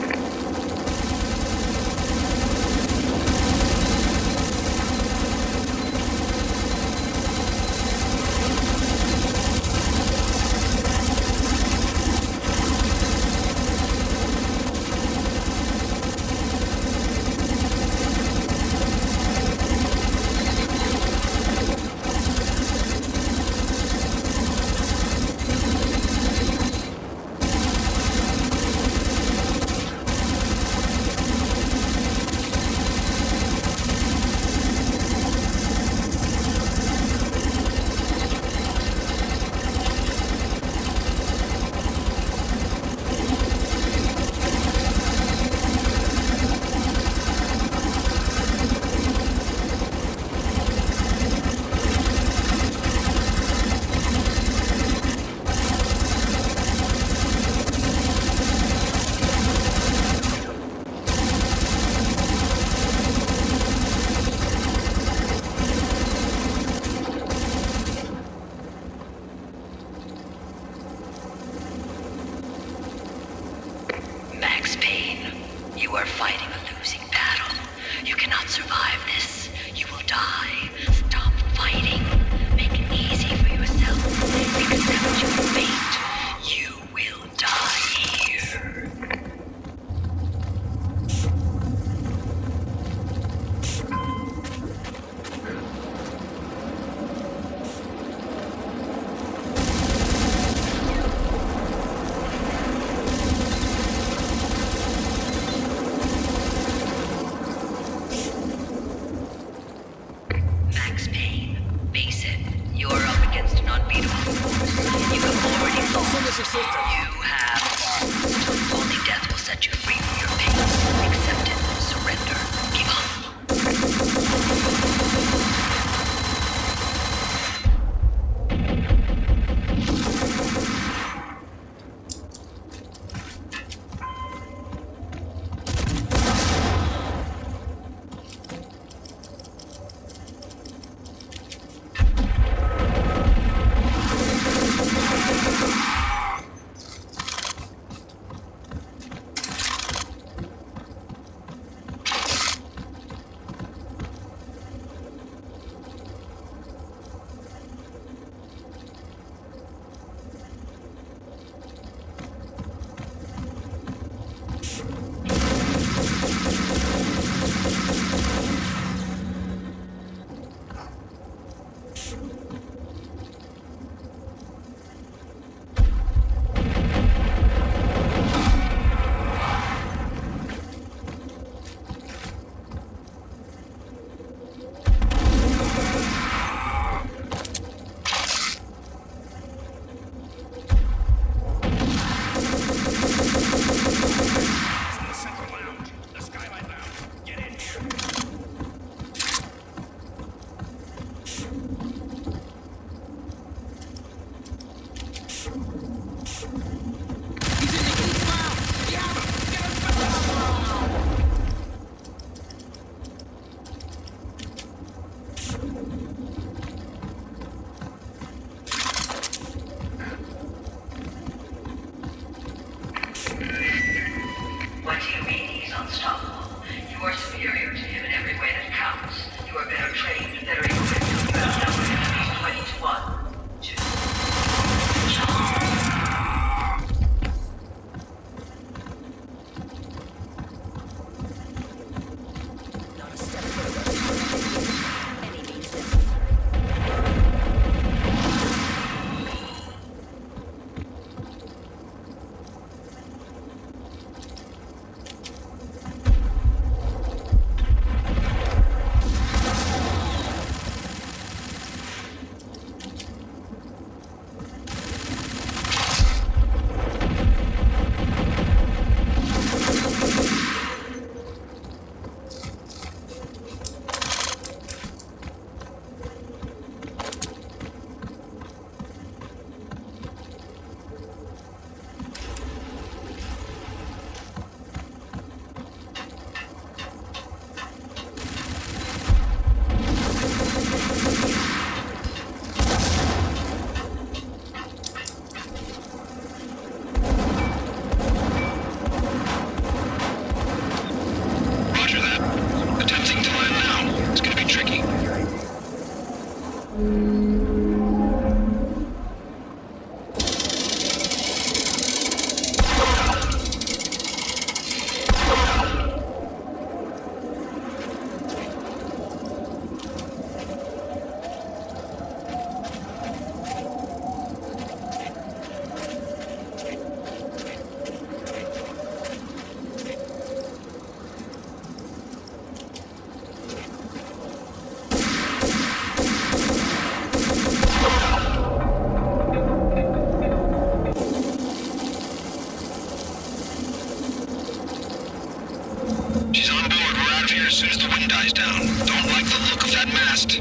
She's on board. We're out of here as soon as the wind dies down. Don't like the look of that mast.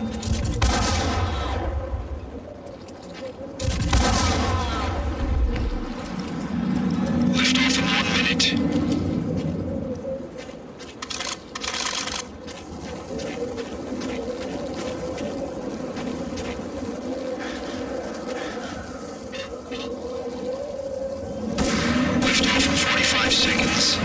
Lift off in 1 minute. Lift off in 45 seconds.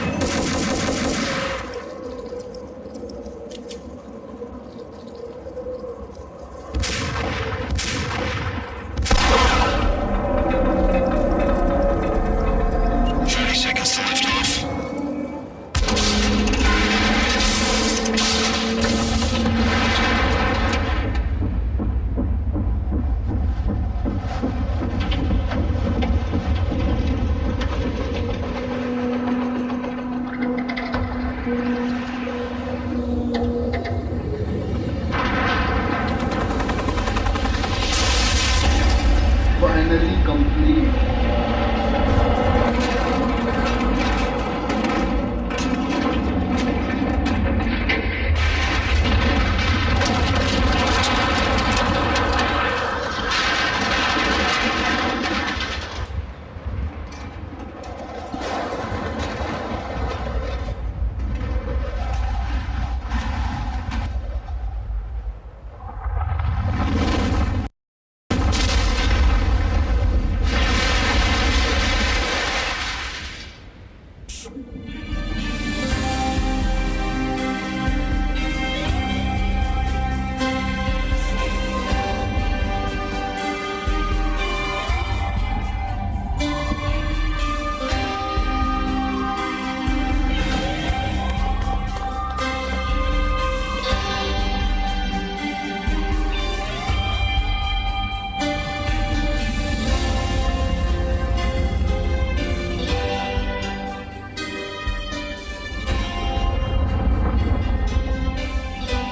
Finally complete.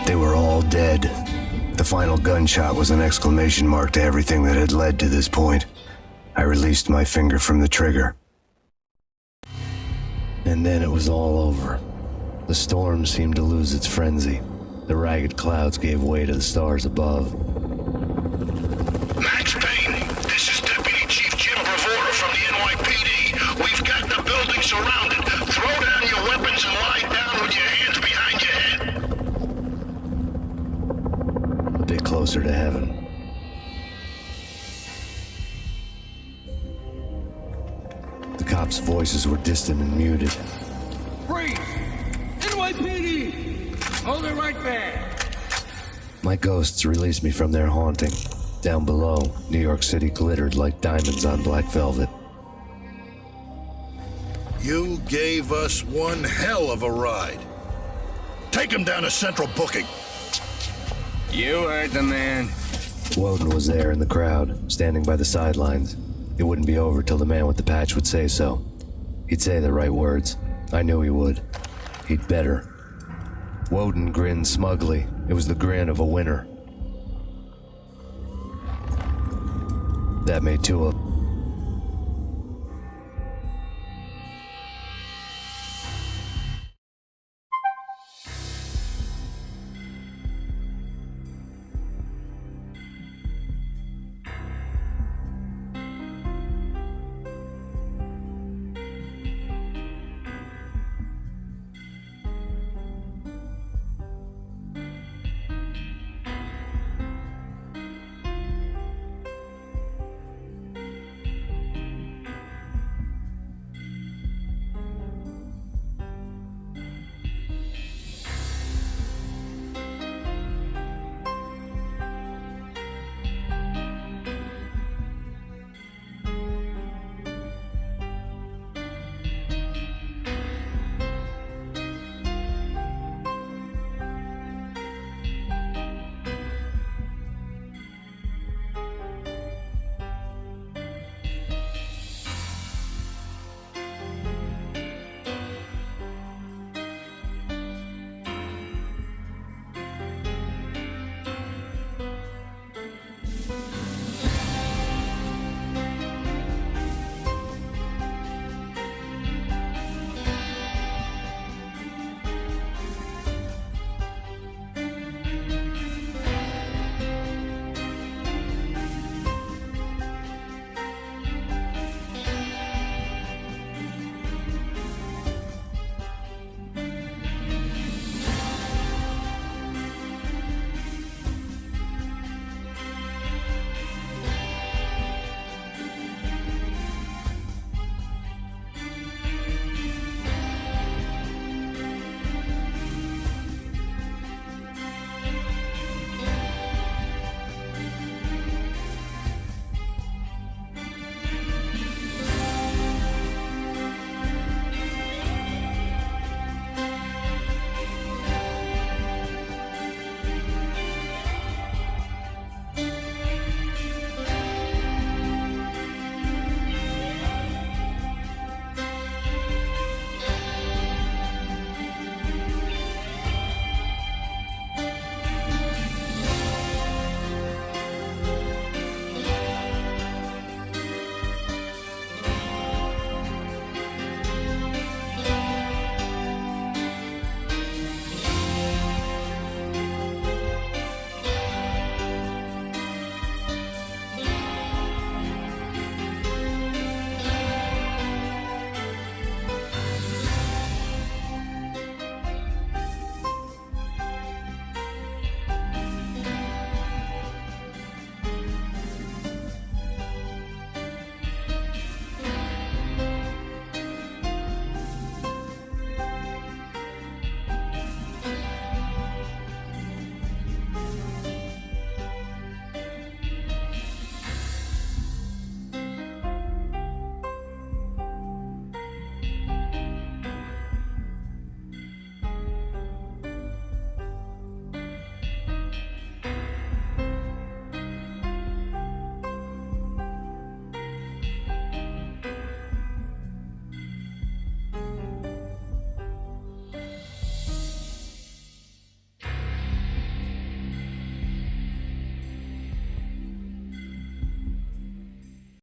They were all dead. The final gunshot was an exclamation mark to everything that had led to this point. I released my finger from the trigger. And then it was all over. The storm seemed to lose its frenzy. The ragged clouds gave way to the stars above. Max Payne, this is Deputy Chief Jim Bravura from the NYPD. We've got the building surrounded. Throw down your weapons and lie down with your hands behind your head. A bit closer to heaven. The cops' voices were distant and muted. Freeze! NYPD! Hold it right there! My ghosts released me from their haunting. Down below, New York City glittered like diamonds on black velvet. You gave us one hell of a ride. Take him down to Central Booking. You heard the man. Woden was there in the crowd, standing by the sidelines. It wouldn't be over till the man with the patch would say so. He'd say the right words. I knew he would. He'd better. Woden grinned smugly. It was the grin of a winner. That made two of